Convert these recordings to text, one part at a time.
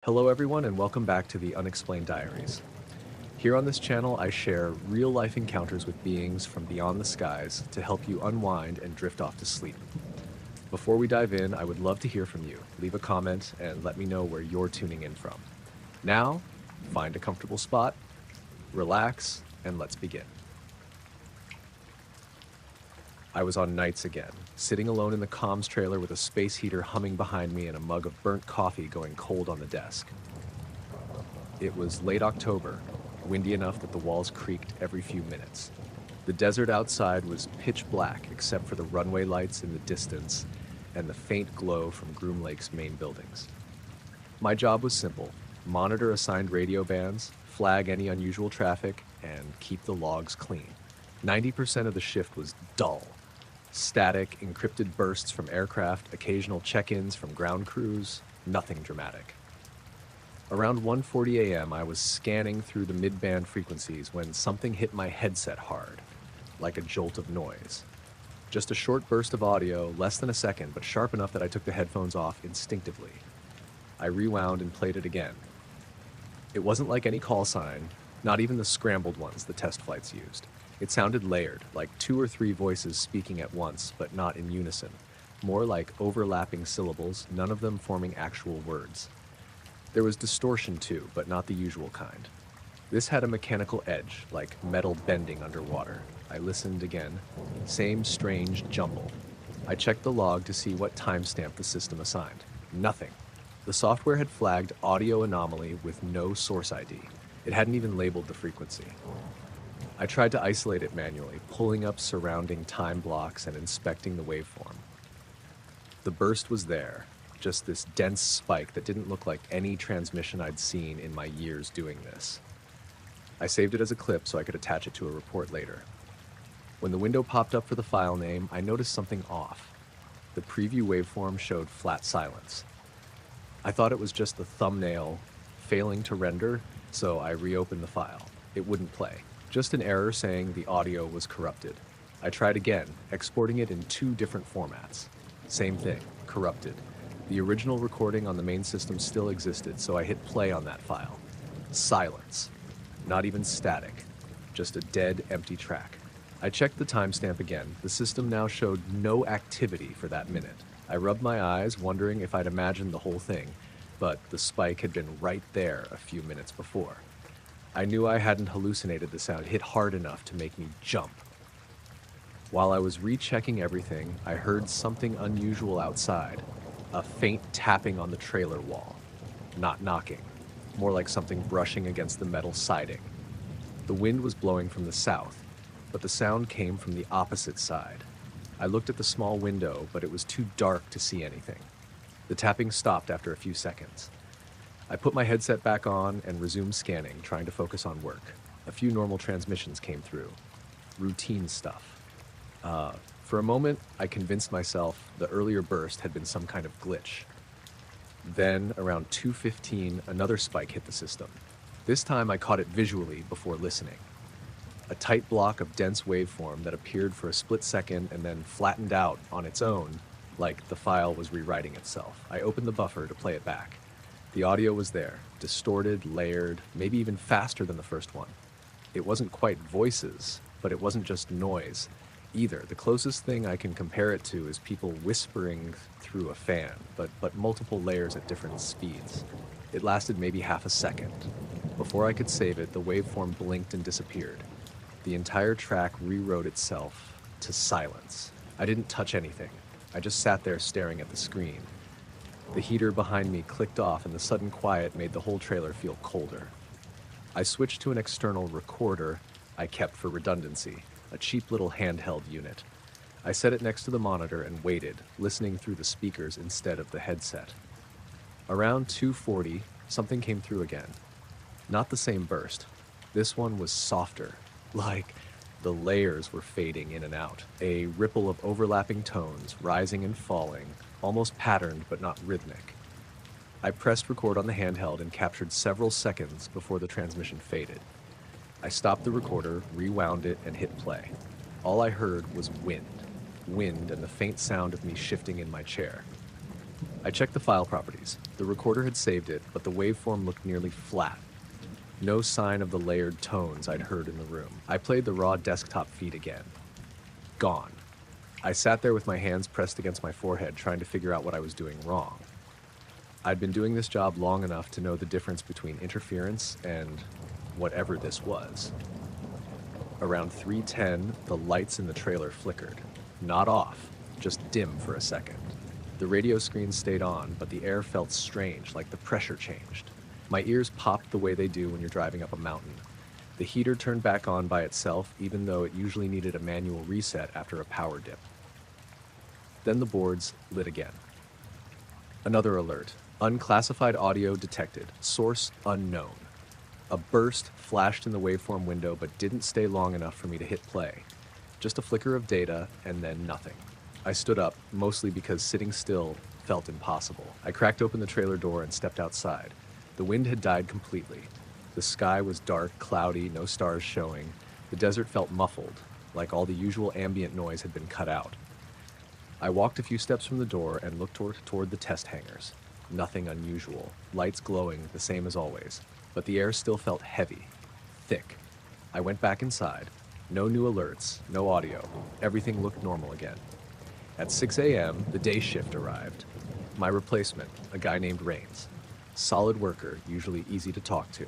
Hello everyone and welcome back to the Unexplained Diaries. Here on this channel I share real-life encounters with beings from beyond the skies to help you unwind and drift off to sleep. Before we dive in, I would love to hear from you. Leave a comment and let me know where you're tuning in from. Now, find a comfortable spot, relax, and let's begin. I was on nights again, sitting alone in the comms trailer with a space heater humming behind me and a mug of burnt coffee going cold on the desk. It was late October, windy enough that the walls creaked every few minutes. The desert outside was pitch black except for the runway lights in the distance and the faint glow from Groom Lake's main buildings. My job was simple: monitor assigned radio bands, flag any unusual traffic, and keep the logs clean. 90% of the shift was dull. Static, encrypted bursts from aircraft, occasional check-ins from ground crews, nothing dramatic. Around 1:40 a.m., I was scanning through the mid-band frequencies when something hit my headset hard, like a jolt of noise. Just a short burst of audio, less than a second, but sharp enough that I took the headphones off instinctively. I rewound and played it again. It wasn't like any call sign, not even the scrambled ones the test flights used. It sounded layered, like 2 or 3 voices speaking at once, but not in unison. More like overlapping syllables, none of them forming actual words. There was distortion too, but not the usual kind. This had a mechanical edge, like metal bending underwater. I listened again. Same strange jumble. I checked the log to see what timestamp the system assigned. Nothing. The software had flagged audio anomaly with no source ID. It hadn't even labeled the frequency. I tried to isolate it manually, pulling up surrounding time blocks and inspecting the waveform. The burst was there, just this dense spike that didn't look like any transmission I'd seen in my years doing this. I saved it as a clip so I could attach it to a report later. When the window popped up for the file name, I noticed something off. The preview waveform showed flat silence. I thought it was just the thumbnail failing to render, so I reopened the file. It wouldn't play. Just an error saying the audio was corrupted. I tried again, exporting it in 2 different formats. Same thing, corrupted. The original recording on the main system still existed, so I hit play on that file. Silence. Not even static. Just a dead, empty track. I checked the timestamp again. The system now showed no activity for that minute. I rubbed my eyes, wondering if I'd imagined the whole thing, but the spike had been right there a few minutes before. I knew I hadn't hallucinated the sound hit hard enough to make me jump. While I was rechecking everything, I heard something unusual outside. A faint tapping on the trailer wall. Not knocking. More like something brushing against the metal siding. The wind was blowing from the south, but the sound came from the opposite side. I looked at the small window, but it was too dark to see anything. The tapping stopped after a few seconds. I put my headset back on and resumed scanning, trying to focus on work. A few normal transmissions came through. Routine stuff. For a moment, I convinced myself the earlier burst had been some kind of glitch. Then, around 2:15, another spike hit the system. This time I caught it visually before listening. A tight block of dense waveform that appeared for a split second and then flattened out on its own, like the file was rewriting itself. I opened the buffer to play it back. The audio was there, distorted, layered, maybe even faster than the first one. It wasn't quite voices, but it wasn't just noise either. The closest thing I can compare it to is people whispering through a fan, but multiple layers at different speeds. It lasted maybe half a second. Before I could save it, the waveform blinked and disappeared. The entire track rewrote itself to silence. I didn't touch anything. I just sat there staring at the screen. The heater behind me clicked off and the sudden quiet made the whole trailer feel colder. I switched to an external recorder I kept for redundancy, a cheap little handheld unit. I set it next to the monitor and waited, listening through the speakers instead of the headset. Around 2:40, something came through again. Not the same burst. This one was softer, like the layers were fading in and out. A ripple of overlapping tones, rising and falling, almost patterned but not rhythmic. I pressed record on the handheld and captured several seconds before the transmission faded. I stopped the recorder, rewound it, and hit play. All I heard was wind and the faint sound of me shifting in my chair. I checked the file properties. The recorder had saved it, but the waveform looked nearly flat. No sign of the layered tones I'd heard in the room. I played the raw desktop feed again. Gone. I sat there with my hands pressed against my forehead, trying to figure out what I was doing wrong. I'd been doing this job long enough to know the difference between interference and whatever this was. Around 3:10, the lights in the trailer flickered. Not off, just dim for a second. The radio screen stayed on, but the air felt strange, like the pressure changed. My ears popped the way they do when you're driving up a mountain. The heater turned back on by itself, even though it usually needed a manual reset after a power dip. Then the boards lit again. Another alert. Unclassified audio detected. Source unknown. A burst flashed in the waveform window, but didn't stay long enough for me to hit play. Just a flicker of data, and then nothing. I stood up, mostly because sitting still felt impossible. I cracked open the trailer door and stepped outside. The wind had died completely. The sky was dark, cloudy, no stars showing. The desert felt muffled, like all the usual ambient noise had been cut out. I walked a few steps from the door and looked toward the test hangars. Nothing unusual. Lights glowing, the same as always. But the air still felt heavy, thick. I went back inside. No new alerts, no audio. Everything looked normal again. At 6 a.m., the day shift arrived. My replacement, a guy named Rains. Solid worker, usually easy to talk to.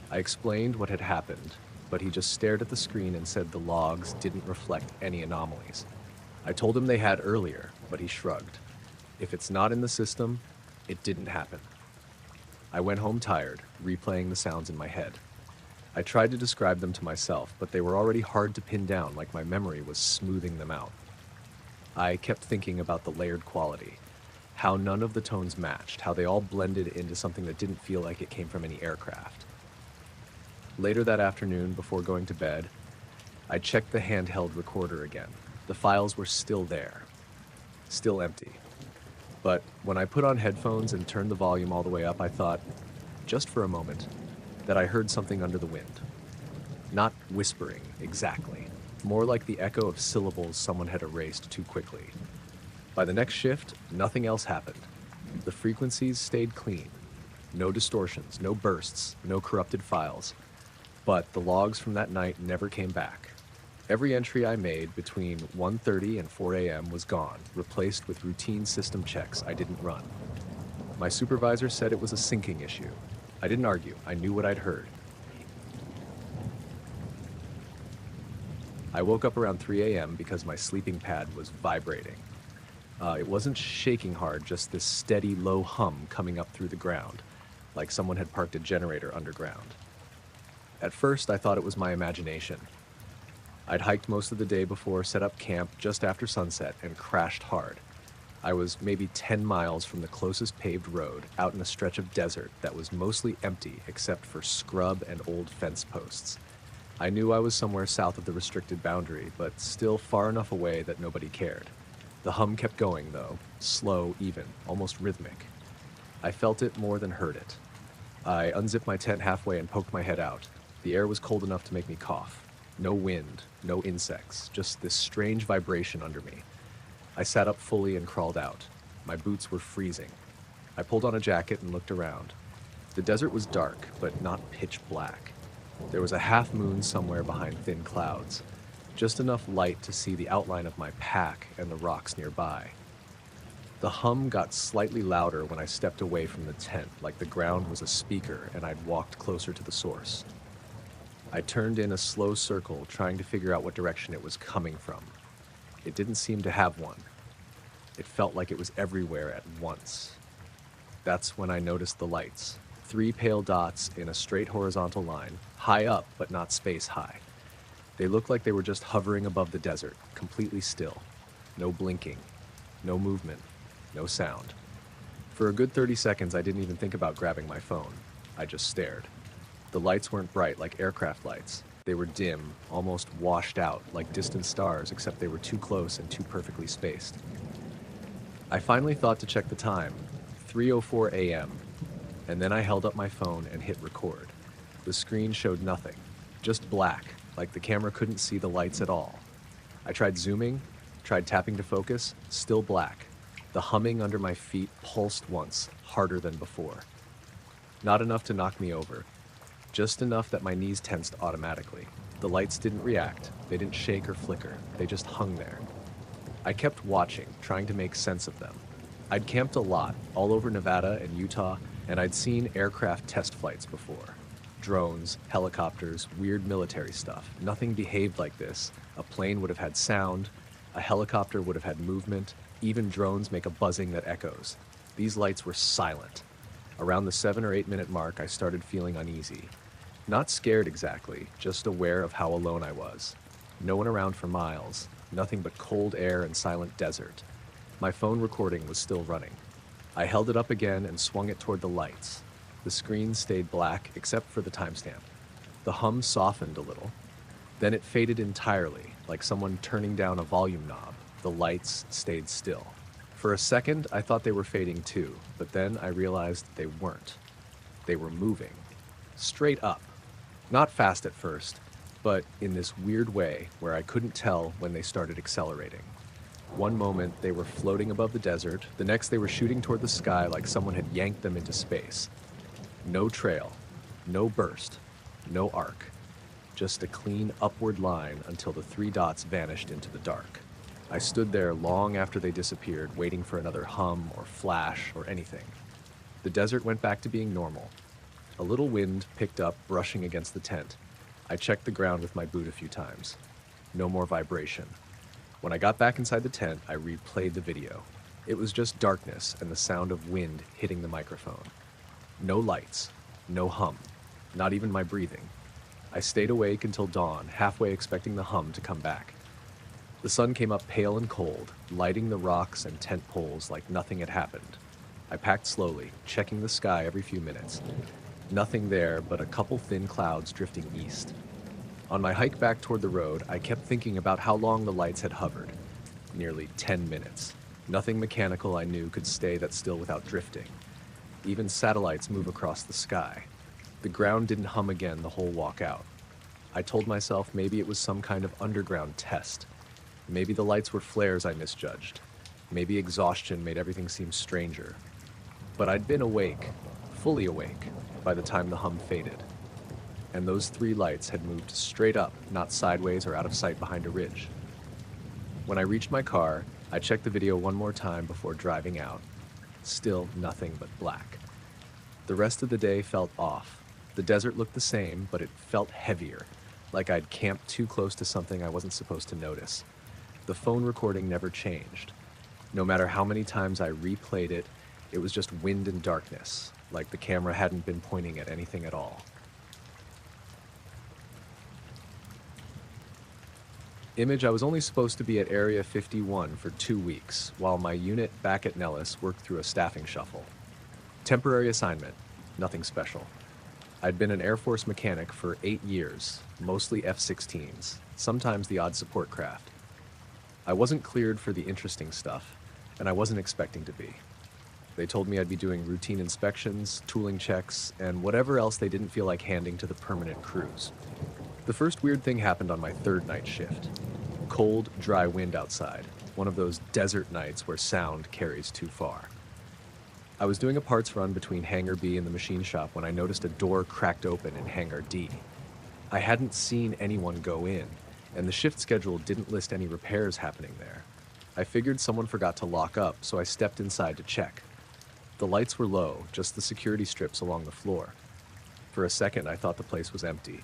I explained what had happened, but he just stared at the screen and said the logs didn't reflect any anomalies. I told him they had earlier, but he shrugged. If it's not in the system, it didn't happen. I went home tired, replaying the sounds in my head. I tried to describe them to myself, but they were already hard to pin down, like my memory was smoothing them out. I kept thinking about the layered quality, how none of the tones matched, how they all blended into something that didn't feel like it came from any aircraft. Later that afternoon, before going to bed, I checked the handheld recorder again. The files were still there, still empty. But when I put on headphones and turned the volume all the way up, I thought, just for a moment, that I heard something under the wind. Not whispering, exactly. More like the echo of syllables someone had erased too quickly. By the next shift, nothing else happened. The frequencies stayed clean. No distortions, no bursts, no corrupted files. But the logs from that night never came back. Every entry I made between 1:30 and 4 a.m. was gone, replaced with routine system checks I didn't run. My supervisor said it was a syncing issue. I didn't argue. I knew what I'd heard. I woke up around 3 a.m. because my sleeping pad was vibrating. It wasn't shaking hard, just this steady, low hum coming up through the ground, like someone had parked a generator underground. At first, I thought it was my imagination. I'd hiked most of the day before, set up camp just after sunset, and crashed hard. I was maybe 10 miles from the closest paved road, out in a stretch of desert that was mostly empty except for scrub and old fence posts. I knew I was somewhere south of the restricted boundary, but still far enough away that nobody cared. The hum kept going, though, slow, even, almost rhythmic. I felt it more than heard it. I unzipped my tent halfway and poked my head out. The air was cold enough to make me cough. No wind, no insects, just this strange vibration under me. I sat up fully and crawled out. My boots were freezing. I pulled on a jacket and looked around. The desert was dark, but not pitch black. There was a half moon somewhere behind thin clouds, just enough light to see the outline of my pack and the rocks nearby. The hum got slightly louder when I stepped away from the tent, like the ground was a speaker and I'd walked closer to the source. I turned in a slow circle, trying to figure out what direction it was coming from. It didn't seem to have one. It felt like it was everywhere at once. That's when I noticed the lights. 3 pale dots in a straight horizontal line, high up but not space high. They looked like they were just hovering above the desert, completely still. No blinking, no movement, no sound. For a good 30 seconds, I didn't even think about grabbing my phone. I just stared. The lights weren't bright like aircraft lights. They were dim, almost washed out, like distant stars, except they were too close and too perfectly spaced. I finally thought to check the time, 3:04 a.m., and then I held up my phone and hit record. The screen showed nothing, just black, like the camera couldn't see the lights at all. I tried zooming, tried tapping to focus, still black. The humming under my feet pulsed once, harder than before. Not enough to knock me over, just enough that my knees tensed automatically. The lights didn't react, they didn't shake or flicker, they just hung there. I kept watching, trying to make sense of them. I'd camped a lot, all over Nevada and Utah, and I'd seen aircraft test flights before. Drones, helicopters, weird military stuff. Nothing behaved like this. A plane would have had sound, a helicopter would have had movement, even drones make a buzzing that echoes. These lights were silent. Around the 7 or 8 minute mark, I started feeling uneasy. Not scared exactly, just aware of how alone I was. No one around for miles, nothing but cold air and silent desert. My phone recording was still running. I held it up again and swung it toward the lights. The screen stayed black except for the timestamp. The hum softened a little. Then it faded entirely, like someone turning down a volume knob. The lights stayed still. For a second, I thought they were fading too, but then I realized they weren't. They were moving. Straight up. Not fast at first, but in this weird way where I couldn't tell when they started accelerating. One moment they were floating above the desert, the next they were shooting toward the sky like someone had yanked them into space. No trail, no burst, no arc. Just a clean upward line until the 3 dots vanished into the dark. I stood there long after they disappeared, waiting for another hum or flash or anything. The desert went back to being normal. A little wind picked up, brushing against the tent. I checked the ground with my boot a few times. No more vibration. When I got back inside the tent, I replayed the video. It was just darkness and the sound of wind hitting the microphone. No lights, no hum, not even my breathing. I stayed awake until dawn, halfway expecting the hum to come back. The sun came up pale and cold, lighting the rocks and tent poles like nothing had happened. I packed slowly, checking the sky every few minutes. Nothing there but a couple thin clouds drifting east. On my hike back toward the road, I kept thinking about how long the lights had hovered. Nearly 10 minutes. Nothing mechanical I knew could stay that still without drifting. Even satellites move across the sky. The ground didn't hum again the whole walk out. I told myself maybe it was some kind of underground test. Maybe the lights were flares I misjudged. Maybe exhaustion made everything seem stranger. But I'd been awake, fully awake, by the time the hum faded. And those 3 lights had moved straight up, not sideways or out of sight behind a ridge. When I reached my car, I checked the video one more time before driving out. Still nothing but black. The rest of the day felt off. The desert looked the same, but it felt heavier, like I'd camped too close to something I wasn't supposed to notice. The phone recording never changed. No matter how many times I replayed it, it was just wind and darkness, like the camera hadn't been pointing at anything at all. Image, I was only supposed to be at Area 51 for 2 weeks, while my unit back at Nellis worked through a staffing shuffle. Temporary assignment, nothing special. I'd been an Air Force mechanic for 8 years, mostly F-16s, sometimes the odd support craft. I wasn't cleared for the interesting stuff, and I wasn't expecting to be. They told me I'd be doing routine inspections, tooling checks, and whatever else they didn't feel like handing to the permanent crews. The first weird thing happened on my 3rd night shift. Cold, dry wind outside, one of those desert nights where sound carries too far. I was doing a parts run between Hangar B and the machine shop when I noticed a door cracked open in Hangar D. I hadn't seen anyone go in, and the shift schedule didn't list any repairs happening there. I figured someone forgot to lock up, so I stepped inside to check. The lights were low, just the security strips along the floor. For a second, I thought the place was empty.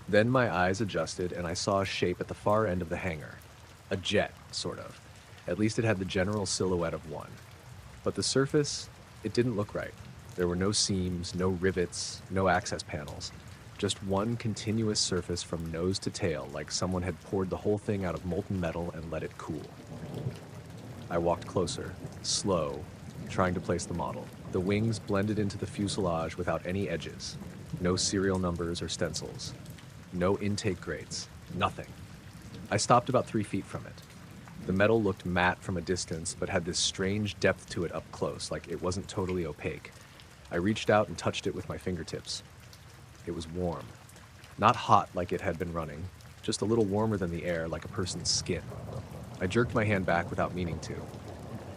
Then my eyes adjusted and I saw a shape at the far end of the hangar. A jet, sort of. At least it had the general silhouette of one. But the surface, it didn't look right. There were no seams, no rivets, no access panels. Just one continuous surface from nose to tail, like someone had poured the whole thing out of molten metal and let it cool. I walked closer, slow, trying to place the model. The wings blended into the fuselage without any edges. No serial numbers or stencils. No intake grates. Nothing. I stopped about 3 feet from it. The metal looked matte from a distance, but had this strange depth to it up close, like it wasn't totally opaque. I reached out and touched it with my fingertips. It was warm. Not hot like it had been running, just a little warmer than the air, like a person's skin. I jerked my hand back without meaning to.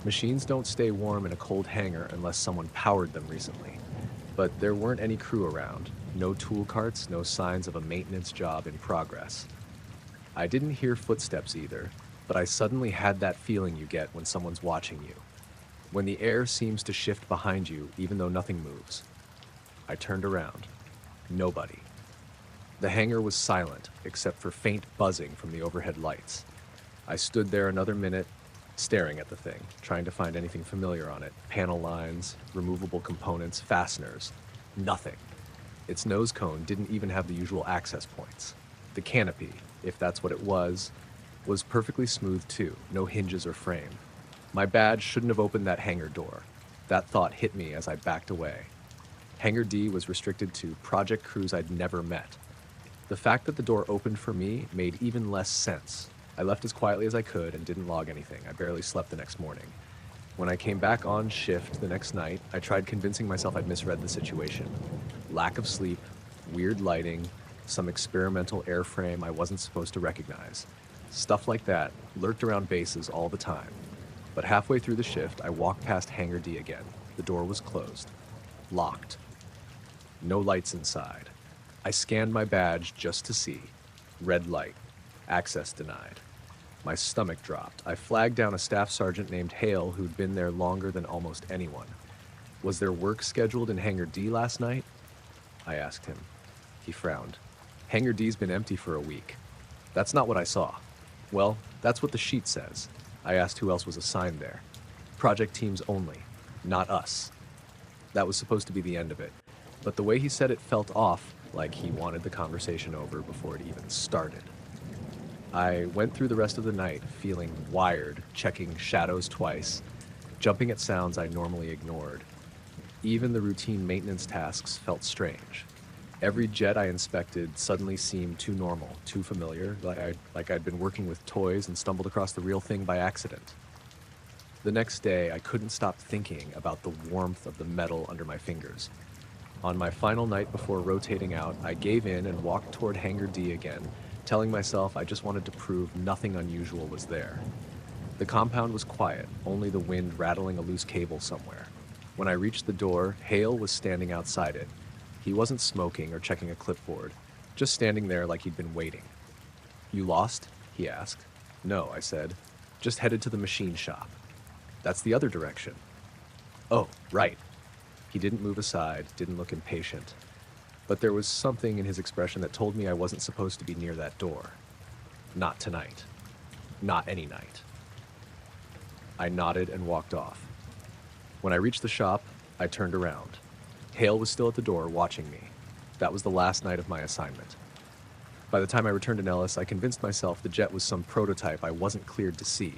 Machines don't stay warm in a cold hangar unless someone powered them recently. But there weren't any crew around. No tool carts, no signs of a maintenance job in progress. I didn't hear footsteps either, but I suddenly had that feeling you get when someone's watching you. When the air seems to shift behind you, even though nothing moves. I turned around. Nobody. The hangar was silent, except for faint buzzing from the overhead lights. I stood there another minute, staring at the thing, trying to find anything familiar on it. Panel lines, removable components, fasteners. Nothing. Its nose cone didn't even have the usual access points. The canopy, if that's what it was perfectly smooth too, no hinges or frame. My badge shouldn't have opened that hangar door. That thought hit me as I backed away. Hangar D was restricted to project crews I'd never met. The fact that the door opened for me made even less sense. I left as quietly as I could and didn't log anything. I barely slept the next morning. When I came back on shift the next night, I tried convincing myself I'd misread the situation. Lack of sleep, weird lighting, some experimental airframe I wasn't supposed to recognize. Stuff like that lurked around bases all the time. But halfway through the shift, I walked past Hangar D again. The door was closed. Locked. No lights inside. I scanned my badge just to see. Red light. Access denied. My stomach dropped. I flagged down a staff sergeant named Hale who'd been there longer than almost anyone. Was there work scheduled in Hangar D last night? I asked him. He frowned. Hangar D's been empty for a week. That's not what I saw. Well, that's what the sheet says. I asked who else was assigned there. Project teams only, not us. That was supposed to be the end of it. But the way he said it felt off, like he wanted the conversation over before it even started. I went through the rest of the night feeling wired, checking shadows twice, jumping at sounds I normally ignored. Even the routine maintenance tasks felt strange. Every jet I inspected suddenly seemed too normal, too familiar, like I'd been working with toys and stumbled across the real thing by accident. The next day, I couldn't stop thinking about the warmth of the metal under my fingers. On my final night before rotating out, I gave in and walked toward Hangar D again, telling myself I just wanted to prove nothing unusual was there. The compound was quiet, only the wind rattling a loose cable somewhere. When I reached the door, Hale was standing outside it. He wasn't smoking or checking a clipboard, just standing there like he'd been waiting. "You lost?" he asked. "No," I said. "Just headed to the machine shop." "That's the other direction." "Oh, right." He didn't move aside, didn't look impatient. But there was something in his expression that told me I wasn't supposed to be near that door. Not tonight. Not any night. I nodded and walked off. When I reached the shop, I turned around. Hale was still at the door, watching me. That was the last night of my assignment. By the time I returned to Nellis, I convinced myself the jet was some prototype I wasn't cleared to see,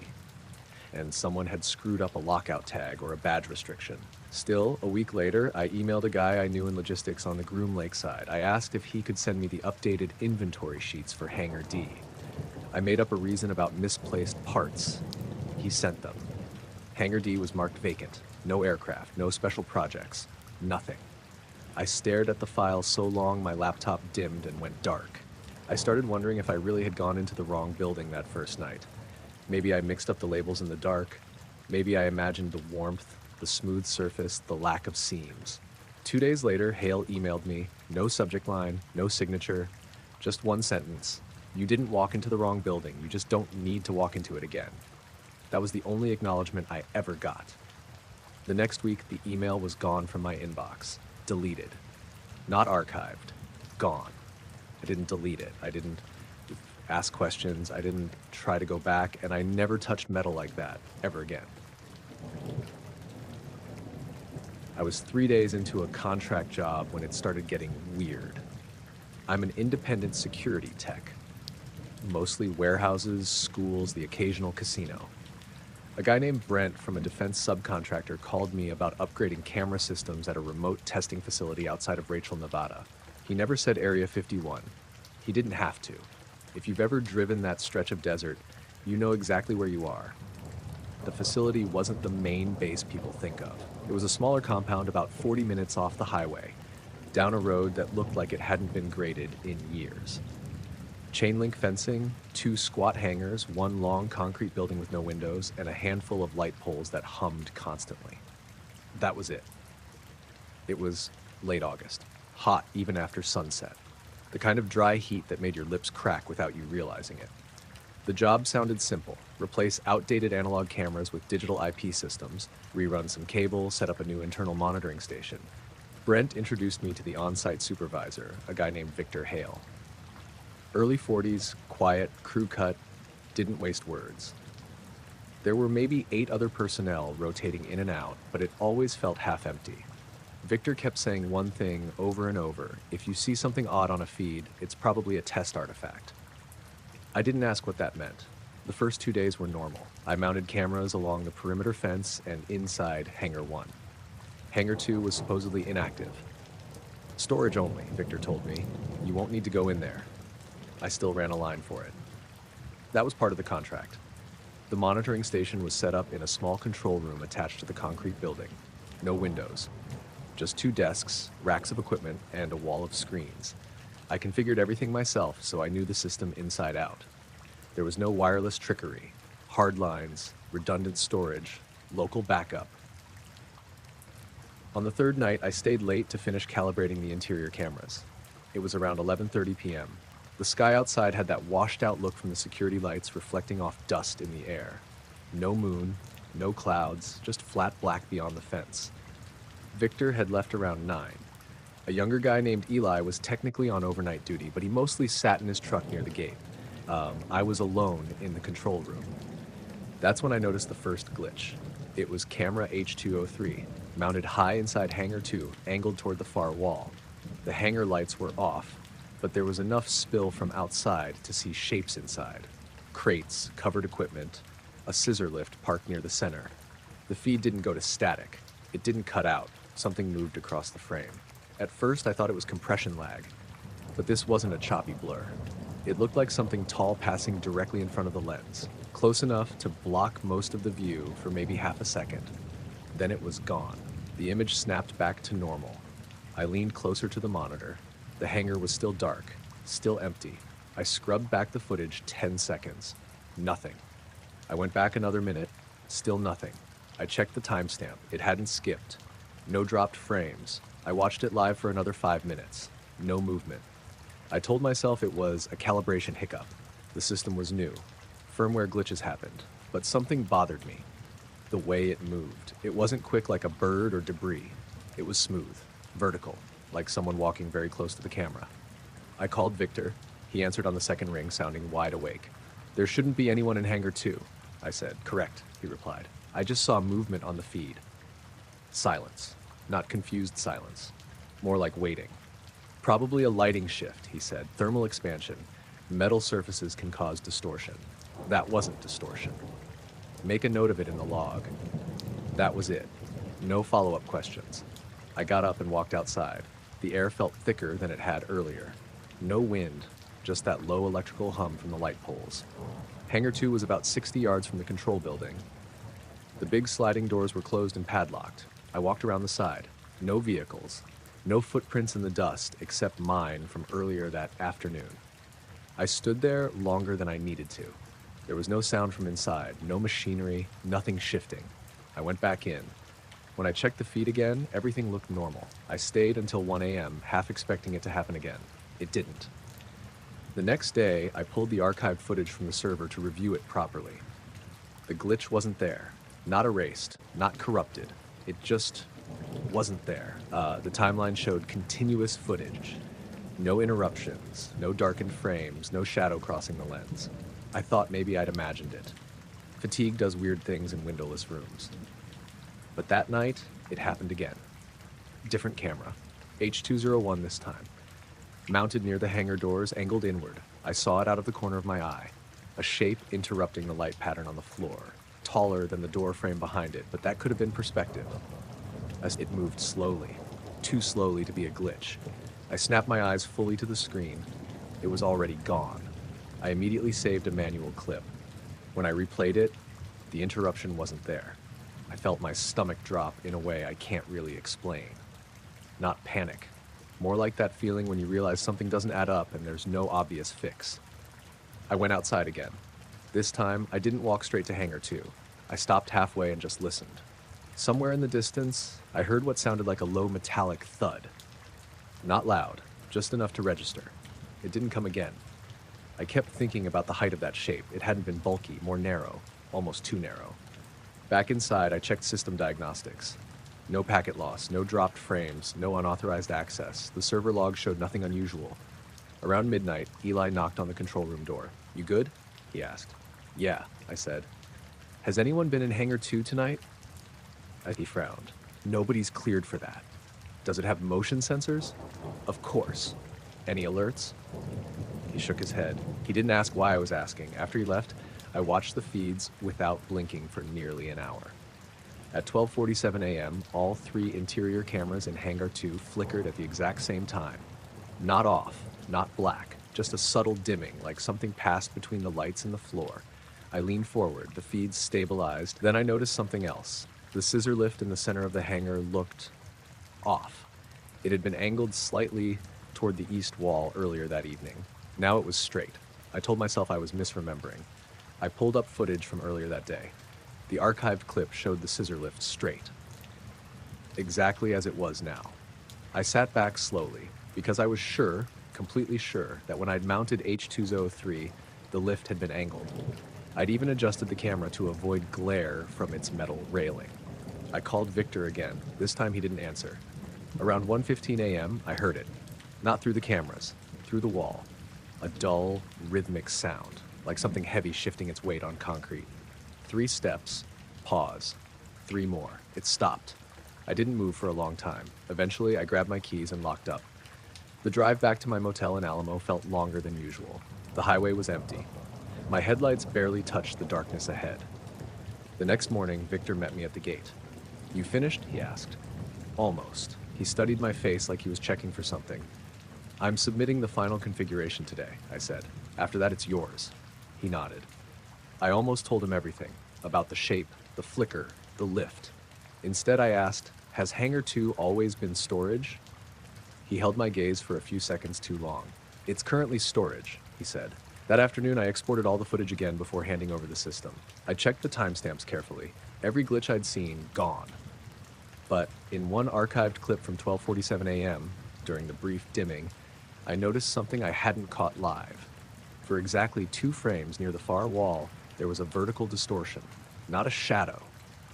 and someone had screwed up a lockout tag or a badge restriction. Still, a week later, I emailed a guy I knew in logistics on the Groom Lake side. I asked if he could send me the updated inventory sheets for Hangar D. I made up a reason about misplaced parts. He sent them. Hangar D was marked vacant. No aircraft, no special projects. Nothing. I stared at the file so long my laptop dimmed and went dark. I started wondering if I really had gone into the wrong building that first night. Maybe I mixed up the labels in the dark. Maybe I imagined the warmth, the smooth surface, the lack of seams. 2 days later, Hale emailed me. No subject line, no signature, just one sentence. "You didn't walk into the wrong building. You just don't need to walk into it again." That was the only acknowledgement I ever got. The next week, the email was gone from my inbox. Deleted. Not archived. Gone. I didn't delete it. I didn't ask questions. I didn't try to go back, and I never touched metal like that, ever again. I was 3 days into a contract job when it started getting weird. I'm an independent security tech. Mostly warehouses, schools, the occasional casino. A guy named Brent from a defense subcontractor called me about upgrading camera systems at a remote testing facility outside of Rachel, Nevada. He never said Area 51. He didn't have to. If you've ever driven that stretch of desert, you know exactly where you are. The facility wasn't the main base people think of. It was a smaller compound about 40 minutes off the highway, down a road that looked like it hadn't been graded in years. Chain link fencing, 2 squat hangars, 1 long concrete building with no windows, and a handful of light poles that hummed constantly. That was it. It was late August, hot even after sunset. The kind of dry heat that made your lips crack without you realizing it. The job sounded simple. Replace outdated analog cameras with digital IP systems, rerun some cable, set up a new internal monitoring station. Brent introduced me to the on-site supervisor, a guy named Victor Hale. Early 40s, quiet, crew cut, didn't waste words. There were maybe 8 other personnel rotating in and out, but it always felt half empty. Victor kept saying one thing over and over: if you see something odd on a feed, it's probably a test artifact. I didn't ask what that meant. The first 2 days were normal. I mounted cameras along the perimeter fence and inside Hangar 1. Hangar 2 was supposedly inactive. Storage only, Victor told me. You won't need to go in there. I still ran a line for it. That was part of the contract. The monitoring station was set up in a small control room attached to the concrete building. No windows. Just 2 desks, racks of equipment, and a wall of screens. I configured everything myself, so I knew the system inside out. There was no wireless trickery, hard lines, redundant storage, local backup. On the 3rd night, I stayed late to finish calibrating the interior cameras. It was around 11:30 p.m. The sky outside had that washed-out look from the security lights reflecting off dust in the air. No moon, no clouds, just flat black beyond the fence. Victor had left around 9. A younger guy named Eli was technically on overnight duty, but he mostly sat in his truck near the gate. I was alone in the control room. That's when I noticed the first glitch. It was camera H203, mounted high inside Hangar 2, angled toward the far wall. The hangar lights were off, but there was enough spill from outside to see shapes inside. Crates, covered equipment, a scissor lift parked near the center. The feed didn't go to static. It didn't cut out. Something moved across the frame. At first, I thought it was compression lag, but this wasn't a choppy blur. It looked like something tall passing directly in front of the lens, close enough to block most of the view for maybe half a second. Then it was gone. The image snapped back to normal. I leaned closer to the monitor. The hangar was still dark, still empty. I scrubbed back the footage 10 seconds. Nothing. I went back another minute. Still nothing. I checked the timestamp. It hadn't skipped. No dropped frames. I watched it live for another 5 minutes. No movement. I told myself it was a calibration hiccup. The system was new. Firmware glitches happened. But something bothered me. The way it moved. It wasn't quick like a bird or debris. It was smooth, vertical, like someone walking very close to the camera. I called Victor. He answered on the second ring, sounding wide awake. "There shouldn't be anyone in Hangar 2, I said. "Correct," he replied. "I just saw movement on the feed." Silence. Not confused silence. More like waiting. "Probably a lighting shift," he said. "Thermal expansion. Metal surfaces can cause distortion." That wasn't distortion. Make a note of it in the log. That was it. No follow-up questions. I got up and walked outside. The air felt thicker than it had earlier. No wind, just that low electrical hum from the light poles. Hangar 2 was about 60 yards from the control building. The big sliding doors were closed and padlocked. I walked around the side. No vehicles. No footprints in the dust except mine from earlier that afternoon. I stood there longer than I needed to. There was no sound from inside, no machinery, nothing shifting. I went back in. When I checked the feed again, everything looked normal. I stayed until 1 a.m., half expecting it to happen again. It didn't. The next day, I pulled the archived footage from the server to review it properly. The glitch wasn't there. Not erased, not corrupted. It just wasn't there. The timeline showed continuous footage. No interruptions, no darkened frames, no shadow crossing the lens. I thought maybe I'd imagined it. Fatigue does weird things in windowless rooms. But that night, it happened again. Different camera. H201 this time. Mounted near the hangar doors, angled inward. I saw it out of the corner of my eye. A shape interrupting the light pattern on the floor. Taller than the door frame behind it, but that could have been perspective. As it moved slowly. Too slowly to be a glitch. I snapped my eyes fully to the screen. It was already gone. I immediately saved a manual clip. When I replayed it, the interruption wasn't there. I felt my stomach drop in a way I can't really explain. Not panic. More like that feeling when you realize something doesn't add up and there's no obvious fix. I went outside again. This time, I didn't walk straight to Hangar 2. I stopped halfway and just listened. Somewhere in the distance, I heard what sounded like a low metallic thud. Not loud, just enough to register. It didn't come again. I kept thinking about the height of that shape. It hadn't been bulky, more narrow, almost too narrow. Back inside, I checked system diagnostics. No packet loss, no dropped frames, no unauthorized access. The server log showed nothing unusual. Around midnight, Eli knocked on the control room door. "You good?" he asked. "Yeah," I said. "Has anyone been in Hangar 2 tonight?" He frowned. "Nobody's cleared for that." "Does it have motion sensors?" "Of course." "Any alerts?" He shook his head. He didn't ask why I was asking. After he left, I watched the feeds without blinking for nearly an hour. At 12:47 a.m., all 3 interior cameras in Hangar 2 flickered at the exact same time. Not off, not black, just a subtle dimming, like something passed between the lights and the floor. I leaned forward, the feeds stabilized. Then I noticed something else. The scissor lift in the center of the hangar looked off. It had been angled slightly toward the east wall earlier that evening. Now it was straight. I told myself I was misremembering. I pulled up footage from earlier that day. The archived clip showed the scissor lift straight, exactly as it was now. I sat back slowly, because I was sure, completely sure, that when I'd mounted H-203, the lift had been angled. I'd even adjusted the camera to avoid glare from its metal railing. I called Victor again. This time he didn't answer. Around 1:15 a.m., I heard it. Not through the cameras, through the wall. A dull, rhythmic sound, like something heavy shifting its weight on concrete. 3 steps, pause, 3 more. It stopped. I didn't move for a long time. Eventually, I grabbed my keys and locked up. The drive back to my motel in Alamo felt longer than usual. The highway was empty. My headlights barely touched the darkness ahead. The next morning, Victor met me at the gate. "You finished?" he asked. "Almost." He studied my face like he was checking for something. "I'm submitting the final configuration today," I said. "After that, it's yours." He nodded. I almost told him everything, about the shape, the flicker, the lift. Instead, I asked, "Has Hangar 2 always been storage?" He held my gaze for a few seconds too long. "It's currently storage," he said. That afternoon, I exported all the footage again before handing over the system. I checked the timestamps carefully. Every glitch I'd seen, gone. But in one archived clip from 12:47 a.m., during the brief dimming, I noticed something I hadn't caught live. For exactly 2 frames near the far wall, there was a vertical distortion. Not a shadow,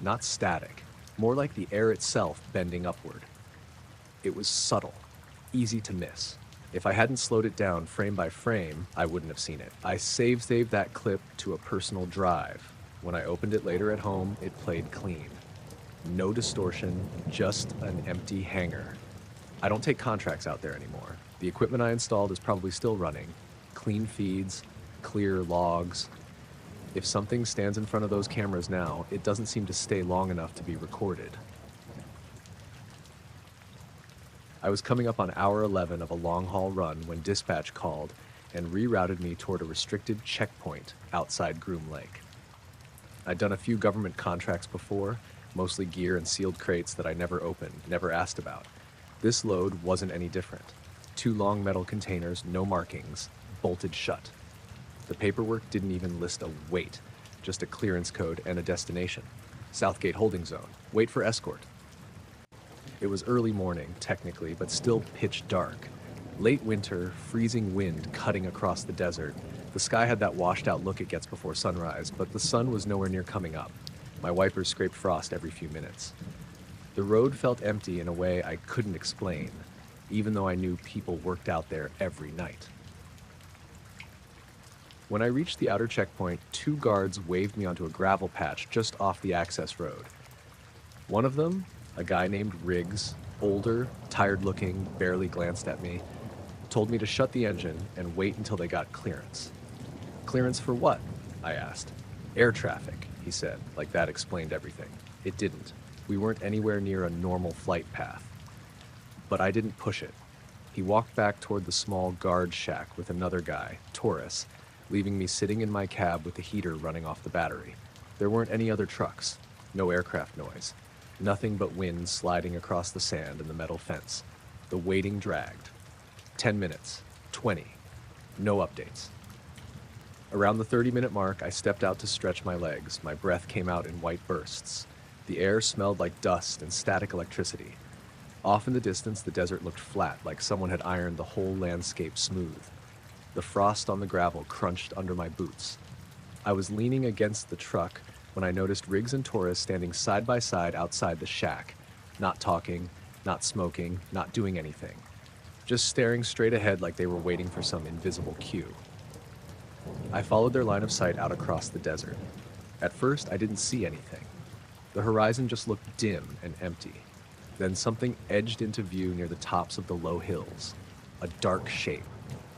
not static, more like the air itself bending upward. It was subtle, easy to miss. If I hadn't slowed it down frame by frame, I wouldn't have seen it. I saved that clip to a personal drive. When I opened it later at home, it played clean. No distortion, just an empty hangar. I don't take contracts out there anymore. The equipment I installed is probably still running. Clean feeds, clear logs. If something stands in front of those cameras now, it doesn't seem to stay long enough to be recorded. I was coming up on hour 11 of a long-haul run when dispatch called and rerouted me toward a restricted checkpoint outside Groom Lake. I'd done a few government contracts before, mostly gear and sealed crates that I never opened, never asked about. This load wasn't any different. 2 long metal containers, no markings, bolted shut. The paperwork didn't even list a weight, just a clearance code and a destination. Southgate Holding Zone. Wait for escort. It was early morning, technically, but still pitch dark. Late winter, freezing wind cutting across the desert. The sky had that washed-out look it gets before sunrise, but the sun was nowhere near coming up. My wipers scraped frost every few minutes. The road felt empty in a way I couldn't explain, even though I knew people worked out there every night. When I reached the outer checkpoint, 2 guards waved me onto a gravel patch just off the access road. One of them, a guy named Riggs, older, tired-looking, barely glanced at me, told me to shut the engine and wait until they got clearance. "Clearance for what?" I asked. "Air traffic," he said, like that explained everything. It didn't. We weren't anywhere near a normal flight path. But I didn't push it. He walked back toward the small guard shack with another guy, Taurus, leaving me sitting in my cab with the heater running off the battery. There weren't any other trucks, no aircraft noise, nothing but wind sliding across the sand and the metal fence. The waiting dragged. 10 minutes, 20, no updates. Around the 30-minute mark, I stepped out to stretch my legs. My breath came out in white bursts. The air smelled like dust and static electricity. Off in the distance, the desert looked flat, like someone had ironed the whole landscape smooth. The frost on the gravel crunched under my boots. I was leaning against the truck when I noticed Riggs and Torres standing side by side outside the shack, not talking, not smoking, not doing anything, just staring straight ahead like they were waiting for some invisible cue. I followed their line of sight out across the desert. At first, I didn't see anything. The horizon just looked dim and empty. Then something edged into view near the tops of the low hills. A dark shape.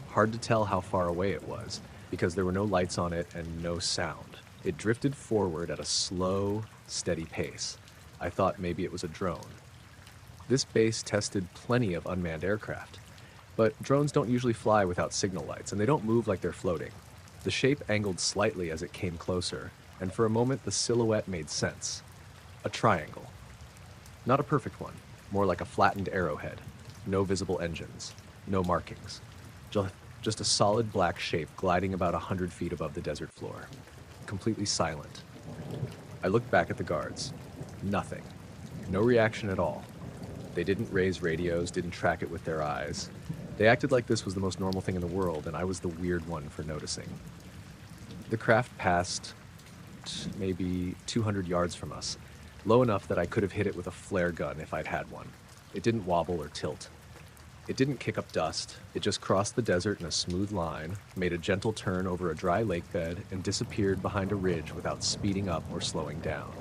Hard to tell how far away it was, because there were no lights on it and no sound. It drifted forward at a slow, steady pace. I thought maybe it was a drone. This base tested plenty of unmanned aircraft, but drones don't usually fly without signal lights, and they don't move like they're floating. The shape angled slightly as it came closer, and for a moment the silhouette made sense. A triangle. Not a perfect one, more like a flattened arrowhead. No visible engines, no markings. Just a solid black shape gliding about 100 feet above the desert floor. Completely silent. I looked back at the guards. Nothing. No reaction at all. They didn't raise radios, didn't track it with their eyes. They acted like this was the most normal thing in the world, and I was the weird one for noticing. The craft passed maybe 200 yards from us, low enough that I could have hit it with a flare gun if I'd had one. It didn't wobble or tilt. It didn't kick up dust. It just crossed the desert in a smooth line, made a gentle turn over a dry lake bed, and disappeared behind a ridge without speeding up or slowing down.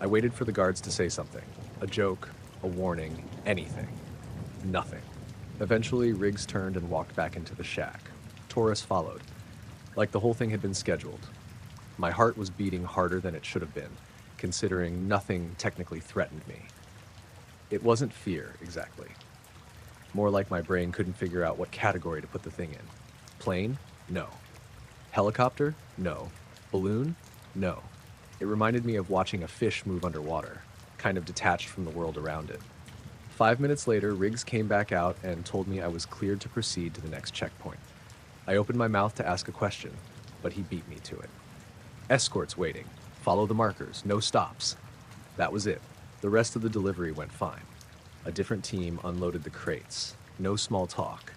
I waited for the guards to say something. A joke, a warning, anything. Nothing. Eventually, Riggs turned and walked back into the shack. Torres followed, like the whole thing had been scheduled. My heart was beating harder than it should have been, considering nothing technically threatened me. It wasn't fear, exactly. More like my brain couldn't figure out what category to put the thing in. Plane? No. Helicopter? No. Balloon? No. It reminded me of watching a fish move underwater, kind of detached from the world around it. 5 minutes later, Riggs came back out and told me I was cleared to proceed to the next checkpoint. I opened my mouth to ask a question, but he beat me to it. Escorts waiting. Follow the markers. No stops. That was it. The rest of the delivery went fine. A different team unloaded the crates. No small talk.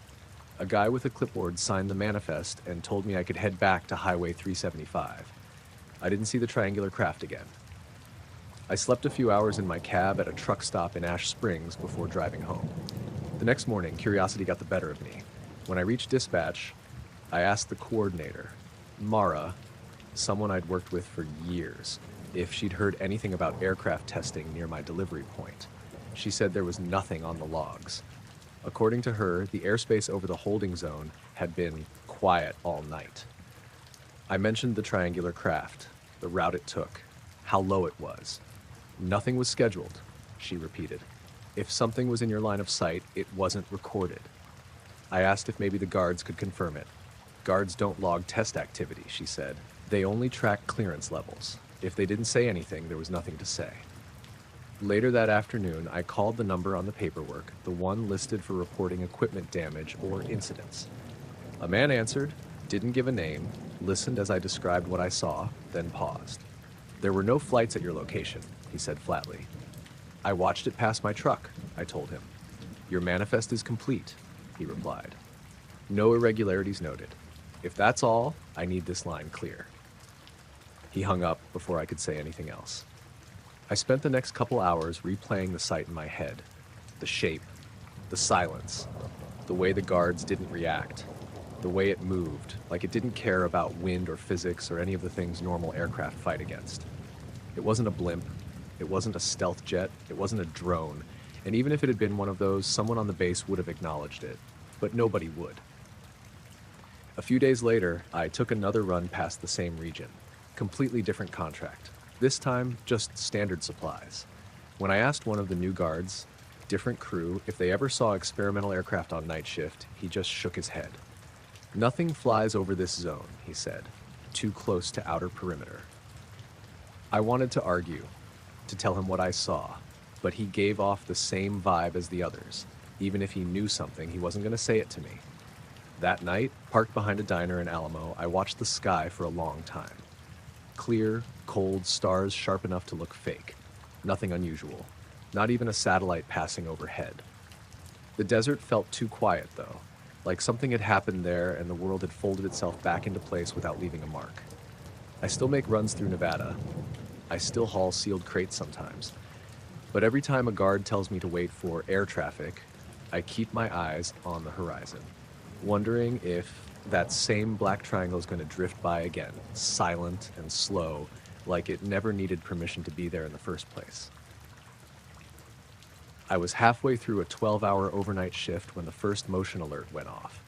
A guy with a clipboard signed the manifest and told me I could head back to Highway 375. I didn't see the triangular craft again. I slept a few hours in my cab at a truck stop in Ash Springs before driving home. The next morning, curiosity got the better of me. When I reached dispatch, I asked the coordinator, Mara, someone I'd worked with for years, if she'd heard anything about aircraft testing near my delivery point. She said there was nothing on the logs. According to her, the airspace over the holding zone had been quiet all night. I mentioned the triangular craft, the route it took, how low it was. Nothing was scheduled, she repeated. If something was in your line of sight, it wasn't recorded. I asked if maybe the guards could confirm it. Guards don't log test activity, she said. They only track clearance levels. If they didn't say anything, there was nothing to say. Later that afternoon, I called the number on the paperwork, the one listed for reporting equipment damage or incidents. A man answered, didn't give a name, listened as I described what I saw, then paused. There were no flights at your location, he said flatly. I watched it pass my truck, I told him. Your manifest is complete, he replied. No irregularities noted. If that's all, I need this line clear. He hung up before I could say anything else. I spent the next couple hours replaying the sight in my head. The shape, the silence, the way the guards didn't react, the way it moved, like it didn't care about wind or physics or any of the things normal aircraft fight against. It wasn't a blimp, it wasn't a stealth jet, it wasn't a drone, and even if it had been one of those, someone on the base would have acknowledged it, but nobody would. A few days later, I took another run past the same region. Completely different contract. This time, just standard supplies. When I asked one of the new guards, different crew, if they ever saw experimental aircraft on night shift, he just shook his head. Nothing flies over this zone, he said. Too close to outer perimeter. I wanted to argue, to tell him what I saw, but he gave off the same vibe as the others. Even if he knew something, he wasn't going to say it to me. That night, parked behind a diner in Alamo, I watched the sky for a long time. Clear, cold stars sharp enough to look fake. Nothing unusual. Not even a satellite passing overhead. The desert felt too quiet, though, like something had happened there and the world had folded itself back into place without leaving a mark. I still make runs through Nevada. I still haul sealed crates sometimes. But every time a guard tells me to wait for air traffic, I keep my eyes on the horizon, wondering if that same black triangle is going to drift by again, silent and slow, like it never needed permission to be there in the first place. I was halfway through a 12-hour overnight shift when the first motion alert went off.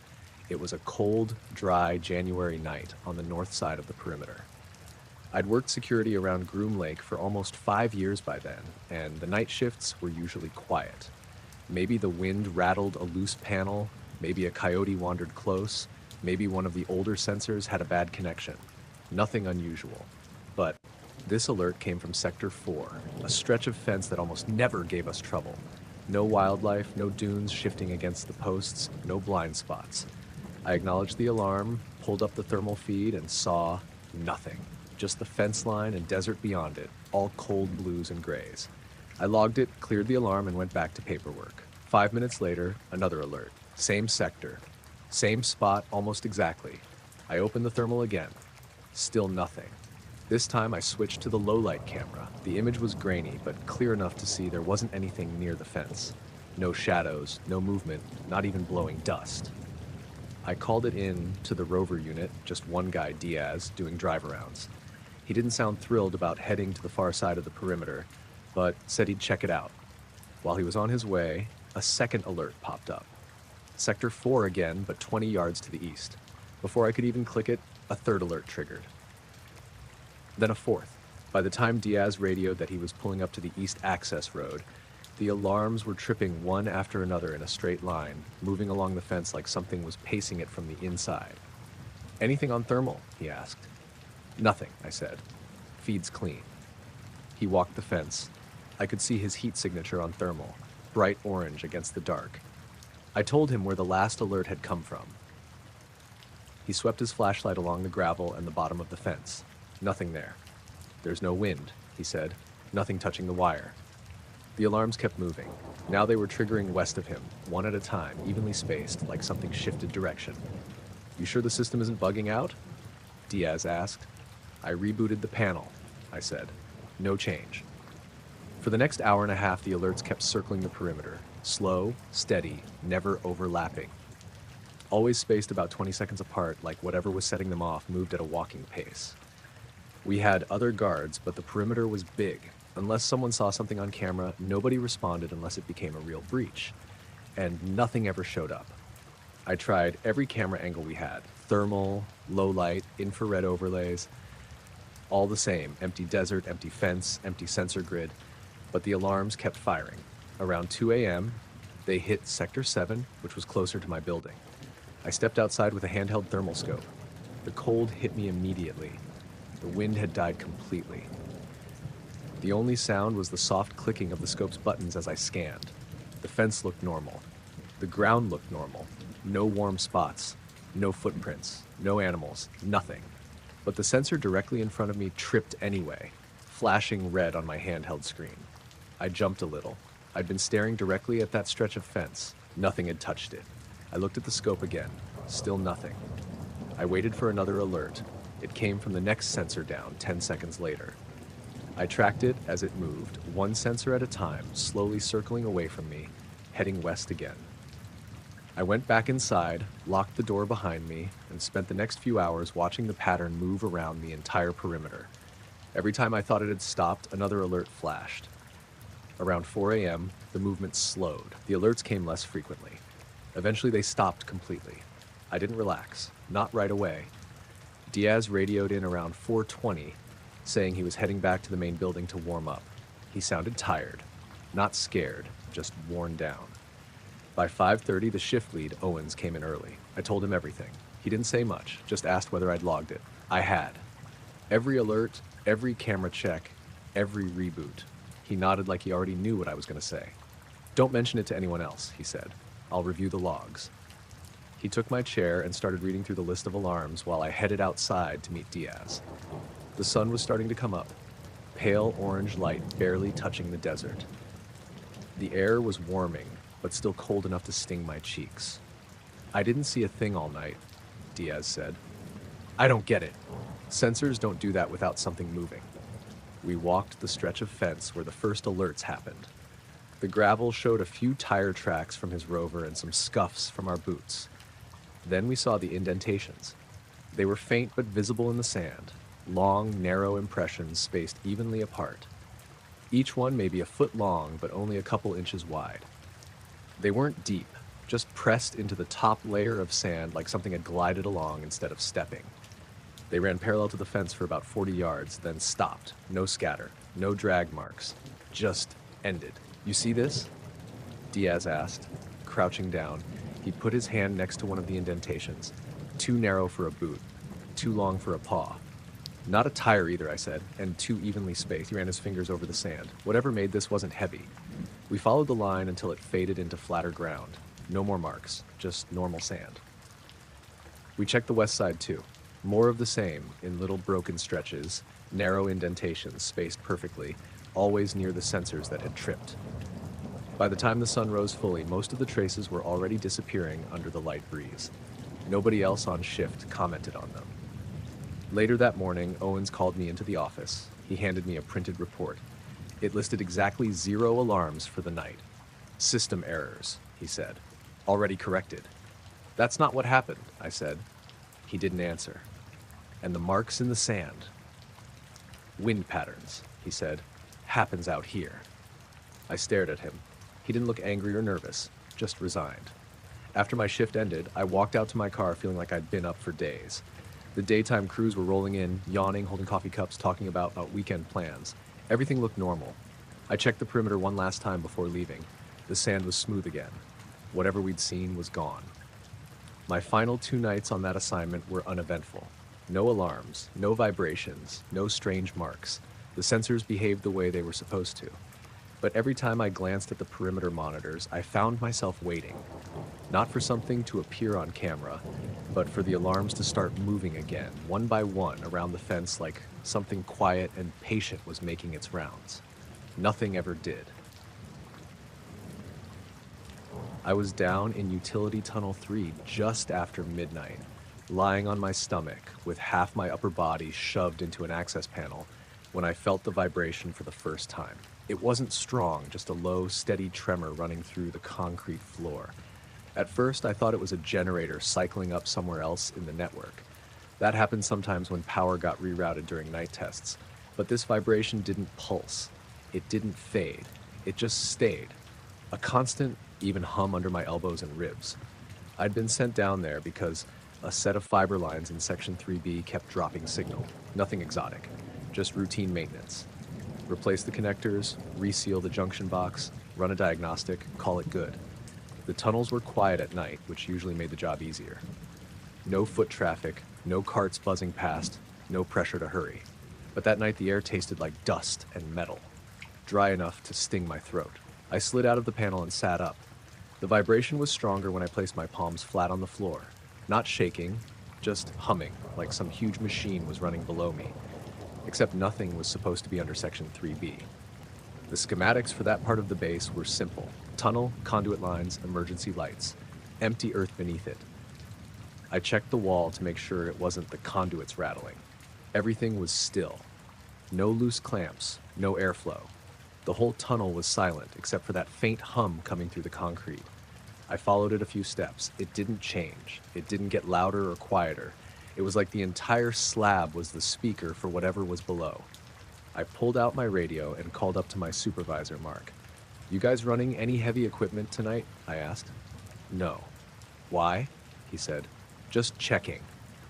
It was a cold, dry January night on the north side of the perimeter. I'd worked security around Groom Lake for almost 5 years by then, and the night shifts were usually quiet. Maybe the wind rattled a loose panel, maybe a coyote wandered close, maybe one of the older sensors had a bad connection. Nothing unusual. But this alert came from Sector 4, a stretch of fence that almost never gave us trouble. No wildlife, no dunes shifting against the posts, no blind spots. I acknowledged the alarm, pulled up the thermal feed, and saw nothing. Just the fence line and desert beyond it, all cold blues and grays. I logged it, cleared the alarm, and went back to paperwork. 5 minutes later, another alert. Same sector. Same spot, almost exactly. I opened the thermal again. Still nothing. This time I switched to the low-light camera. The image was grainy, but clear enough to see there wasn't anything near the fence. No shadows, no movement, not even blowing dust. I called it in to the rover unit, just one guy, Diaz, doing drive-arounds. He didn't sound thrilled about heading to the far side of the perimeter, but said he'd check it out. While he was on his way, a second alert popped up. Sector 4 again, but 20 yards to the east. Before I could even click it, a third alert triggered. Then a fourth. By the time Diaz radioed that he was pulling up to the east access road, the alarms were tripping one after another in a straight line, moving along the fence like something was pacing it from the inside. "Anything on thermal?" he asked. "Nothing," I said. "Feed's clean." He walked the fence. I could see his heat signature on thermal, bright orange against the dark. I told him where the last alert had come from. He swept his flashlight along the gravel and the bottom of the fence. Nothing there. "There's no wind," he said. "Nothing touching the wire." The alarms kept moving. Now they were triggering west of him, one at a time, evenly spaced, like something shifted direction. "You sure the system isn't bugging out?" Diaz asked. I rebooted the panel, I said. No change. For the next hour and a half, the alerts kept circling the perimeter. Slow, steady, never overlapping. Always spaced about 20 seconds apart, like whatever was setting them off moved at a walking pace. We had other guards, but the perimeter was big. Unless someone saw something on camera, nobody responded unless it became a real breach. And nothing ever showed up. I tried every camera angle we had. Thermal, low light, infrared overlays. All the same, empty desert, empty fence, empty sensor grid. But the alarms kept firing. Around 2 a.m., they hit Sector 7, which was closer to my building. I stepped outside with a handheld thermal scope. The cold hit me immediately. The wind had died completely. The only sound was the soft clicking of the scope's buttons as I scanned. The fence looked normal. The ground looked normal. No warm spots. No footprints. No animals. Nothing. But the sensor directly in front of me tripped anyway, flashing red on my handheld screen. I jumped a little. I'd been staring directly at that stretch of fence. Nothing had touched it. I looked at the scope again. Still nothing. I waited for another alert. It came from the next sensor down 10 seconds later. I tracked it as it moved, one sensor at a time, slowly circling away from me, heading west again. I went back inside, locked the door behind me, and spent the next few hours watching the pattern move around the entire perimeter. Every time I thought it had stopped, another alert flashed. Around 4 a.m., the movement slowed. The alerts came less frequently. Eventually, they stopped completely. I didn't relax, not right away. Diaz radioed in around 4:20, saying he was heading back to the main building to warm up. He sounded tired, not scared, just worn down. By 5:30, the shift lead, Owens, came in early. I told him everything. He didn't say much, just asked whether I'd logged it. I had. Every alert, every camera check, every reboot. He nodded like he already knew what I was going to say. "Don't mention it to anyone else," he said. "I'll review the logs." He took my chair and started reading through the list of alarms while I headed outside to meet Diaz. The sun was starting to come up, pale orange light barely touching the desert. The air was warming, but still cold enough to sting my cheeks. "I didn't see a thing all night," Diaz said. "I don't get it. Sensors don't do that without something moving." We walked the stretch of fence where the first alerts happened. The gravel showed a few tire tracks from his rover and some scuffs from our boots. Then we saw the indentations. They were faint but visible in the sand, long, narrow impressions spaced evenly apart. Each one maybe a foot long, but only a couple inches wide. They weren't deep, just pressed into the top layer of sand like something had glided along instead of stepping. They ran parallel to the fence for about 40 yards, then stopped. No scatter, no drag marks, just ended. "You see this?" Diaz asked, crouching down. He put his hand next to one of the indentations. Too narrow for a boot, too long for a paw. "Not a tire either," I said, and too evenly spaced. He ran his fingers over the sand. Whatever made this wasn't heavy. We followed the line until it faded into flatter ground. No more marks, just normal sand. We checked the west side too. More of the same, in little broken stretches, narrow indentations spaced perfectly, always near the sensors that had tripped. By the time the sun rose fully, most of the traces were already disappearing under the light breeze. Nobody else on shift commented on them. Later that morning, Owens called me into the office. He handed me a printed report. It listed exactly 0 alarms for the night. "System errors," he said. "Already corrected." "That's not what happened," I said. He didn't answer. "And the marks in the sand." "Wind patterns," he said. "Happens out here." I stared at him. He didn't look angry or nervous, just resigned. After my shift ended, I walked out to my car feeling like I'd been up for days. The daytime crews were rolling in, yawning, holding coffee cups, talking about weekend plans. Everything looked normal. I checked the perimeter one last time before leaving. The sand was smooth again. Whatever we'd seen was gone. My final 2 nights on that assignment were uneventful. No alarms, no vibrations, no strange marks. The sensors behaved the way they were supposed to. But every time I glanced at the perimeter monitors, I found myself waiting. Not for something to appear on camera, but for the alarms to start moving again, one by one, around the fence like something quiet and patient was making its rounds. Nothing ever did. I was down in Utility Tunnel 3 just after midnight, lying on my stomach with half my upper body shoved into an access panel when I felt the vibration for the first time. It wasn't strong, just a low, steady tremor running through the concrete floor. At first, I thought it was a generator cycling up somewhere else in the network. That happened sometimes when power got rerouted during night tests. But this vibration didn't pulse. It didn't fade. It just stayed. A constant, even hum under my elbows and ribs. I'd been sent down there because a set of fiber lines in Section 3B kept dropping signal. Nothing exotic, just routine maintenance. Replace the connectors, reseal the junction box, run a diagnostic, call it good. The tunnels were quiet at night, which usually made the job easier. No foot traffic, no carts buzzing past, no pressure to hurry. But that night the air tasted like dust and metal, dry enough to sting my throat. I slid out of the panel and sat up. The vibration was stronger when I placed my palms flat on the floor, not shaking, just humming like some huge machine was running below me. Except nothing was supposed to be under Section 3B. The schematics for that part of the base were simple. Tunnel, conduit lines, emergency lights. Empty earth beneath it. I checked the wall to make sure it wasn't the conduits rattling. Everything was still. No loose clamps, no airflow. The whole tunnel was silent except for that faint hum coming through the concrete. I followed it a few steps. It didn't change. It didn't get louder or quieter. It was like the entire slab was the speaker for whatever was below. I pulled out my radio and called up to my supervisor, Mark. "You guys running any heavy equipment tonight?" I asked. "No." "Why?" he said. "Just checking.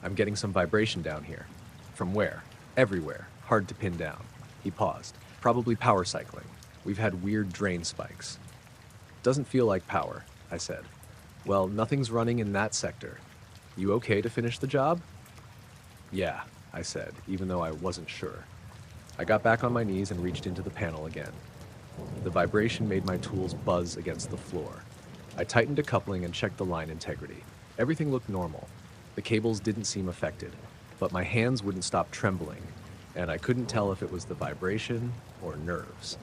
I'm getting some vibration down here." "From where?" "Everywhere. Hard to pin down." He paused. "Probably power cycling. We've had weird drain spikes." "Doesn't feel like power," I said. "Well, nothing's running in that sector. You okay to finish the job?" "Yeah," I said, even though I wasn't sure. I got back on my knees and reached into the panel again. The vibration made my tools buzz against the floor. I tightened a coupling and checked the line integrity. Everything looked normal. The cables didn't seem affected, but my hands wouldn't stop trembling, and I couldn't tell if it was the vibration or nerves.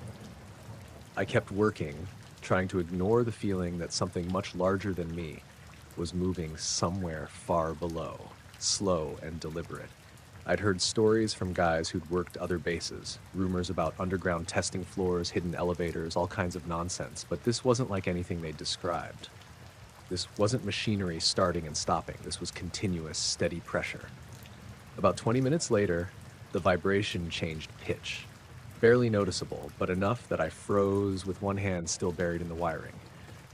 I kept working, trying to ignore the feeling that something much larger than me was moving somewhere far below, slow and deliberate. I'd heard stories from guys who'd worked other bases, rumors about underground testing floors, hidden elevators, all kinds of nonsense, but this wasn't like anything they'd described. This wasn't machinery starting and stopping. This was continuous, steady pressure. About 20 minutes later, the vibration changed pitch. Barely noticeable, but enough that I froze with one hand still buried in the wiring.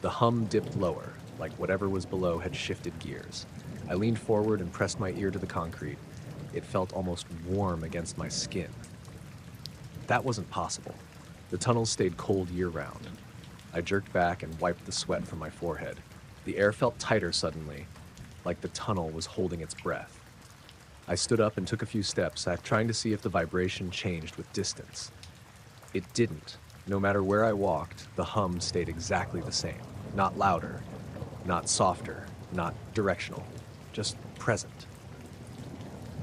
The hum dipped lower, like whatever was below had shifted gears. I leaned forward and pressed my ear to the concrete. It felt almost warm against my skin. That wasn't possible. The tunnels stayed cold year-round. I jerked back and wiped the sweat from my forehead. The air felt tighter suddenly, like the tunnel was holding its breath. I stood up and took a few steps, trying to see if the vibration changed with distance. It didn't. No matter where I walked, the hum stayed exactly the same. Not louder, not softer, not directional, just present.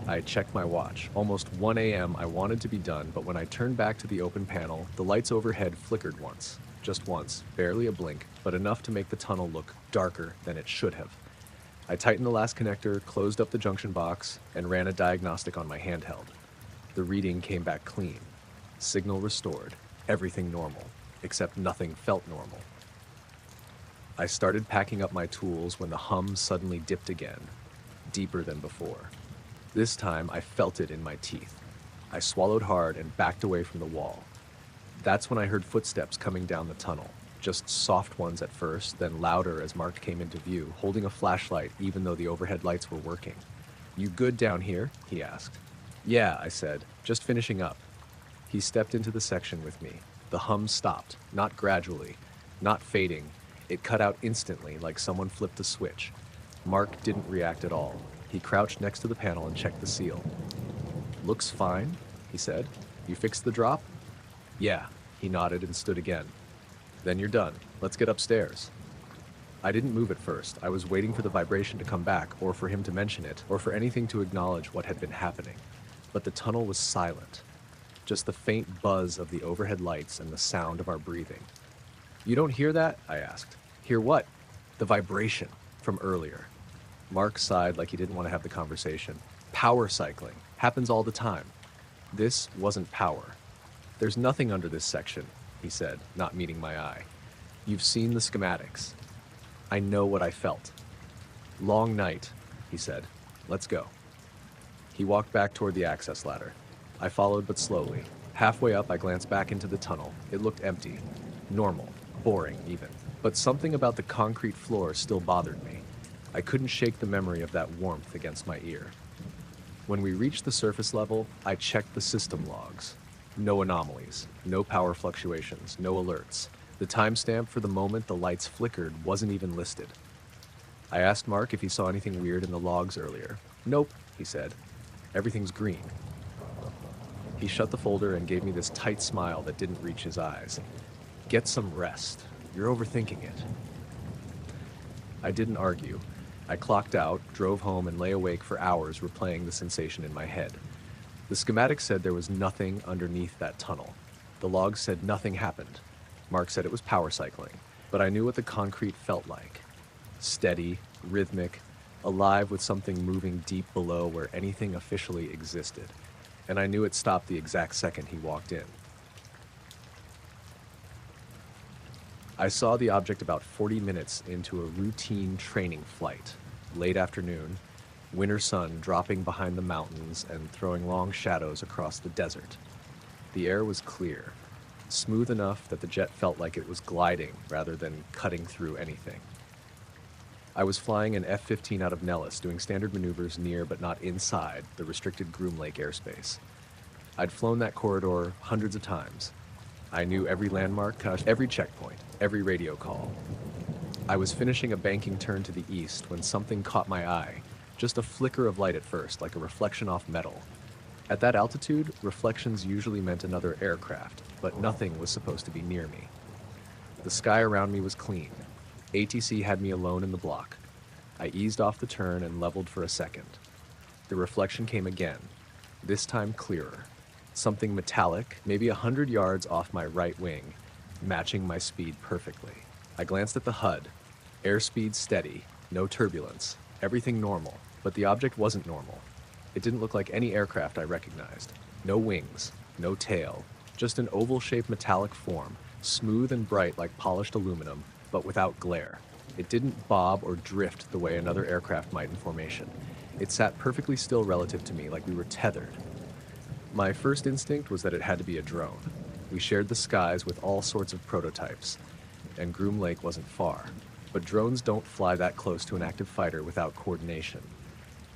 I checked my watch. Almost 1 a.m. I wanted to be done, but when I turned back to the open panel, the lights overhead flickered once. Just once, barely a blink, but enough to make the tunnel look darker than it should have. I tightened the last connector, closed up the junction box, and ran a diagnostic on my handheld. The reading came back clean. Signal restored. Everything normal, except nothing felt normal. I started packing up my tools when the hum suddenly dipped again, deeper than before. This time, I felt it in my teeth. I swallowed hard and backed away from the wall. That's when I heard footsteps coming down the tunnel. Just soft ones at first, then louder as Mark came into view, holding a flashlight even though the overhead lights were working. "You good down here?" he asked. "Yeah," I said, "just finishing up." He stepped into the section with me. The hum stopped, not gradually, not fading. It cut out instantly, like someone flipped a switch. Mark didn't react at all. He crouched next to the panel and checked the seal. "Looks fine," he said. "You fixed the drop?" "Yeah," he nodded and stood again. "Then you're done. Let's get upstairs." I didn't move at first. I was waiting for the vibration to come back, or for him to mention it, or for anything to acknowledge what had been happening. But the tunnel was silent. Just the faint buzz of the overhead lights and the sound of our breathing. "You don't hear that?" I asked. "Hear what?" "The vibration from earlier." Mark sighed like he didn't want to have the conversation. "Power cycling. Happens all the time." This wasn't power. "There's nothing under this section," he said, not meeting my eye. "You've seen the schematics." I know what I felt. "Long night," he said. "Let's go." He walked back toward the access ladder. I followed, but slowly. Halfway up, I glanced back into the tunnel. It looked empty. Normal. Boring, even. But something about the concrete floor still bothered me. I couldn't shake the memory of that warmth against my ear. When we reached the surface level, I checked the system logs. No anomalies, no power fluctuations, no alerts. The timestamp for the moment the lights flickered wasn't even listed. I asked Mark if he saw anything weird in the logs earlier. "Nope," he said. "Everything's green." He shut the folder and gave me this tight smile that didn't reach his eyes. "Get some rest. You're overthinking it." I didn't argue. I clocked out, drove home, and lay awake for hours replaying the sensation in my head. The schematic said there was nothing underneath that tunnel. The logs said nothing happened. Mark said it was power cycling, but I knew what the concrete felt like. Steady, rhythmic, alive with something moving deep below where anything officially existed. And I knew it stopped the exact second he walked in. I saw the object about 40 minutes into a routine training flight. Late afternoon, winter sun dropping behind the mountains and throwing long shadows across the desert. The air was clear, smooth enough that the jet felt like it was gliding rather than cutting through anything. I was flying an F-15 out of Nellis, doing standard maneuvers near but not inside the restricted Groom Lake airspace. I'd flown that corridor hundreds of times. I knew every landmark, every checkpoint, every radio call. I was finishing a banking turn to the east when something caught my eye. Just a flicker of light at first, like a reflection off metal. At that altitude, reflections usually meant another aircraft, but nothing was supposed to be near me. The sky around me was clean. ATC had me alone in the block. I eased off the turn and leveled for a second. The reflection came again, this time clearer. Something metallic, maybe 100 yards off my right wing, matching my speed perfectly. I glanced at the HUD. Airspeed steady, no turbulence, everything normal, but the object wasn't normal. It didn't look like any aircraft I recognized. No wings, no tail, just an oval-shaped metallic form, smooth and bright like polished aluminum, but without glare. It didn't bob or drift the way another aircraft might in formation. It sat perfectly still relative to me, like we were tethered. My first instinct was that it had to be a drone. We shared the skies with all sorts of prototypes, and Groom Lake wasn't far. But drones don't fly that close to an active fighter without coordination,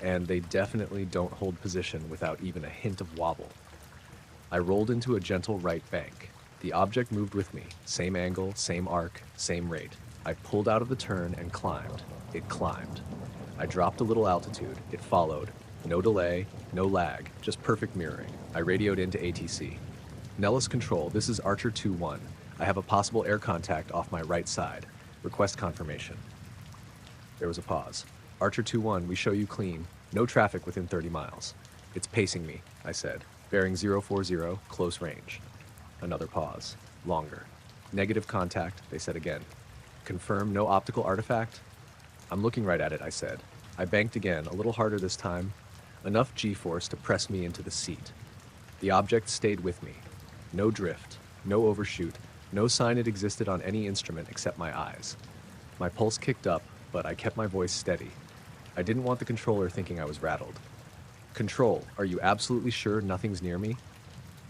and they definitely don't hold position without even a hint of wobble. I rolled into a gentle right bank. The object moved with me, same angle, same arc, same rate. I pulled out of the turn and climbed. It climbed. I dropped a little altitude. It followed. No delay, no lag, just perfect mirroring. I radioed into ATC. Nellis Control, this is Archer 2-1. I have a possible air contact off my right side. Request confirmation. There was a pause. Archer 2-1, we show you clean. No traffic within 30 miles. It's pacing me, I said. Bearing 040, close range. Another pause. Longer. Negative contact, they said again. Confirm no optical artifact? I'm looking right at it, I said. I banked again, a little harder this time. Enough G-force to press me into the seat. The object stayed with me. No drift, no overshoot, no sign it existed on any instrument except my eyes. My pulse kicked up, but I kept my voice steady. I didn't want the controller thinking I was rattled. Control, are you absolutely sure nothing's near me?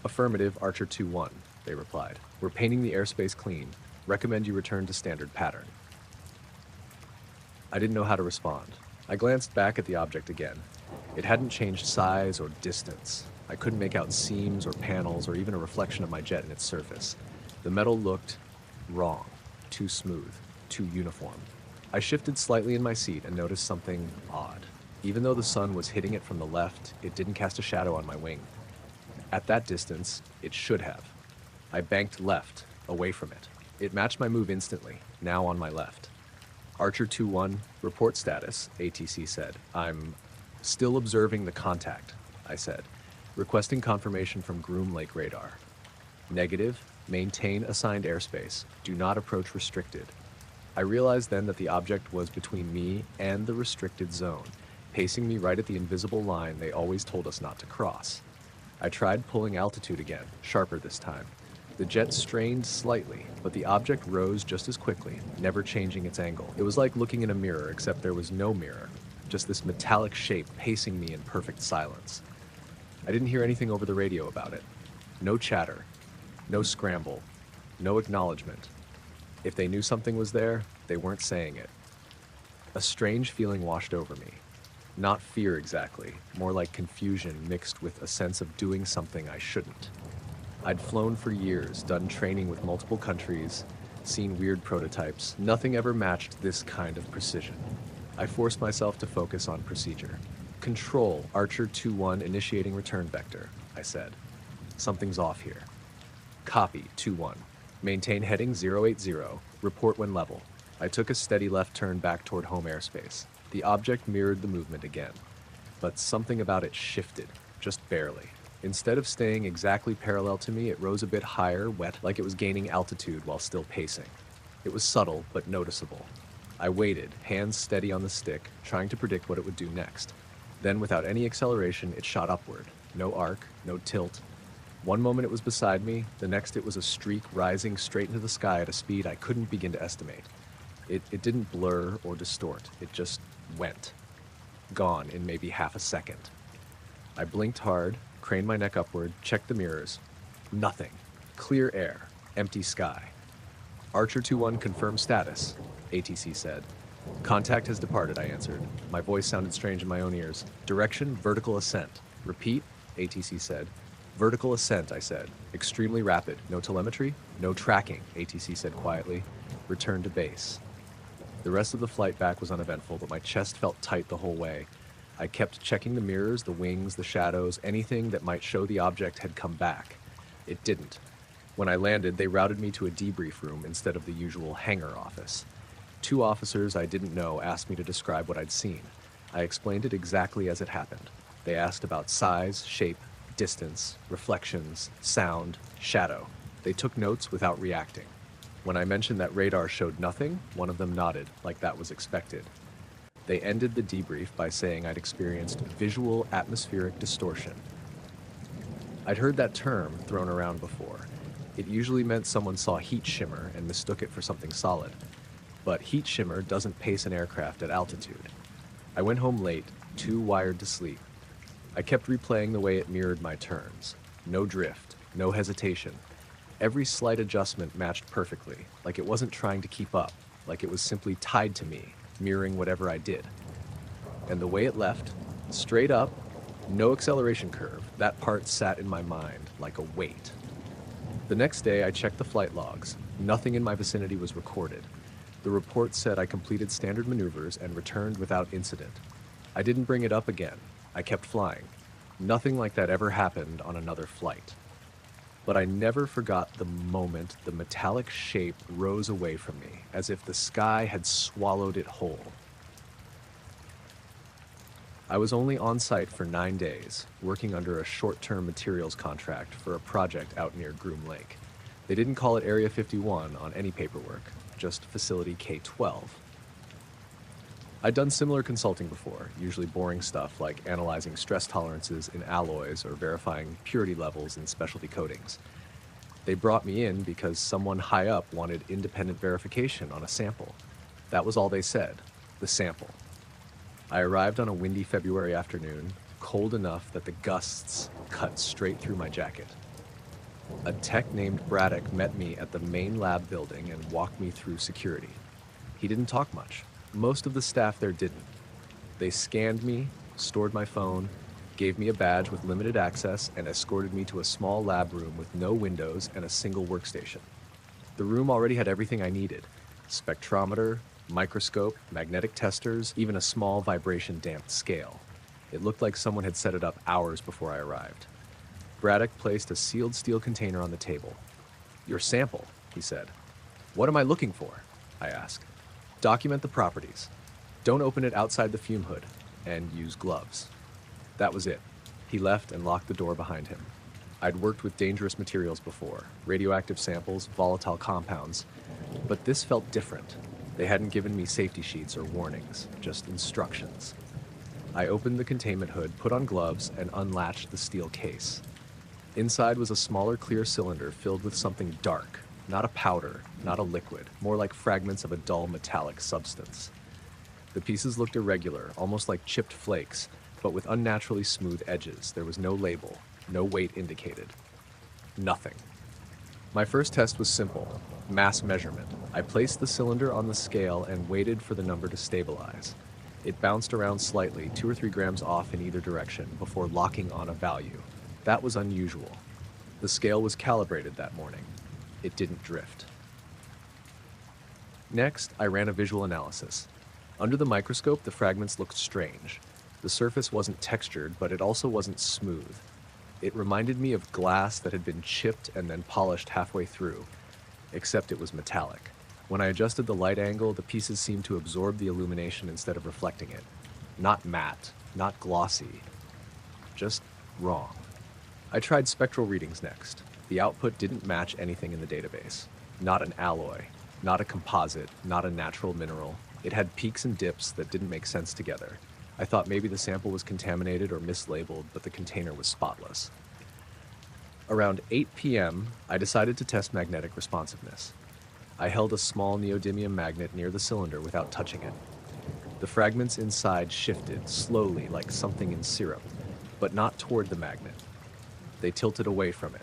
Affirmative, Archer 2-1, they replied. We're painting the airspace clean. Recommend you return to standard pattern. I didn't know how to respond. I glanced back at the object again. It hadn't changed size or distance. I couldn't make out seams or panels or even a reflection of my jet in its surface. The metal looked wrong, too smooth, too uniform. I shifted slightly in my seat and noticed something odd. Even though the sun was hitting it from the left, it didn't cast a shadow on my wing. At that distance, it should have. I banked left, away from it. It matched my move instantly, now on my left. Archer 2-1, report status, ATC said. I'm still observing the contact, I said, requesting confirmation from Groom Lake radar. Negative, maintain assigned airspace, do not approach restricted. I realized then that the object was between me and the restricted zone, pacing me right at the invisible line they always told us not to cross. I tried pulling altitude again, sharper this time. The jet strained slightly, but the object rose just as quickly, never changing its angle. It was like looking in a mirror, except there was no mirror, just this metallic shape pacing me in perfect silence. I didn't hear anything over the radio about it. No chatter, no scramble, no acknowledgement. If they knew something was there, they weren't saying it. A strange feeling washed over me. Not fear exactly, more like confusion mixed with a sense of doing something I shouldn't. I'd flown for years, done training with multiple countries, seen weird prototypes. Nothing ever matched this kind of precision. I forced myself to focus on procedure. Control, Archer 2-1 initiating return vector, I said. Something's off here. Copy, 2-1. Maintain heading 080, report when level. I took a steady left turn back toward home airspace. The object mirrored the movement again, but something about it shifted, just barely. Instead of staying exactly parallel to me, it rose a bit higher, wet, like it was gaining altitude while still pacing. It was subtle, but noticeable. I waited, hands steady on the stick, trying to predict what it would do next. Then, without any acceleration, it shot upward. No arc, no tilt. One moment it was beside me, the next it was a streak rising straight into the sky at a speed I couldn't begin to estimate. It didn't blur or distort, it just went. Gone in maybe half a second. I blinked hard, craned my neck upward, checked the mirrors. Nothing. Clear air. Empty sky. Archer 2-1 confirmed status, ATC said. Contact has departed, I answered. My voice sounded strange in my own ears. Direction, vertical ascent. Repeat, ATC said. Vertical ascent, I said. Extremely rapid. No telemetry? No tracking, ATC said quietly. Return to base. The rest of the flight back was uneventful, but my chest felt tight the whole way. I kept checking the mirrors, the wings, the shadows, anything that might show the object had come back. It didn't. When I landed, they routed me to a debrief room instead of the usual hangar office. Two officers I didn't know asked me to describe what I'd seen. I explained it exactly as it happened. They asked about size, shape, distance, reflections, sound, shadow. They took notes without reacting. When I mentioned that radar showed nothing, one of them nodded, like that was expected. They ended the debrief by saying I'd experienced visual atmospheric distortion. I'd heard that term thrown around before. It usually meant someone saw heat shimmer and mistook it for something solid. But heat shimmer doesn't pace an aircraft at altitude. I went home late, too wired to sleep. I kept replaying the way it mirrored my turns. No drift, no hesitation. Every slight adjustment matched perfectly, like it wasn't trying to keep up, like it was simply tied to me, mirroring whatever I did. And the way it left, straight up, no acceleration curve, that part sat in my mind like a weight. The next day, I checked the flight logs. Nothing in my vicinity was recorded. The report said I completed standard maneuvers and returned without incident. I didn't bring it up again. I kept flying. Nothing like that ever happened on another flight. But I never forgot the moment the metallic shape rose away from me, as if the sky had swallowed it whole. I was only on site for 9 days, working under a short-term materials contract for a project out near Groom Lake. They didn't call it Area 51 on any paperwork, just Facility K-12. I'd done similar consulting before, usually boring stuff like analyzing stress tolerances in alloys or verifying purity levels in specialty coatings. They brought me in because someone high up wanted independent verification on a sample. That was all they said, the sample. I arrived on a windy February afternoon, cold enough that the gusts cut straight through my jacket. A tech named Braddock met me at the main lab building and walked me through security. He didn't talk much. Most of the staff there didn't. They scanned me, stored my phone, gave me a badge with limited access, and escorted me to a small lab room with no windows and a single workstation. The room already had everything I needed: spectrometer, microscope, magnetic testers, even a small vibration-damped scale. It looked like someone had set it up hours before I arrived. Braddock placed a sealed steel container on the table. "Your sample," he said. "What am I looking for?" I asked. "Document the properties. Don't open it outside the fume hood, and use gloves." That was it. He left and locked the door behind him. I'd worked with dangerous materials before, radioactive samples, volatile compounds, but this felt different. They hadn't given me safety sheets or warnings, just instructions. I opened the containment hood, put on gloves, and unlatched the steel case. Inside was a smaller clear cylinder filled with something dark, not a powder, not a liquid, more like fragments of a dull metallic substance. The pieces looked irregular, almost like chipped flakes, but with unnaturally smooth edges. There was no label, no weight indicated. Nothing. My first test was simple: mass measurement. I placed the cylinder on the scale and waited for the number to stabilize. It bounced around slightly, 2 or 3 grams off in either direction, before locking on a value. That was unusual. The scale was calibrated that morning. It didn't drift. Next, I ran a visual analysis. Under the microscope, the fragments looked strange. The surface wasn't textured, but it also wasn't smooth. It reminded me of glass that had been chipped and then polished halfway through, except it was metallic. When I adjusted the light angle, the pieces seemed to absorb the illumination instead of reflecting it. Not matte, not glossy, just wrong. I tried spectral readings next. The output didn't match anything in the database. Not an alloy, not a composite, not a natural mineral. It had peaks and dips that didn't make sense together. I thought maybe the sample was contaminated or mislabeled, but the container was spotless. Around 8 p.m., I decided to test magnetic responsiveness. I held a small neodymium magnet near the cylinder without touching it. The fragments inside shifted, slowly, like something in syrup, but not toward the magnet. They tilted away from it.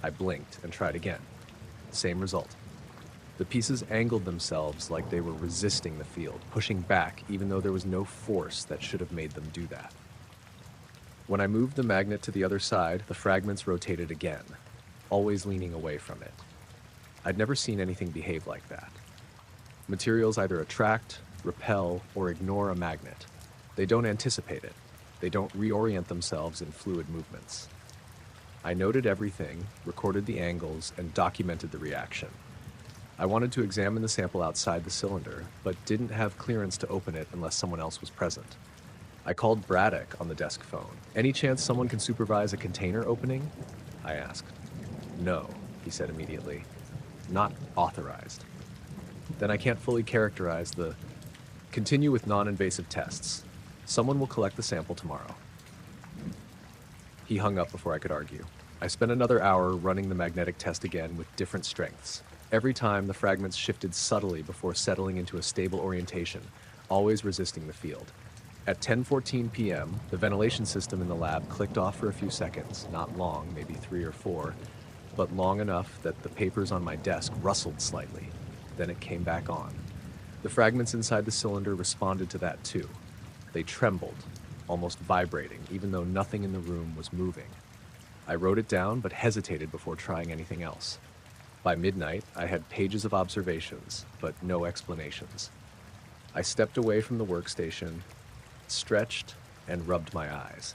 I blinked and tried again. Same result. The pieces angled themselves like they were resisting the field, pushing back even though there was no force that should have made them do that. When I moved the magnet to the other side, the fragments rotated again, always leaning away from it. I'd never seen anything behave like that. Materials either attract, repel, or ignore a magnet. They don't anticipate it. They don't reorient themselves in fluid movements. I noted everything, recorded the angles, and documented the reaction. I wanted to examine the sample outside the cylinder, but didn't have clearance to open it unless someone else was present. I called Braddock on the desk phone. "Any chance someone can supervise a container opening?" I asked. "No," he said immediately. "Not authorized." "Then I can't fully characterize the... Continue with non-invasive tests. Someone will collect the sample tomorrow." He hung up before I could argue. I spent another hour running the magnetic test again with different strengths. Every time, the fragments shifted subtly before settling into a stable orientation, always resisting the field. At 10:14 p.m., the ventilation system in the lab clicked off for a few seconds, not long, maybe 3 or 4, but long enough that the papers on my desk rustled slightly. Then it came back on. The fragments inside the cylinder responded to that too. They trembled, almost vibrating, even though nothing in the room was moving. I wrote it down, but hesitated before trying anything else. By midnight, I had pages of observations, but no explanations. I stepped away from the workstation, stretched, and rubbed my eyes.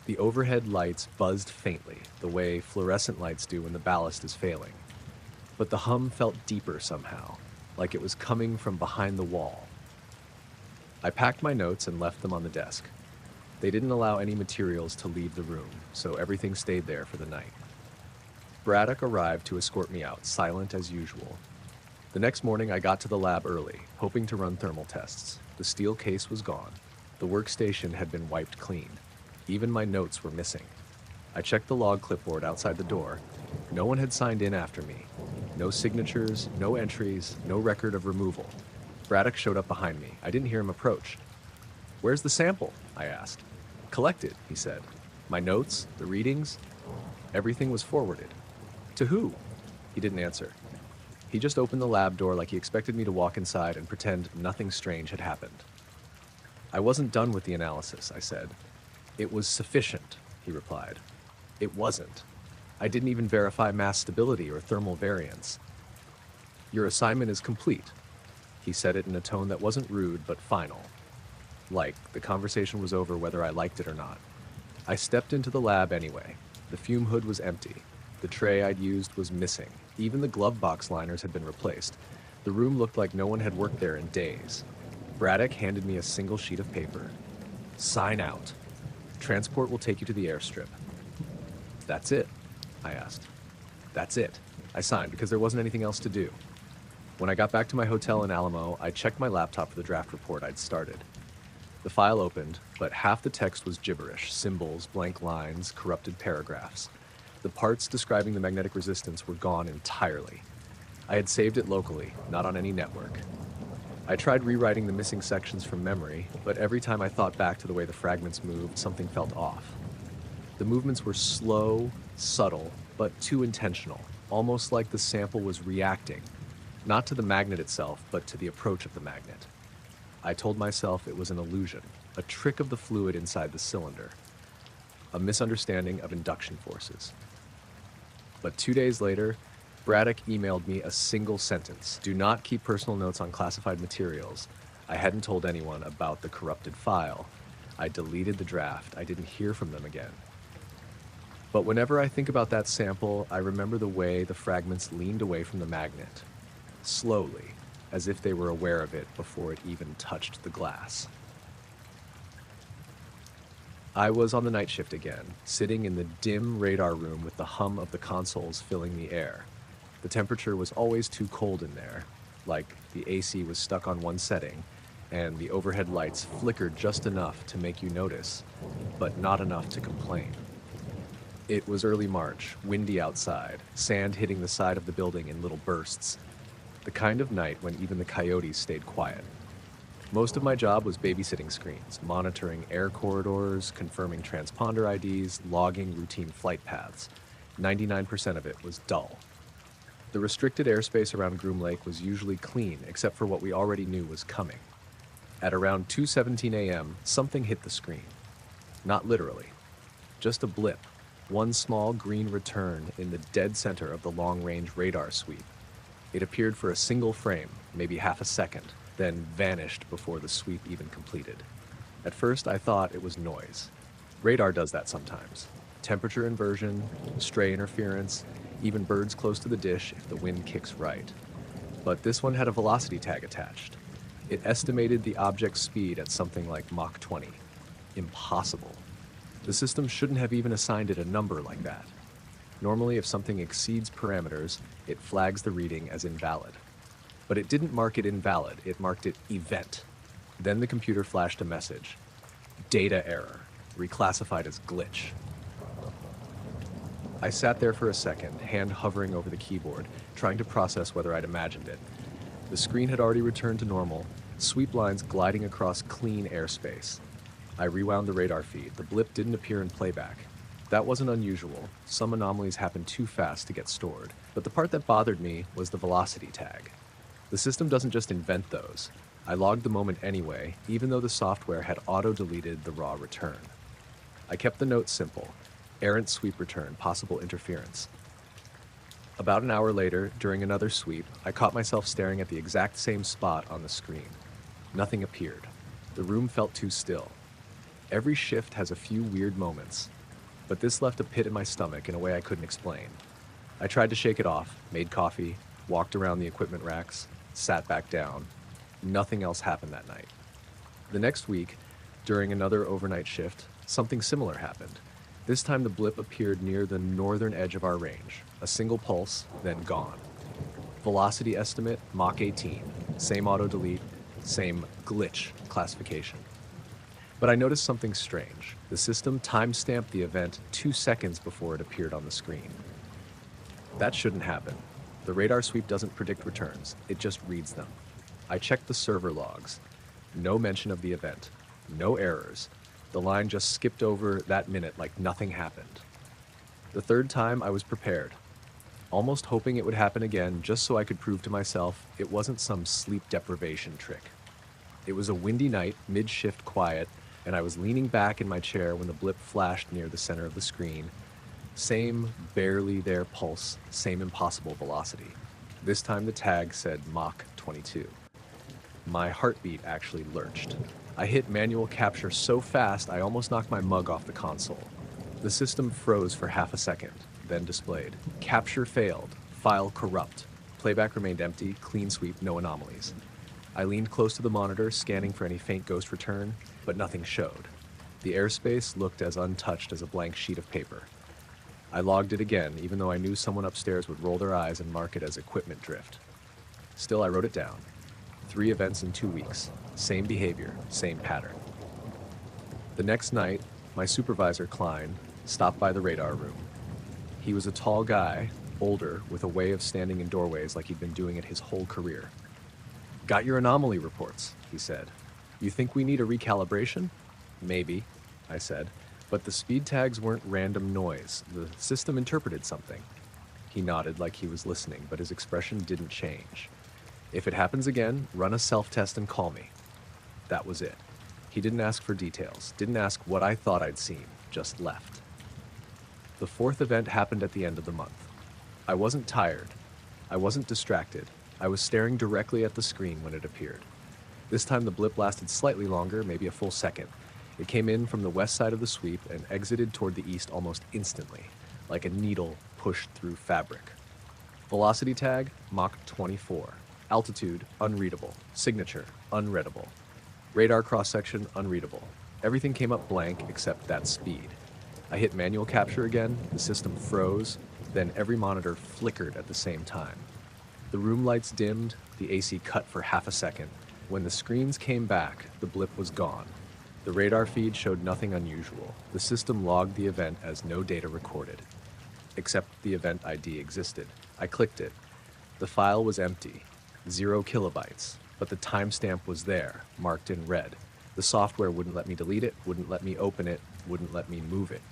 The overhead lights buzzed faintly, the way fluorescent lights do when the ballast is failing. But the hum felt deeper somehow, like it was coming from behind the wall. I packed my notes and left them on the desk. They didn't allow any materials to leave the room, so everything stayed there for the night. Braddock arrived to escort me out, silent as usual. The next morning, I got to the lab early, hoping to run thermal tests. The steel case was gone. The workstation had been wiped clean. Even my notes were missing. I checked the log clipboard outside the door. No one had signed in after me. No signatures, no entries, no record of removal. Braddock showed up behind me. I didn't hear him approach. "Where's the sample?" I asked. "Collected," he said. "My notes, the readings, everything was forwarded." "To who?" He didn't answer. He just opened the lab door like he expected me to walk inside and pretend nothing strange had happened. "I wasn't done with the analysis," I said. "It was sufficient," he replied. "It wasn't. I didn't even verify mass stability or thermal variance." "Your assignment is complete." He said it in a tone that wasn't rude but final. Like the conversation was over whether I liked it or not. I stepped into the lab anyway. The fume hood was empty. The tray I'd used was missing. Even the glove box liners had been replaced. The room looked like no one had worked there in days. Braddock handed me a single sheet of paper. "Sign out. Transport will take you to the airstrip." "That's it?" I asked. "That's it." I signed because there wasn't anything else to do. When I got back to my hotel in Alamo, I checked my laptop for the draft report I'd started. The file opened, but half the text was gibberish, symbols, blank lines, corrupted paragraphs. The parts describing the magnetic resistance were gone entirely. I had saved it locally, not on any network. I tried rewriting the missing sections from memory, but every time I thought back to the way the fragments moved, something felt off. The movements were slow, subtle, but too intentional, almost like the sample was reacting, not to the magnet itself, but to the approach of the magnet. I told myself it was an illusion, a trick of the fluid inside the cylinder, a misunderstanding of induction forces. But 2 days later, Braddock emailed me a single sentence: "Do not keep personal notes on classified materials." I hadn't told anyone about the corrupted file. I deleted the draft. I didn't hear from them again. But whenever I think about that sample, I remember the way the fragments leaned away from the magnet, slowly, as if they were aware of it before it even touched the glass. I was on the night shift again, sitting in the dim radar room with the hum of the consoles filling the air. The temperature was always too cold in there, like the AC was stuck on one setting, and the overhead lights flickered just enough to make you notice, but not enough to complain. It was early March, windy outside, sand hitting the side of the building in little bursts. The kind of night when even the coyotes stayed quiet. Most of my job was babysitting screens, monitoring air corridors, confirming transponder IDs, logging routine flight paths. 99% of it was dull. The restricted airspace around Groom Lake was usually clean, except for what we already knew was coming. At around 2:17 a.m., something hit the screen. Not literally, just a blip, one small green return in the dead center of the long-range radar sweep. It appeared for a single frame, maybe half a second, then vanished before the sweep even completed. At first, I thought it was noise. Radar does that sometimes. Temperature inversion, stray interference, even birds close to the dish if the wind kicks right. But this one had a velocity tag attached. It estimated the object's speed at something like Mach 20. Impossible. The system shouldn't have even assigned it a number like that. Normally, if something exceeds parameters, it flags the reading as invalid. But it didn't mark it invalid, it marked it event. Then the computer flashed a message. Data error, reclassified as glitch. I sat there for a second, hand hovering over the keyboard, trying to process whether I'd imagined it. The screen had already returned to normal, sweep lines gliding across clean airspace. I rewound the radar feed. The blip didn't appear in playback. That wasn't unusual. Some anomalies happen too fast to get stored. But the part that bothered me was the velocity tag. The system doesn't just invent those. I logged the moment anyway, even though the software had auto-deleted the raw return. I kept the note simple. Errant sweep return, possible interference. About an hour later, during another sweep, I caught myself staring at the exact same spot on the screen. Nothing appeared. The room felt too still. Every shift has a few weird moments, but this left a pit in my stomach in a way I couldn't explain. I tried to shake it off, made coffee, walked around the equipment racks, sat back down. Nothing else happened that night. The next week, during another overnight shift, something similar happened. This time the blip appeared near the northern edge of our range. A single pulse, then gone. Velocity estimate, Mach 18. Same auto-delete, same glitch classification. But I noticed something strange. The system time-stamped the event 2 seconds before it appeared on the screen. That shouldn't happen. The radar sweep doesn't predict returns, it just reads them. I checked the server logs. No mention of the event. No errors. The line just skipped over that minute like nothing happened. The third time, I was prepared, almost hoping it would happen again just so I could prove to myself it wasn't some sleep deprivation trick. It was a windy night, mid-shift quiet, and I was leaning back in my chair when the blip flashed near the center of the screen. Same barely there pulse, same impossible velocity. This time the tag said Mach 22. My heartbeat actually lurched. I hit manual capture so fast I almost knocked my mug off the console. The system froze for half a second, then displayed. Capture failed. File corrupt. Playback remained empty, clean sweep, no anomalies. I leaned close to the monitor, scanning for any faint ghost return, but nothing showed. The airspace looked as untouched as a blank sheet of paper. I logged it again, even though I knew someone upstairs would roll their eyes and mark it as equipment drift. Still, I wrote it down. 3 events in 2 weeks. Same behavior, same pattern. The next night, my supervisor, Klein, stopped by the radar room. He was a tall guy, older, with a way of standing in doorways like he'd been doing it his whole career. "Got your anomaly reports," he said. "You think we need a recalibration?" "Maybe," I said, but the speed tags weren't random noise. The system interpreted something. He nodded like he was listening, but his expression didn't change. "If it happens again, run a self-test and call me." That was it. He didn't ask for details, didn't ask what I thought I'd seen, just left. The 4th event happened at the end of the month. I wasn't tired. I wasn't distracted. I was staring directly at the screen when it appeared. This time the blip lasted slightly longer, maybe a full second. It came in from the west side of the sweep and exited toward the east almost instantly, like a needle pushed through fabric. Velocity tag, Mach 24. Altitude, unreadable. Signature, unreadable. Radar cross-section, unreadable. Everything came up blank except that speed. I hit manual capture again, the system froze, then every monitor flickered at the same time. The room lights dimmed, the AC cut for half a second. When the screens came back, the blip was gone. The radar feed showed nothing unusual. The system logged the event as no data recorded. Except the event ID existed. I clicked it. The file was empty, 0 kilobytes, but the timestamp was there, marked in red. The software wouldn't let me delete it, wouldn't let me open it, wouldn't let me move it.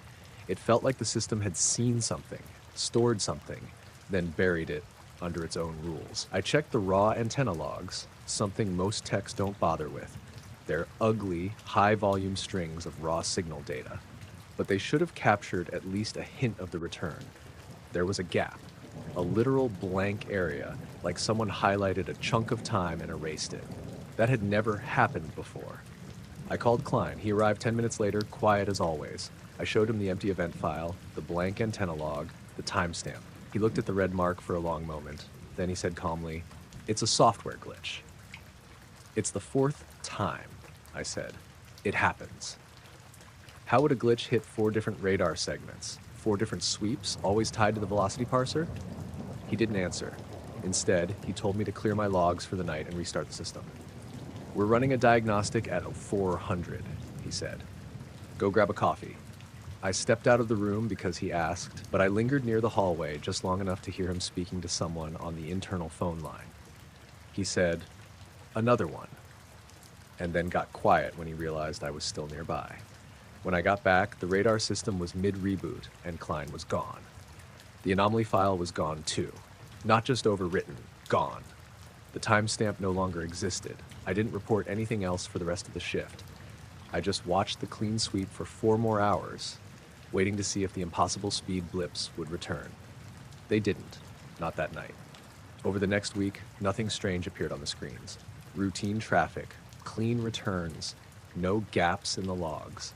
It felt like the system had seen something, stored something, then buried it under its own rules. I checked the raw antenna logs, something most techs don't bother with. They're ugly, high-volume strings of raw signal data. But they should have captured at least a hint of the return. There was a gap, a literal blank area, like someone highlighted a chunk of time and erased it. That had never happened before. I called Klein. He arrived 10 minutes later, quiet as always. I showed him the empty event file, the blank antenna log, the timestamp. He looked at the red mark for a long moment. Then he said calmly, It's a software glitch. It's the fourth time, I said. It happens. How would a glitch hit 4 different radar segments? 4 different sweeps, always tied to the velocity parser? He didn't answer. Instead, he told me to clear my logs for the night and restart the system. We're running a diagnostic at 400, he said. Go grab a coffee. I stepped out of the room because he asked, but I lingered near the hallway just long enough to hear him speaking to someone on the internal phone line. He said, "Another one," and then got quiet when he realized I was still nearby. When I got back, the radar system was mid-reboot and Klein was gone. The anomaly file was gone too. Not just overwritten, gone. The timestamp no longer existed. I didn't report anything else for the rest of the shift. I just watched the clean sweep for 4 more hours, waiting to see if the impossible speed blips would return. They didn't, not that night. Over the next week, nothing strange appeared on the screens. Routine traffic, clean returns, no gaps in the logs.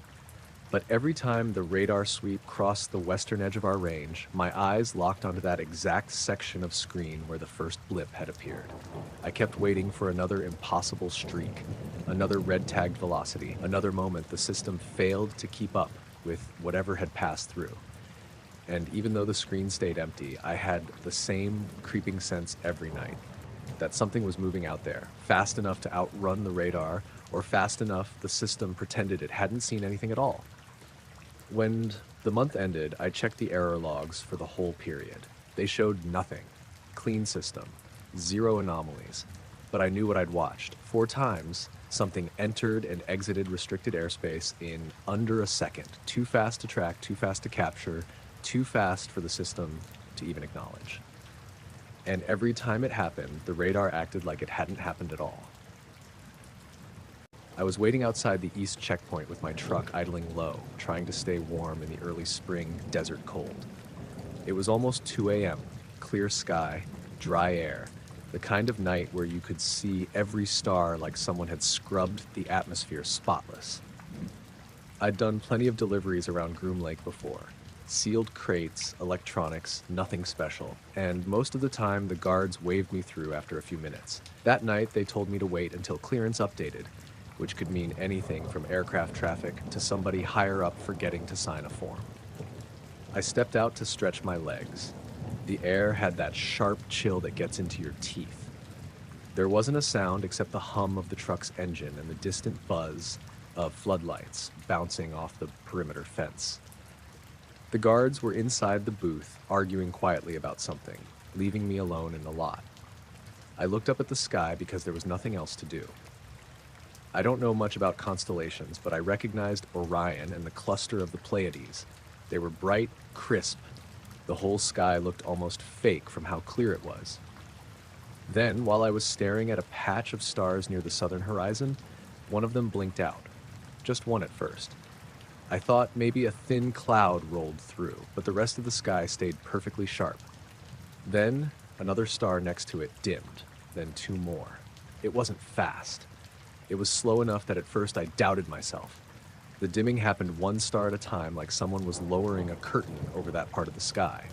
But every time the radar sweep crossed the western edge of our range, my eyes locked onto that exact section of screen where the first blip had appeared. I kept waiting for another impossible streak, another red-tagged velocity, another moment the system failed to keep up with whatever had passed through. And even though the screen stayed empty, I had the same creeping sense every night, that something was moving out there, fast enough to outrun the radar, or fast enough the system pretended it hadn't seen anything at all. When the month ended, I checked the error logs for the whole period. They showed nothing. Clean system. 0 anomalies. But I knew what I'd watched. 4 times, something entered and exited restricted airspace in under a second. Too fast to track, too fast to capture, too fast for the system to even acknowledge. And every time it happened, the radar acted like it hadn't happened at all. I was waiting outside the east checkpoint with my truck idling low, trying to stay warm in the early spring desert cold. It was almost 2 a.m., clear sky, dry air, the kind of night where you could see every star like someone had scrubbed the atmosphere spotless. I'd done plenty of deliveries around Groom Lake before. Sealed crates, electronics, nothing special, and most of the time the guards waved me through after a few minutes. That night they told me to wait until clearance updated, which could mean anything from aircraft traffic to somebody higher up forgetting to sign a form. I stepped out to stretch my legs. The air had that sharp chill that gets into your teeth. There wasn't a sound except the hum of the truck's engine and the distant buzz of floodlights bouncing off the perimeter fence. The guards were inside the booth, arguing quietly about something, leaving me alone in the lot. I looked up at the sky because there was nothing else to do. I don't know much about constellations, but I recognized Orion and the cluster of the Pleiades. They were bright, crisp. The whole sky looked almost fake from how clear it was. Then, while I was staring at a patch of stars near the southern horizon, one of them blinked out. Just one at first. I thought maybe a thin cloud rolled through, but the rest of the sky stayed perfectly sharp. Then, another star next to it dimmed, then 2 more. It wasn't fast. It was slow enough that at first I doubted myself. The dimming happened 1 star at a time, like someone was lowering a curtain over that part of the sky.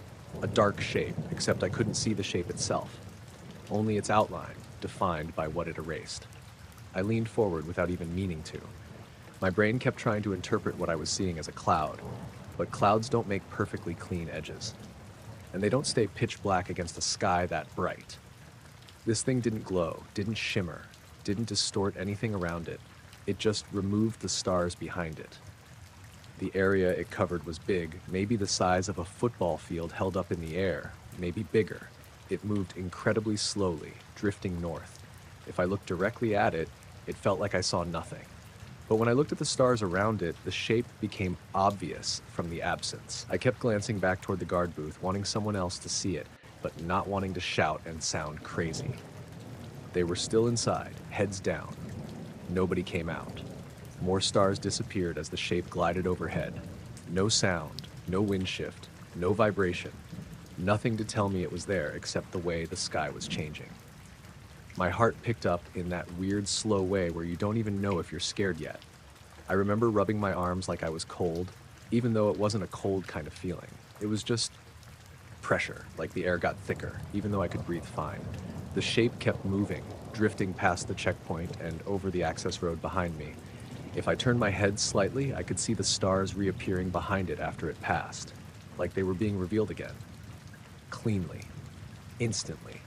A dark shape, except I couldn't see the shape itself. Only its outline, defined by what it erased. I leaned forward without even meaning to. My brain kept trying to interpret what I was seeing as a cloud, but clouds don't make perfectly clean edges. And they don't stay pitch black against a sky that bright. This thing didn't glow, didn't shimmer, didn't distort anything around it. It just removed the stars behind it. The area it covered was big, maybe the size of a football field held up in the air, maybe bigger. It moved incredibly slowly, drifting north. If I looked directly at it, it felt like I saw nothing. But when I looked at the stars around it, the shape became obvious from the absence. I kept glancing back toward the guard booth, wanting someone else to see it, but not wanting to shout and sound crazy. They were still inside, heads down. Nobody came out. More stars disappeared as the shape glided overhead. No sound, no wind shift, no vibration. Nothing to tell me it was there except the way the sky was changing. My heart picked up in that weird, slow way where you don't even know if you're scared yet. I remember rubbing my arms like I was cold, even though it wasn't a cold kind of feeling. It was just pressure, like the air got thicker, even though I could breathe fine. The shape kept moving, drifting past the checkpoint and over the access road behind me. If I turned my head slightly, I could see the stars reappearing behind it after it passed, like they were being revealed again. Cleanly. Instantly.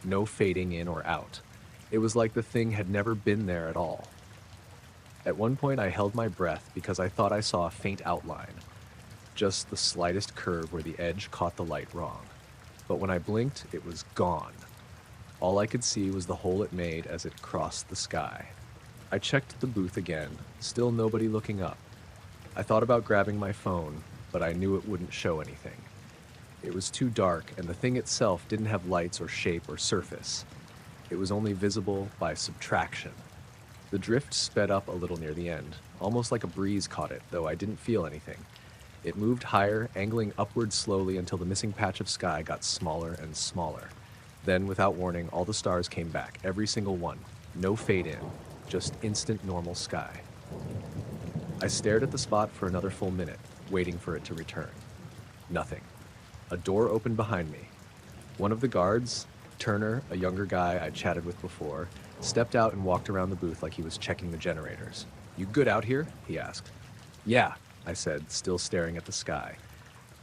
No fading in or out. It was like the thing had never been there at all. At one point, I held my breath because I thought I saw a faint outline, just the slightest curve where the edge caught the light wrong. But when I blinked, it was gone. All I could see was the hole it made as it crossed the sky. I checked the booth again, still nobody looking up. I thought about grabbing my phone, but I knew it wouldn't show anything. It was too dark, and the thing itself didn't have lights or shape or surface. It was only visible by subtraction. The drift sped up a little near the end, almost like a breeze caught it, though I didn't feel anything. It moved higher, angling upward slowly until the missing patch of sky got smaller and smaller. Then, without warning, all the stars came back, every single one. No fade in, just instant normal sky. I stared at the spot for another full minute, waiting for it to return. Nothing. A door opened behind me. One of the guards, Turner, a younger guy I'd chatted with before, stepped out and walked around the booth like he was checking the generators. "You good out here?" he asked. "Yeah," I said, still staring at the sky.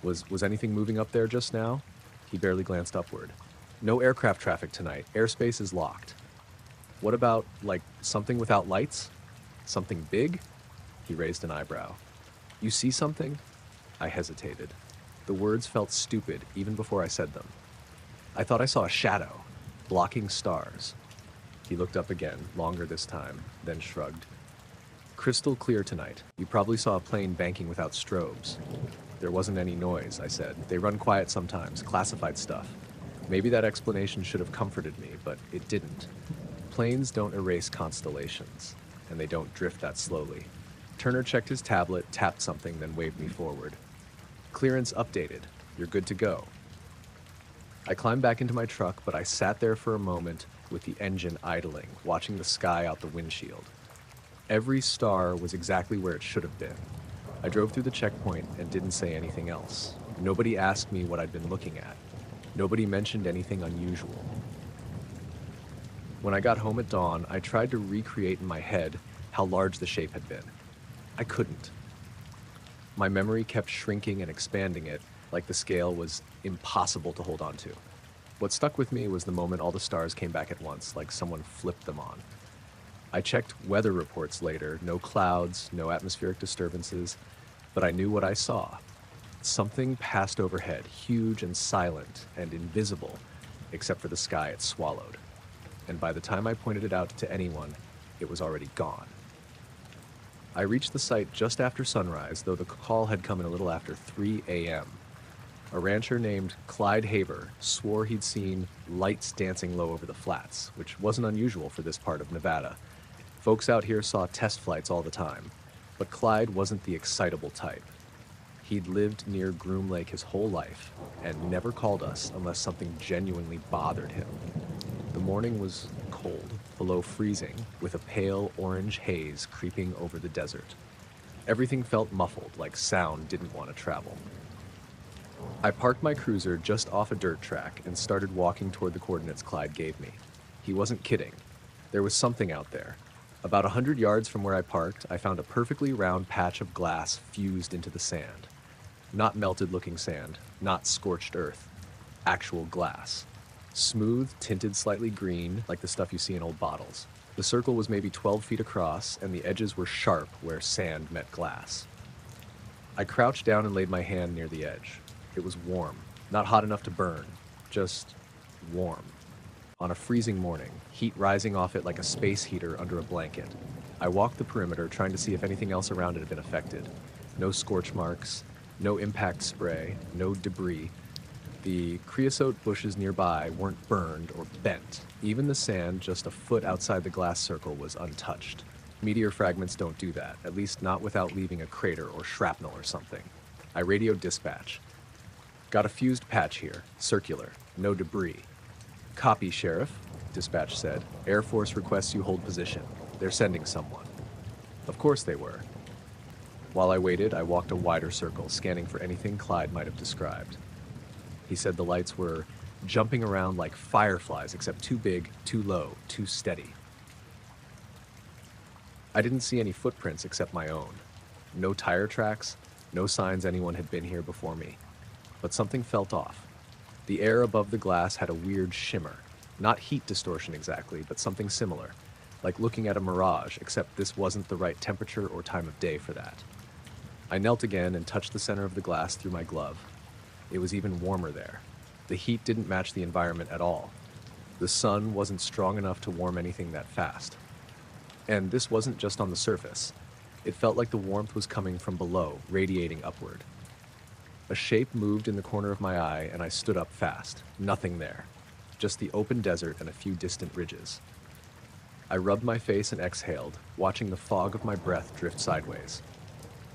Was anything moving up there just now?" He barely glanced upward. "No aircraft traffic tonight. Airspace is locked." "What about, like, something without lights? Something big?" He raised an eyebrow. "You see something?" I hesitated. The words felt stupid even before I said them. "I thought I saw a shadow, blocking stars." He looked up again, longer this time, then shrugged. "Crystal clear tonight. You probably saw a plane banking without strobes." "There wasn't any noise," I said. "They run quiet sometimes, classified stuff." Maybe that explanation should have comforted me, but it didn't. Planes don't erase constellations, and they don't drift that slowly. Turner checked his tablet, tapped something, then waved me forward. "Clearance updated. You're good to go." I climbed back into my truck, but I sat there for a moment with the engine idling, watching the sky out the windshield. Every star was exactly where it should have been. I drove through the checkpoint and didn't say anything else. Nobody asked me what I'd been looking at. Nobody mentioned anything unusual. When I got home at dawn, I tried to recreate in my head how large the shape had been. I couldn't. My memory kept shrinking and expanding it, like the scale was impossible to hold on to. What stuck with me was the moment all the stars came back at once, like someone flipped them on. I checked weather reports later, no clouds, no atmospheric disturbances, but I knew what I saw. Something passed overhead, huge and silent and invisible, except for the sky it swallowed. And by the time I pointed it out to anyone, it was already gone. I reached the site just after sunrise, though the call had come in a little after 3 a.m. A rancher named Clyde Haber swore he'd seen lights dancing low over the flats, which wasn't unusual for this part of Nevada. Folks out here saw test flights all the time, but Clyde wasn't the excitable type. He'd lived near Groom Lake his whole life and never called us unless something genuinely bothered him. The morning was cold, below freezing, with a pale orange haze creeping over the desert. Everything felt muffled, like sound didn't want to travel. I parked my cruiser just off a dirt track and started walking toward the coordinates Clyde gave me. He wasn't kidding. There was something out there. About 100 yards from where I parked, I found a perfectly round patch of glass fused into the sand. Not melted-looking sand, not scorched earth. Actual glass. Smooth, tinted slightly green, like the stuff you see in old bottles. The circle was maybe 12 feet across, and the edges were sharp where sand met glass. I crouched down and laid my hand near the edge. It was warm, not hot enough to burn, just warm. On a freezing morning, heat rising off it like a space heater under a blanket. I walked the perimeter, trying to see if anything else around it had been affected. No scorch marks, no impact spray, no debris. The creosote bushes nearby weren't burned or bent. Even the sand just a foot outside the glass circle was untouched. Meteor fragments don't do that, at least not without leaving a crater or shrapnel or something. I radioed dispatch. "Got a fused patch here, circular, no debris." "Copy, Sheriff," dispatch said. "Air Force requests you hold position. They're sending someone." Of course they were. While I waited, I walked a wider circle, scanning for anything Clyde might have described. He said the lights were jumping around like fireflies, except too big, too low, too steady. I didn't see any footprints except my own. No tire tracks, no signs anyone had been here before me. But something felt off. The air above the glass had a weird shimmer. Not heat distortion exactly, but something similar. Like looking at a mirage, except this wasn't the right temperature or time of day for that. I knelt again and touched the center of the glass through my glove. It was even warmer there. The heat didn't match the environment at all. The sun wasn't strong enough to warm anything that fast. And this wasn't just on the surface. It felt like the warmth was coming from below, radiating upward. A shape moved in the corner of my eye, and I stood up fast. Nothing there. Just the open desert and a few distant ridges. I rubbed my face and exhaled, watching the fog of my breath drift sideways.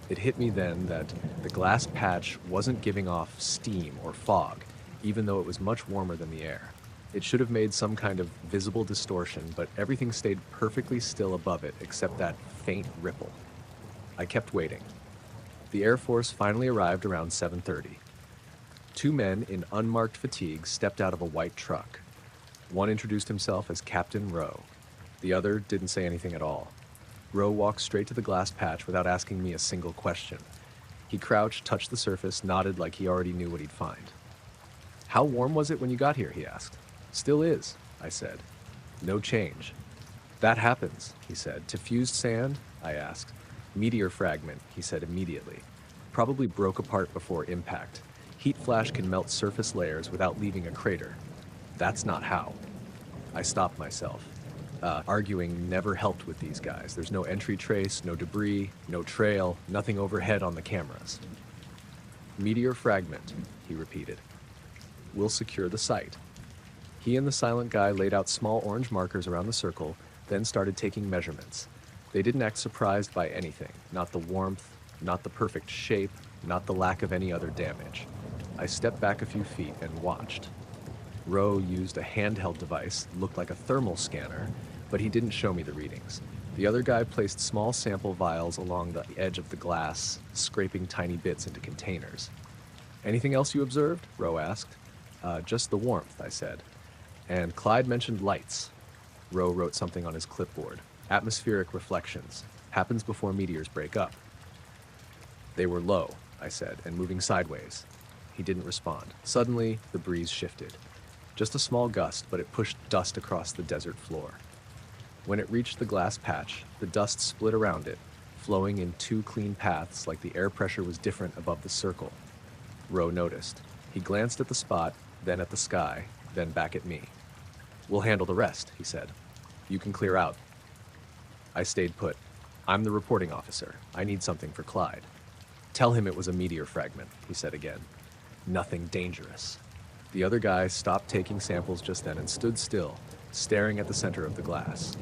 It hit me then that the glass patch wasn't giving off steam or fog, even though it was much warmer than the air. It should have made some kind of visible distortion, but everything stayed perfectly still above it except that faint ripple. I kept waiting. The Air Force finally arrived around 7:30. Two men in unmarked fatigues stepped out of a white truck. One introduced himself as Captain Rowe. The other didn't say anything at all. Rowe walked straight to the glass patch without asking me a single question. He crouched, touched the surface, nodded like he already knew what he'd find. "How warm was it when you got here?" he asked. "Still is," I said. "No change." "That happens," he said. "To fused sand?" I asked. "Meteor fragment," he said immediately. "Probably broke apart before impact. Heat flash can melt surface layers without leaving a crater. That's not how." I stopped myself. Arguing never helped with these guys. There's no entry trace, no debris, no trail, nothing overhead on the cameras. "Meteor fragment," he repeated. "We'll secure the site." He and the silent guy laid out small orange markers around the circle, then started taking measurements. They didn't act surprised by anything, not the warmth, not the perfect shape, not the lack of any other damage. I stepped back a few feet and watched. Rowe used a handheld device, looked like a thermal scanner, but he didn't show me the readings. The other guy placed small sample vials along the edge of the glass, scraping tiny bits into containers. "Anything else you observed?" Rowe asked. Just the warmth," I said. "And Clyde mentioned lights." Rowe wrote something on his clipboard. "Atmospheric reflections. Happens before meteors break up." "They were low," I said, "and moving sideways." He didn't respond. Suddenly, the breeze shifted. Just a small gust, but it pushed dust across the desert floor. When it reached the glass patch, the dust split around it, flowing in two clean paths like the air pressure was different above the circle. Rowe noticed. He glanced at the spot, then at the sky, then back at me. "We'll handle the rest," he said. "You can clear out." I stayed put. "I'm the reporting officer. I need something for Clyde." "Tell him it was a meteor fragment," he said again. "Nothing dangerous." The other guy stopped taking samples just then and stood still, staring at the center of the glass.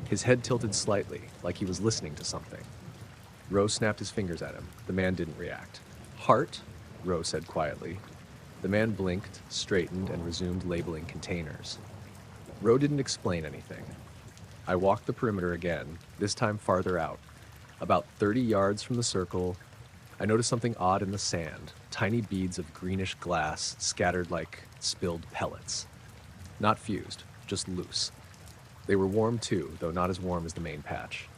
His head tilted slightly, like he was listening to something. Rowe snapped his fingers at him. The man didn't react. "Heart?" Rowe said quietly. The man blinked, straightened, and resumed labeling containers. Rowe didn't explain anything. I walked the perimeter again, this time farther out. About 30 yards from the circle, I noticed something odd in the sand, tiny beads of greenish glass scattered like spilled pellets. Not fused, just loose. They were warm too, though not as warm as the main patch.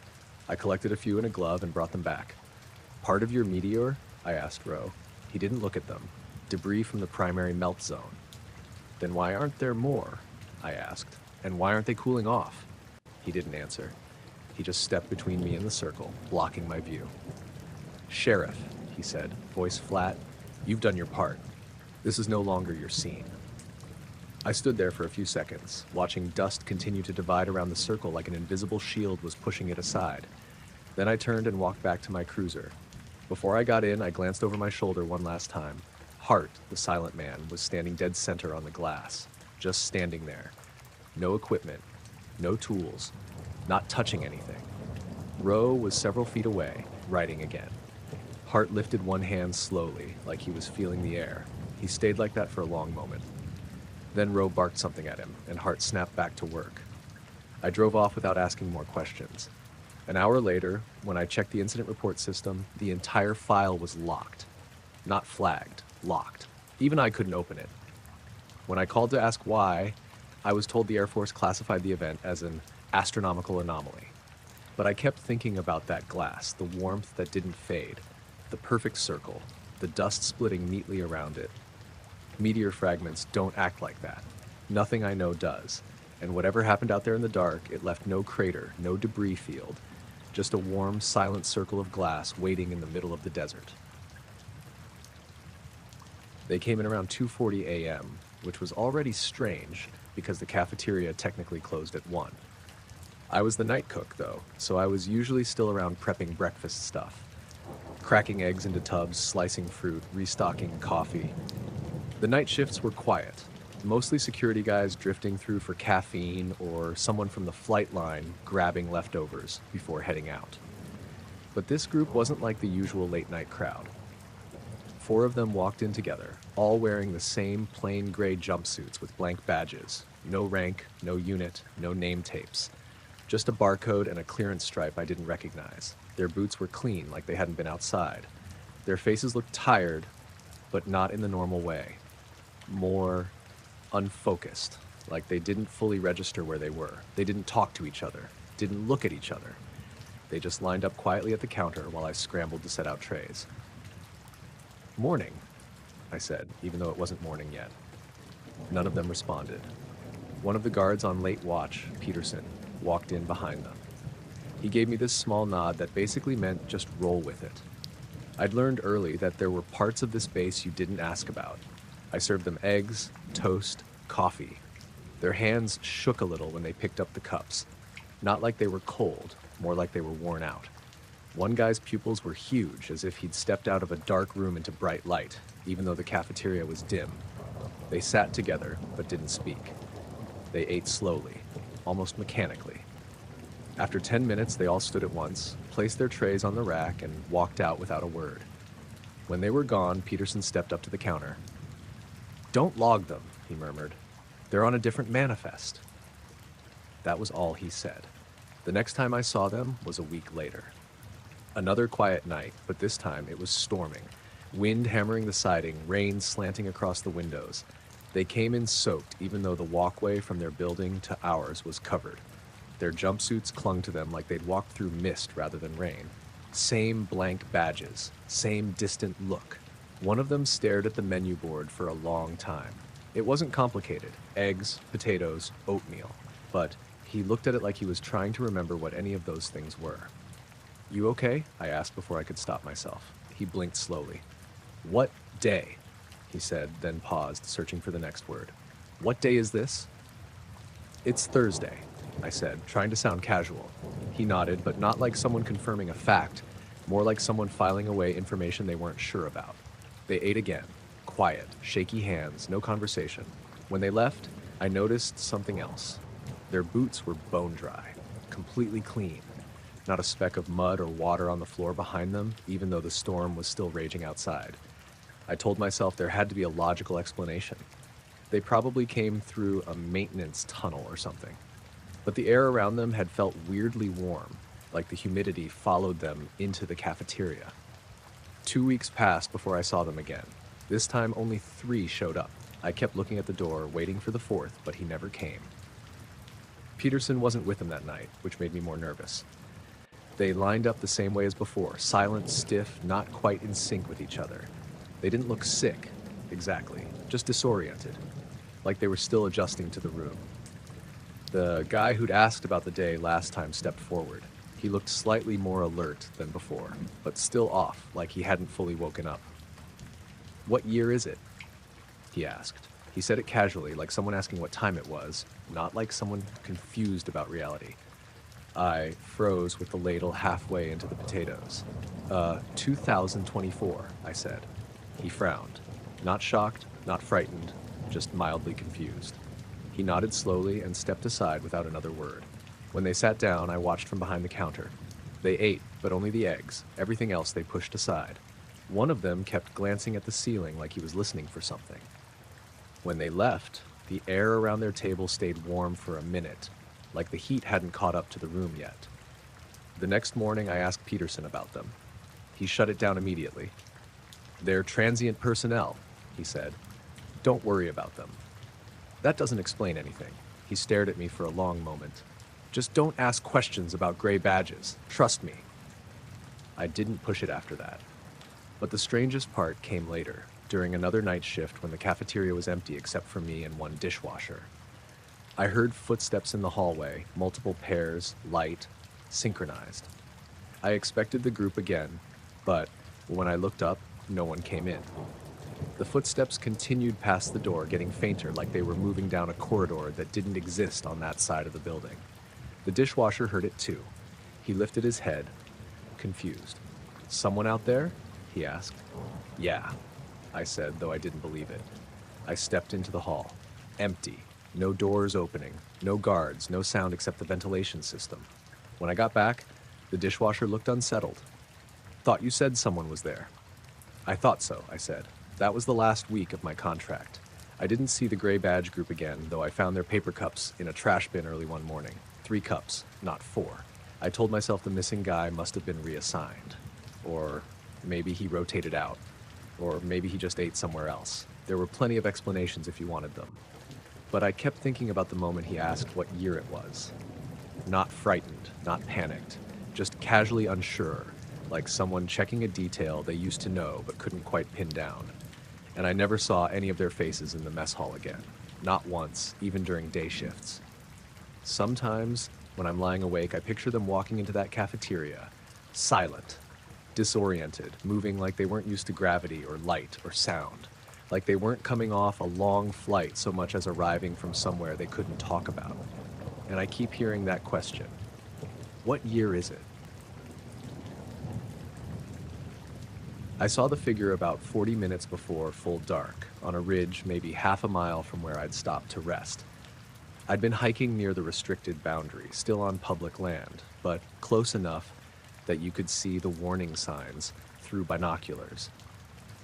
I collected a few in a glove and brought them back. "Part of your meteor?" I asked Rowe. He didn't look at them. "Debris from the primary melt zone." "Then why aren't there more?" I asked. "And why aren't they cooling off?" He didn't answer. He just stepped between me and the circle, blocking my view. "Sheriff," he said, voice flat, "you've done your part. This is no longer your scene." I stood there for a few seconds, watching dust continue to divide around the circle like an invisible shield was pushing it aside. Then I turned and walked back to my cruiser. Before I got in, I glanced over my shoulder one last time. Hart, the silent man, was standing dead center on the glass, just standing there. No equipment, no tools, not touching anything. Rowe was several feet away, writing again. Hart lifted one hand slowly, like he was feeling the air. He stayed like that for a long moment. Then Rowe barked something at him, and Hart snapped back to work. I drove off without asking more questions. An hour later, when I checked the incident report system, the entire file was locked. Not flagged, locked. Even I couldn't open it. When I called to ask why, I was told the Air Force classified the event as an astronomical anomaly. But I kept thinking about that glass, the warmth that didn't fade, the perfect circle, the dust splitting neatly around it. Meteor fragments don't act like that. Nothing I know does. And whatever happened out there in the dark, it left no crater, no debris field, just a warm, silent circle of glass waiting in the middle of the desert. They came in around 2:40 a.m., which was already strange because the cafeteria technically closed at 1. I was the night cook, though, so I was usually still around prepping breakfast stuff. Cracking eggs into tubs, slicing fruit, restocking coffee. The night shifts were quiet, mostly security guys drifting through for caffeine or someone from the flight line grabbing leftovers before heading out. But this group wasn't like the usual late-night crowd. 4 of them walked in together, all wearing the same plain gray jumpsuits with blank badges. No rank, no unit, no name tapes. Just a barcode and a clearance stripe I didn't recognize. Their boots were clean, like they hadn't been outside. Their faces looked tired, but not in the normal way. More unfocused, like they didn't fully register where they were. They didn't talk to each other, didn't look at each other. They just lined up quietly at the counter while I scrambled to set out trays. "Morning," I said, even though it wasn't morning yet. None of them responded. One of the guards on late watch, Peterson, walked in behind them. He gave me this small nod that basically meant just roll with it. I'd learned early that there were parts of this base you didn't ask about. I served them eggs, toast, coffee. Their hands shook a little when they picked up the cups. Not like they were cold, more like they were worn out. One guy's pupils were huge, as if he'd stepped out of a dark room into bright light, even though the cafeteria was dim. They sat together, but didn't speak. They ate slowly, almost mechanically. After 10 minutes, they all stood at once, placed their trays on the rack, and walked out without a word. When they were gone, Peterson stepped up to the counter. "Don't log them," he murmured. "They're on a different manifest." That was all he said. The next time I saw them was a week later. Another quiet night, but this time it was storming. Wind hammering the siding, rain slanting across the windows. They came in soaked, even though the walkway from their building to ours was covered. Their jumpsuits clung to them like they'd walked through mist rather than rain. Same blank badges, same distant look. One of them stared at the menu board for a long time. It wasn't complicated. Eggs, potatoes, oatmeal. But he looked at it like he was trying to remember what any of those things were. "You okay?" I asked before I could stop myself. He blinked slowly. "What day?" he said, then paused, searching for the next word. "What day is this?" "It's Thursday," I said, trying to sound casual. He nodded, but not like someone confirming a fact, more like someone filing away information they weren't sure about. They ate again. Quiet, shaky hands, no conversation. When they left, I noticed something else. Their boots were bone dry, completely clean. Not a speck of mud or water on the floor behind them, even though the storm was still raging outside. I told myself there had to be a logical explanation. They probably came through a maintenance tunnel or something. But the air around them had felt weirdly warm, like the humidity followed them into the cafeteria. 2 weeks passed before I saw them again. This time only 3 showed up. I kept looking at the door, waiting for the 4th, but he never came. Peterson wasn't with them that night, which made me more nervous. They lined up the same way as before, silent, stiff, not quite in sync with each other. They didn't look sick, exactly, just disoriented, like they were still adjusting to the room. The guy who'd asked about the day last time stepped forward. He looked slightly more alert than before, but still off, like he hadn't fully woken up. "What year is it?" he asked. He said it casually, like someone asking what time it was, not like someone confused about reality. I froze with the ladle halfway into the potatoes. 2024, I said. He frowned. Not shocked, not frightened, just mildly confused. He nodded slowly and stepped aside without another word. When they sat down, I watched from behind the counter. They ate, but only the eggs. Everything else they pushed aside. One of them kept glancing at the ceiling like he was listening for something. When they left, the air around their table stayed warm for a minute, like the heat hadn't caught up to the room yet. The next morning, I asked Peterson about them. He shut it down immediately. "They're transient personnel," he said. "Don't worry about them." That doesn't explain anything. He stared at me for a long moment. Just don't ask questions about gray badges. Trust me. I didn't push it after that. But the strangest part came later, during another night shift when the cafeteria was empty except for me and one dishwasher. I heard footsteps in the hallway, multiple pairs, light, synchronized. I expected the group again, but when I looked up, no one came in. The footsteps continued past the door, getting fainter, like they were moving down a corridor that didn't exist on that side of the building. The dishwasher heard it too. He lifted his head, confused. "Someone out there?" he asked. "Yeah," I said, though I didn't believe it. I stepped into the hall. Empty. No doors opening. No guards. No sound except the ventilation system. When I got back, the dishwasher looked unsettled. "Thought you said someone was there." "I thought so," I said. "That was the last week of my contract. I didn't see the gray badge group again, though I found their paper cups in a trash bin early one morning. 3 cups, not 4. I told myself the missing guy must have been reassigned. Or maybe he rotated out. Or maybe he just ate somewhere else. There were plenty of explanations if you wanted them. But I kept thinking about the moment he asked what year it was. Not frightened, not panicked, just casually unsure, like someone checking a detail they used to know but couldn't quite pin down. And I never saw any of their faces in the mess hall again. Not once, even during day shifts. Sometimes, when I'm lying awake, I picture them walking into that cafeteria, silent, disoriented, moving like they weren't used to gravity or light or sound, like they weren't coming off a long flight so much as arriving from somewhere they couldn't talk about. And I keep hearing that question. What year is it? I saw the figure about 40 minutes before full dark, on a ridge maybe half a mile from where I'd stopped to rest. I'd been hiking near the restricted boundary, still on public land, but close enough that you could see the warning signs through binoculars.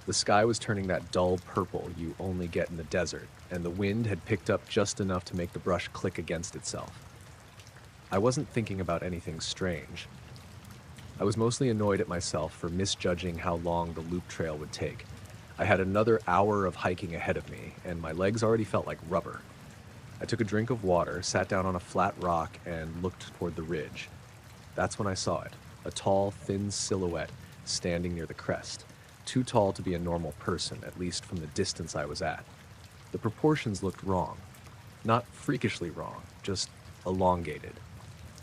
The sky was turning that dull purple you only get in the desert, and the wind had picked up just enough to make the brush click against itself. I wasn't thinking about anything strange. I was mostly annoyed at myself for misjudging how long the loop trail would take. I had another hour of hiking ahead of me, and my legs already felt like rubber. I took a drink of water, sat down on a flat rock, and looked toward the ridge. That's when I saw it, a tall, thin silhouette standing near the crest, too tall to be a normal person, at least from the distance I was at. The proportions looked wrong. Not freakishly wrong, just elongated.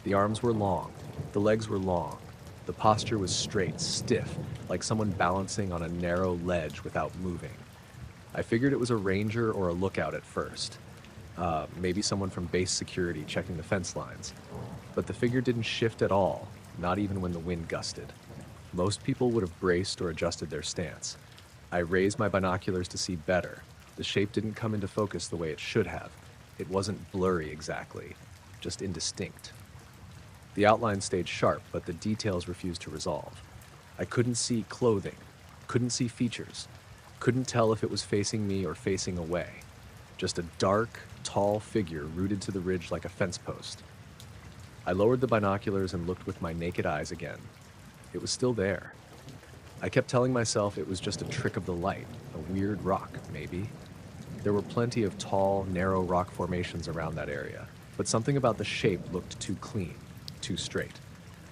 The arms were long, the legs were long. The posture was straight, stiff, like someone balancing on a narrow ledge without moving. I figured it was a ranger or a lookout at first. Maybe someone from base security checking the fence lines. But the figure didn't shift at all, not even when the wind gusted. Most people would have braced or adjusted their stance. I raised my binoculars to see better. The shape didn't come into focus the way it should have. It wasn't blurry exactly, just indistinct. The outline stayed sharp, but the details refused to resolve. I couldn't see clothing, couldn't see features, couldn't tell if it was facing me or facing away. Just a dark, tall figure rooted to the ridge like a fence post. I lowered the binoculars and looked with my naked eyes again. It was still there. I kept telling myself it was just a trick of the light, a weird rock, maybe. There were plenty of tall, narrow rock formations around that area, but something about the shape looked too clean, too straight.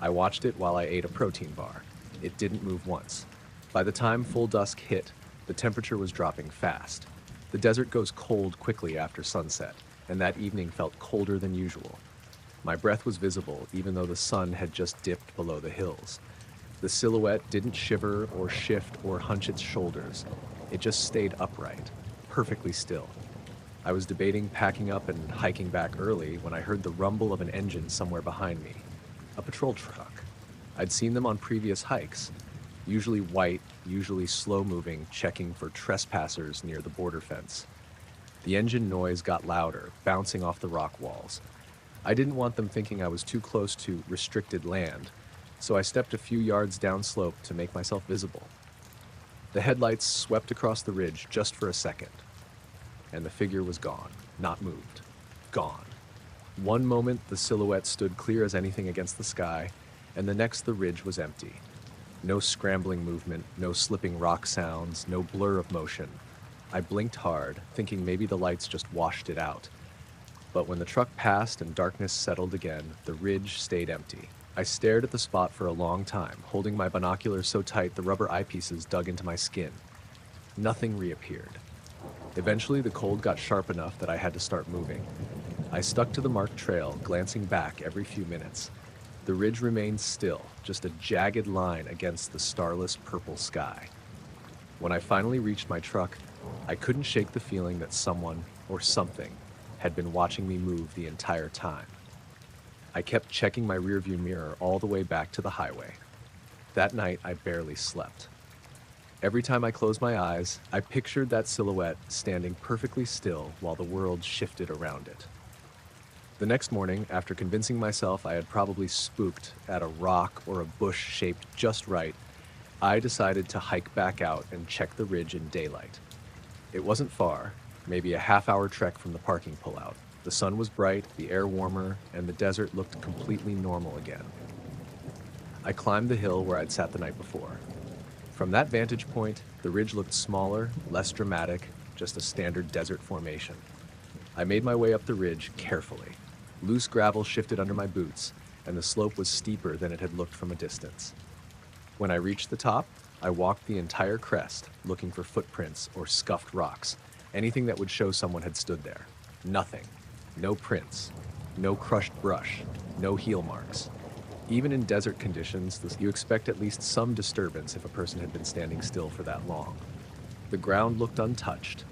I watched it while I ate a protein bar. It didn't move once. By the time full dusk hit, the temperature was dropping fast. The desert goes cold quickly after sunset, and that evening felt colder than usual. My breath was visible, even though the sun had just dipped below the hills. The silhouette didn't shiver or shift or hunch its shoulders. It just stayed upright, perfectly still. I was debating packing up and hiking back early when I heard the rumble of an engine somewhere behind me. A patrol truck. I'd seen them on previous hikes, usually white, usually slow-moving, checking for trespassers near the border fence. The engine noise got louder, bouncing off the rock walls. I didn't want them thinking I was too close to restricted land, so I stepped a few yards downslope to make myself visible. The headlights swept across the ridge just for a second, and the figure was gone, not moved, gone. One moment, the silhouette stood clear as anything against the sky, and the next, the ridge was empty. No scrambling movement, no slipping rock sounds, no blur of motion. I blinked hard, thinking maybe the lights just washed it out. But when the truck passed and darkness settled again, the ridge stayed empty. I stared at the spot for a long time, holding my binoculars so tight the rubber eyepieces dug into my skin. Nothing reappeared. Eventually, the cold got sharp enough that I had to start moving. I stuck to the marked trail, glancing back every few minutes. The ridge remained still, just a jagged line against the starless purple sky. When I finally reached my truck, I couldn't shake the feeling that someone, or something, had been watching me move the entire time. I kept checking my rearview mirror all the way back to the highway. That night, I barely slept. Every time I closed my eyes, I pictured that silhouette standing perfectly still while the world shifted around it. The next morning, after convincing myself I had probably spooked at a rock or a bush shaped just right, I decided to hike back out and check the ridge in daylight. It wasn't far, maybe a half-hour trek from the parking pullout. The sun was bright, the air warmer, and the desert looked completely normal again. I climbed the hill where I'd sat the night before. From that vantage point, the ridge looked smaller, less dramatic, just a standard desert formation. I made my way up the ridge carefully. Loose gravel shifted under my boots, and the slope was steeper than it had looked from a distance. When I reached the top, I walked the entire crest, looking for footprints or scuffed rocks, anything that would show someone had stood there. Nothing. No prints. No crushed brush. No heel marks. Even in desert conditions, you expect at least some disturbance if a person had been standing still for that long. The ground looked untouched.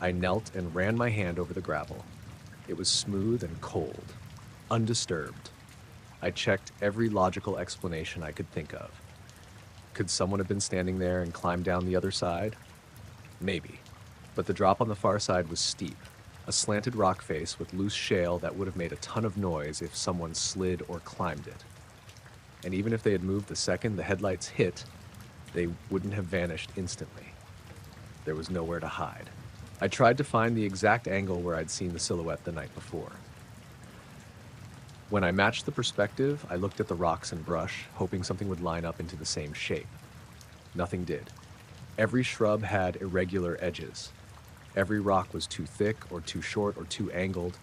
I knelt and ran my hand over the gravel. It was smooth and cold, undisturbed. I checked every logical explanation I could think of. Could someone have been standing there and climbed down the other side? Maybe. But the drop on the far side was steep, a slanted rock face with loose shale that would have made a ton of noise if someone slid or climbed it. And even if they had moved the second the headlights hit, they wouldn't have vanished instantly. There was nowhere to hide. I tried to find the exact angle where I'd seen the silhouette the night before. When I matched the perspective, I looked at the rocks and brush, hoping something would line up into the same shape. Nothing did. Every shrub had irregular edges. Every rock was too thick or too short or too angled.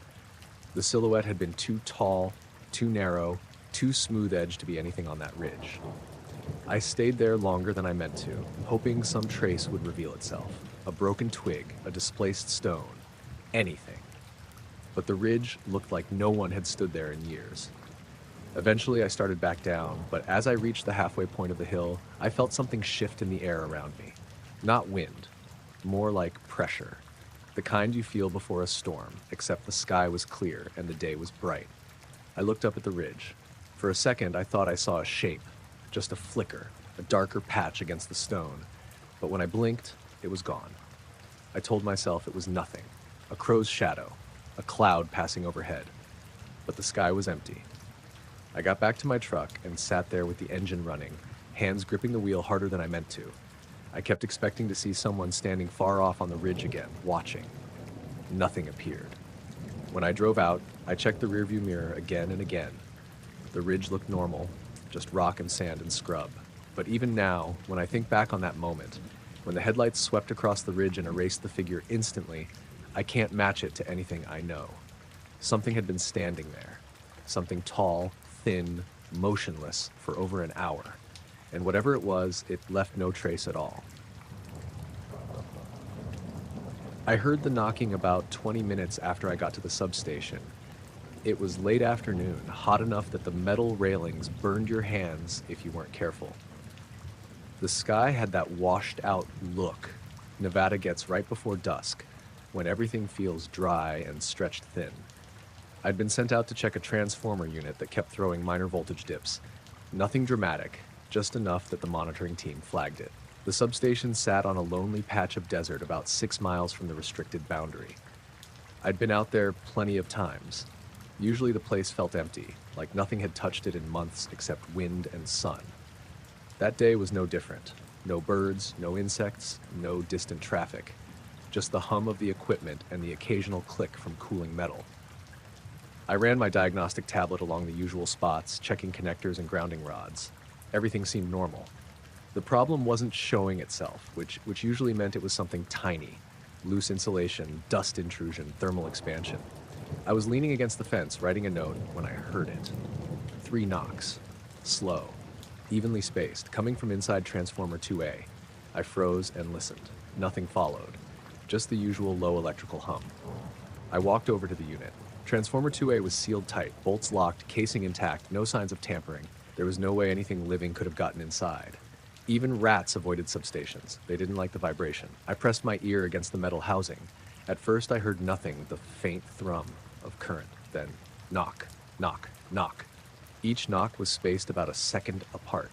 The silhouette had been too tall, too narrow, too smooth-edged to be anything on that ridge. I stayed there longer than I meant to, hoping some trace would reveal itself. A broken twig, a displaced stone, anything. But the ridge looked like no one had stood there in years. Eventually I started back down, but as I reached the halfway point of the hill, I felt something shift in the air around me. Not wind, more like pressure. The kind you feel before a storm, except the sky was clear and the day was bright. I looked up at the ridge. For a second I thought I saw a shape, just a flicker, a darker patch against the stone. But when I blinked, it was gone. I told myself it was nothing, a crow's shadow, a cloud passing overhead. But the sky was empty. I got back to my truck and sat there with the engine running, hands gripping the wheel harder than I meant to. I kept expecting to see someone standing far off on the ridge again, watching. Nothing appeared. When I drove out, I checked the rearview mirror again and again. The ridge looked normal, just rock and sand and scrub. But even now, when I think back on that moment, when the headlights swept across the ridge and erased the figure instantly, I can't match it to anything I know. Something had been standing there. Something tall, thin, motionless for over an hour. And whatever it was, it left no trace at all. I heard the knocking about 20 minutes after I got to the substation. It was late afternoon, hot enough that the metal railings burned your hands if you weren't careful. The sky had that washed-out look Nevada gets right before dusk, when everything feels dry and stretched thin. I'd been sent out to check a transformer unit that kept throwing minor voltage dips. Nothing dramatic, just enough that the monitoring team flagged it. The substation sat on a lonely patch of desert about 6 miles from the restricted boundary. I'd been out there plenty of times. Usually the place felt empty, like nothing had touched it in months except wind and sun. That day was no different. No birds, no insects, no distant traffic. Just the hum of the equipment and the occasional click from cooling metal. I ran my diagnostic tablet along the usual spots, checking connectors and grounding rods. Everything seemed normal. The problem wasn't showing itself, which usually meant it was something tiny. Loose insulation, dust intrusion, thermal expansion. I was leaning against the fence, writing a note, when I heard it. 3 knocks. Slow. Evenly spaced, coming from inside Transformer 2A. I froze and listened. Nothing followed. Just the usual low electrical hum. I walked over to the unit. Transformer 2A was sealed tight, bolts locked, casing intact, no signs of tampering. There was no way anything living could have gotten inside. Even rats avoided substations. They didn't like the vibration. I pressed my ear against the metal housing. At first I heard nothing, the faint thrum of current. Then knock, knock, knock. Each knock was spaced about a second apart.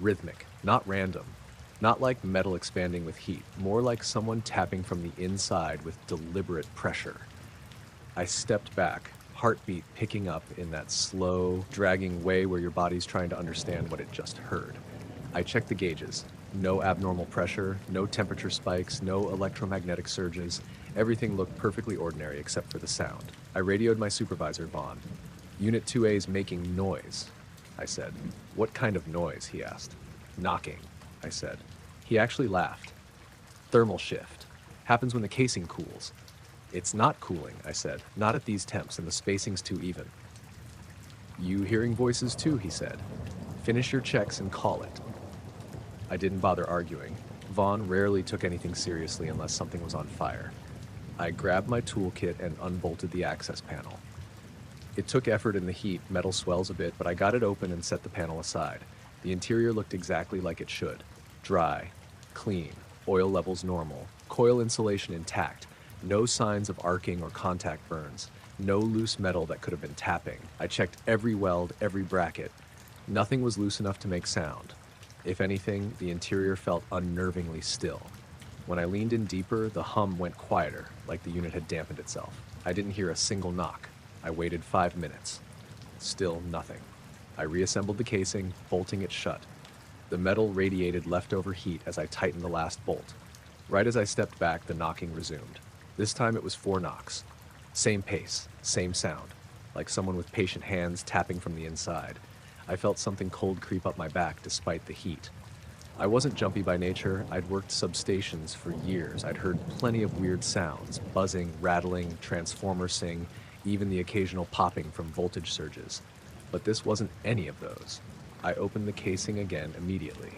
Rhythmic, not random. Not like metal expanding with heat, more like someone tapping from the inside with deliberate pressure. I stepped back, heartbeat picking up in that slow, dragging way where your body's trying to understand what it just heard. I checked the gauges. No abnormal pressure, no temperature spikes, no electromagnetic surges. Everything looked perfectly ordinary except for the sound. I radioed my supervisor, Vaughn. Unit 2A's making noise, I said. What kind of noise, he asked. Knocking, I said. He actually laughed. Thermal shift. Happens when the casing cools. It's not cooling, I said. Not at these temps, and the spacing's too even. You hearing voices too, he said. Finish your checks and call it. I didn't bother arguing. Vaughn rarely took anything seriously unless something was on fire. I grabbed my toolkit and unbolted the access panel. It took effort in the heat, metal swells a bit, but I got it open and set the panel aside. The interior looked exactly like it should. Dry, clean, oil levels normal, coil insulation intact, no signs of arcing or contact burns, no loose metal that could have been tapping. I checked every weld, every bracket. Nothing was loose enough to make sound. If anything, the interior felt unnervingly still. When I leaned in deeper, the hum went quieter, like the unit had dampened itself. I didn't hear a single knock. I waited 5 minutes. Still nothing. I reassembled the casing, bolting it shut. The metal radiated leftover heat as I tightened the last bolt. Right as I stepped back, the knocking resumed. This time it was 4 knocks. Same pace, same sound, like someone with patient hands tapping from the inside. I felt something cold creep up my back despite the heat. I wasn't jumpy by nature. I'd worked substations for years. I'd heard plenty of weird sounds, buzzing, rattling, transformer sing, even the occasional popping from voltage surges. But this wasn't any of those. I opened the casing again immediately.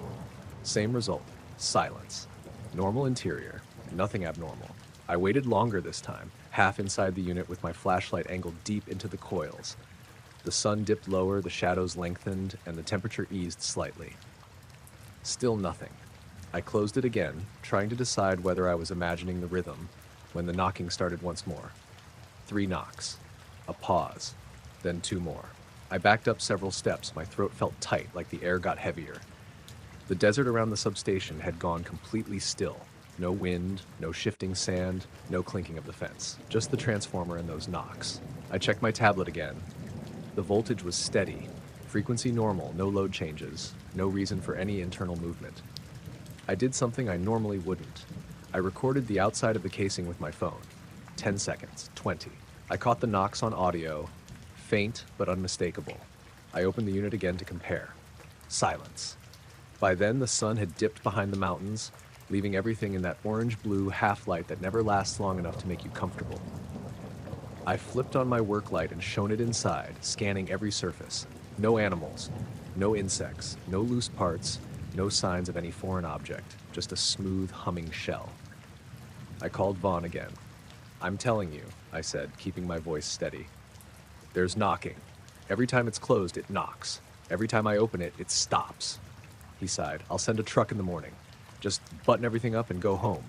Same result, silence. Normal interior, nothing abnormal. I waited longer this time, half inside the unit with my flashlight angled deep into the coils. The sun dipped lower, the shadows lengthened, and the temperature eased slightly. Still nothing. I closed it again, trying to decide whether I was imagining the rhythm, when the knocking started once more. 3 knocks. A pause. Then 2 more. I backed up several steps. My throat felt tight, like the air got heavier. The desert around the substation had gone completely still. No wind, no shifting sand, no clinking of the fence. Just the transformer and those knocks. I checked my tablet again. The voltage was steady. Frequency normal, no load changes. No reason for any internal movement. I did something I normally wouldn't. I recorded the outside of the casing with my phone. 10 seconds, 20. I caught the knocks on audio, faint but unmistakable. I opened the unit again to compare. Silence. By then, the sun had dipped behind the mountains, leaving everything in that orange-blue half-light that never lasts long enough to make you comfortable. I flipped on my work light and shone it inside, scanning every surface. No animals, no insects, no loose parts, no signs of any foreign object, just a smooth, humming shell. I called Vaughn again. I'm telling you, I said, keeping my voice steady. There's knocking. Every time it's closed, it knocks. Every time I open it, it stops. He sighed. I'll send a truck in the morning. Just button everything up and go home.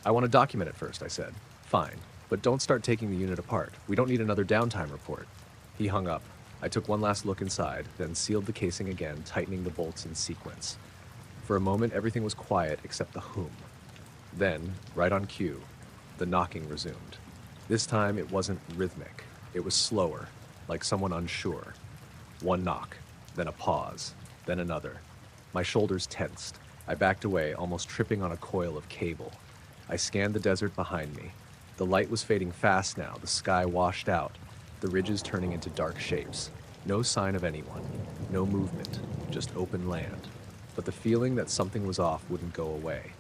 I want to document it first, I said. Fine, but don't start taking the unit apart. We don't need another downtime report. He hung up. I took one last look inside, then sealed the casing again, tightening the bolts in sequence. For a moment, everything was quiet except the hum. Then, right on cue, the knocking resumed. This time, it wasn't rhythmic. It was slower, like someone unsure. 1 knock, then a pause, then another. My shoulders tensed. I backed away, almost tripping on a coil of cable. I scanned the desert behind me. The light was fading fast now, the sky washed out, the ridges turning into dark shapes. No sign of anyone, no movement, just open land. But the feeling that something was off wouldn't go away.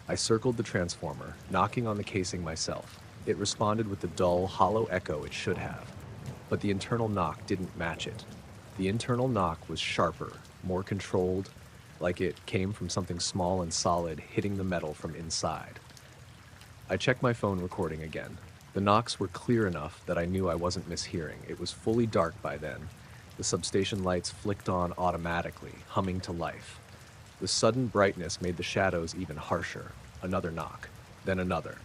I circled the transformer, knocking on the casing myself. It responded with the dull, hollow echo it should have. But the internal knock didn't match it. The internal knock was sharper, more controlled, like it came from something small and solid hitting the metal from inside. I checked my phone recording again. The knocks were clear enough that I knew I wasn't mishearing. It was fully dark by then. The substation lights flicked on automatically, humming to life. The sudden brightness made the shadows even harsher. Another knock, then another.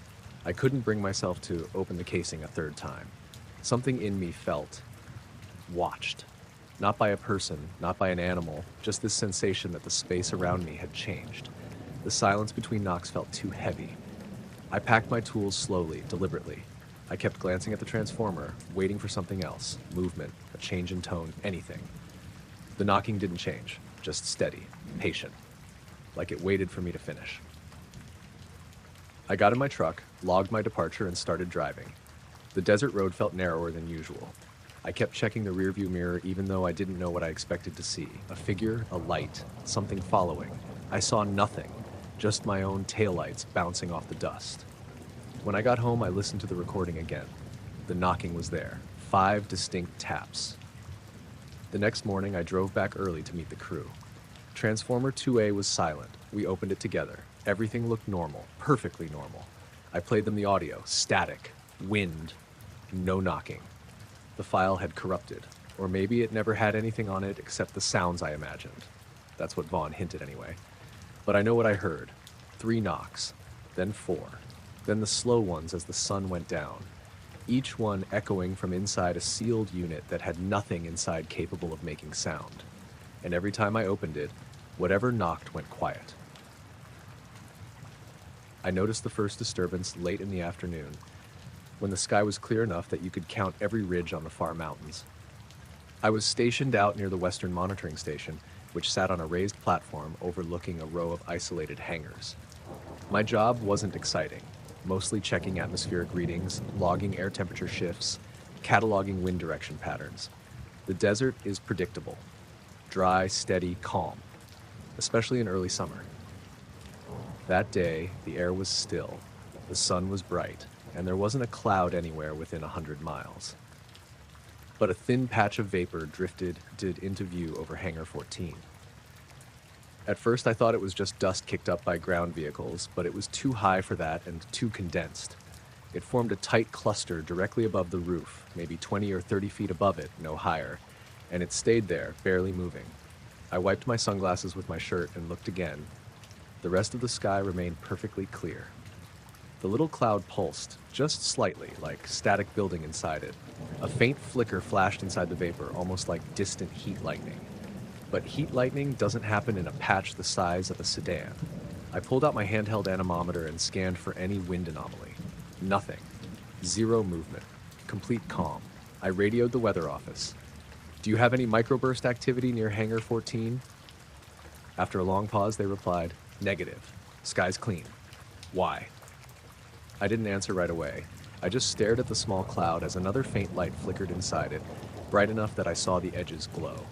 I couldn't bring myself to open the casing a third time. Something in me felt watched. Not by a person, not by an animal, just this sensation that the space around me had changed. The silence between knocks felt too heavy. I packed my tools slowly, deliberately. I kept glancing at the transformer, waiting for something else, movement, a change in tone, anything. The knocking didn't change, just steady, patient, like it waited for me to finish. I got in my truck, logged my departure, and started driving. The desert road felt narrower than usual. I kept checking the rearview mirror even though I didn't know what I expected to see. A figure, a light, something following. I saw nothing, just my own taillights bouncing off the dust. When I got home, I listened to the recording again. The knocking was there, 5 distinct taps. The next morning, I drove back early to meet the crew. Transformer 2A was silent. We opened it together. Everything looked normal, perfectly normal. I played them the audio, static, wind, no knocking. The file had corrupted, or maybe it never had anything on it except the sounds I imagined. That's what Vaughn hinted anyway. But I know what I heard. 3 knocks, then 4, then the slow ones as the sun went down, each one echoing from inside a sealed unit that had nothing inside capable of making sound. And every time I opened it, whatever knocked went quiet. I noticed the first disturbance late in the afternoon, when the sky was clear enough that you could count every ridge on the far mountains. I was stationed out near the Western Monitoring Station, which sat on a raised platform overlooking a row of isolated hangars. My job wasn't exciting, mostly checking atmospheric readings, logging air temperature shifts, cataloging wind direction patterns. The desert is predictable, dry, steady, calm, especially in early summer. That day, the air was still, the sun was bright, and there wasn't a cloud anywhere within 100 miles. But a thin patch of vapor drifted into view over Hangar 14. At first I thought it was just dust kicked up by ground vehicles, but it was too high for that and too condensed. It formed a tight cluster directly above the roof, maybe 20 or 30 feet above it, no higher, and it stayed there, barely moving. I wiped my sunglasses with my shirt and looked again. The rest of the sky remained perfectly clear. The little cloud pulsed, just slightly, like static building inside it. A faint flicker flashed inside the vapor, almost like distant heat lightning. But heat lightning doesn't happen in a patch the size of a sedan. I pulled out my handheld anemometer and scanned for any wind anomaly. Nothing. Zero movement. Complete calm. I radioed the weather office. "Do you have any microburst activity near Hangar 14? After a long pause, they replied, "Negative. Sky's clean." "Why?" I didn't answer right away. I just stared at the small cloud as another faint light flickered inside it, bright enough that I saw the edges glow.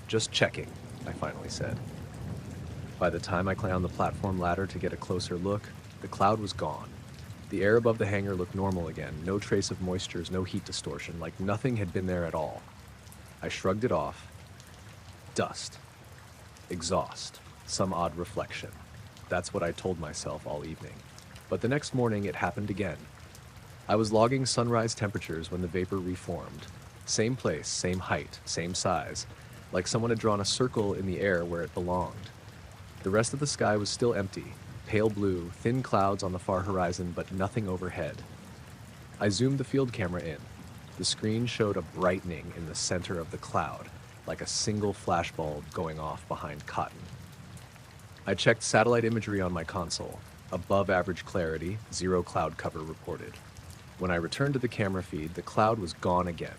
"Just checking," I finally said. By the time I climbed the platform ladder to get a closer look, the cloud was gone. The air above the hangar looked normal again, no trace of moistures, no heat distortion, like nothing had been there at all. I shrugged it off. Dust. Exhaust. Some odd reflection. That's what I told myself all evening. But the next morning it happened again. I was logging sunrise temperatures when the vapor reformed. Same place, same height, same size, like someone had drawn a circle in the air where it belonged. The rest of the sky was still empty, pale blue, thin clouds on the far horizon, but nothing overhead. I zoomed the field camera in. The screen showed a brightening in the center of the cloud, like a single flashbulb going off behind cotton. I checked satellite imagery on my console. Above average clarity, 0 cloud cover reported. When I returned to the camera feed, the cloud was gone again,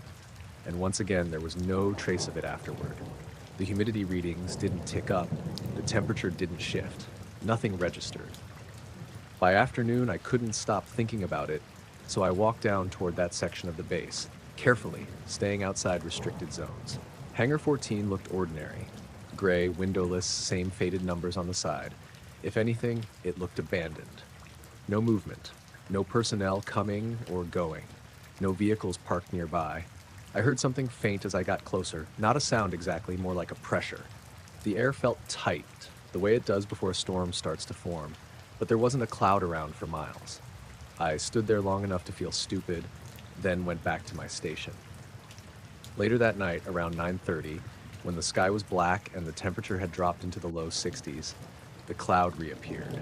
and once again there was no trace of it afterward. The humidity readings didn't tick up, the temperature didn't shift, nothing registered. By afternoon, I couldn't stop thinking about it, so I walked down toward that section of the base, carefully, staying outside restricted zones. Hangar 14 looked ordinary. Gray, windowless, same faded numbers on the side. If anything, it looked abandoned. No movement, no personnel coming or going, no vehicles parked nearby. I heard something faint as I got closer, not a sound exactly, more like a pressure. The air felt tight, the way it does before a storm starts to form, but there wasn't a cloud around for miles. I stood there long enough to feel stupid, then went back to my station. Later that night, around 9:30, when the sky was black and the temperature had dropped into the low 60s, the cloud reappeared.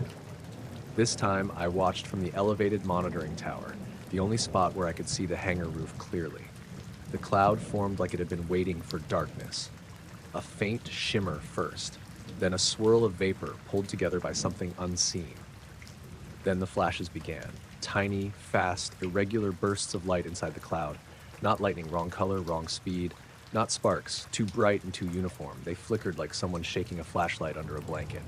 This time, I watched from the elevated monitoring tower, the only spot where I could see the hangar roof clearly. The cloud formed like it had been waiting for darkness. A faint shimmer first, then a swirl of vapor pulled together by something unseen. Then the flashes began, tiny, fast, irregular bursts of light inside the cloud. Not lightning, wrong color, wrong speed. Not sparks, too bright and too uniform. They flickered like someone shaking a flashlight under a blanket.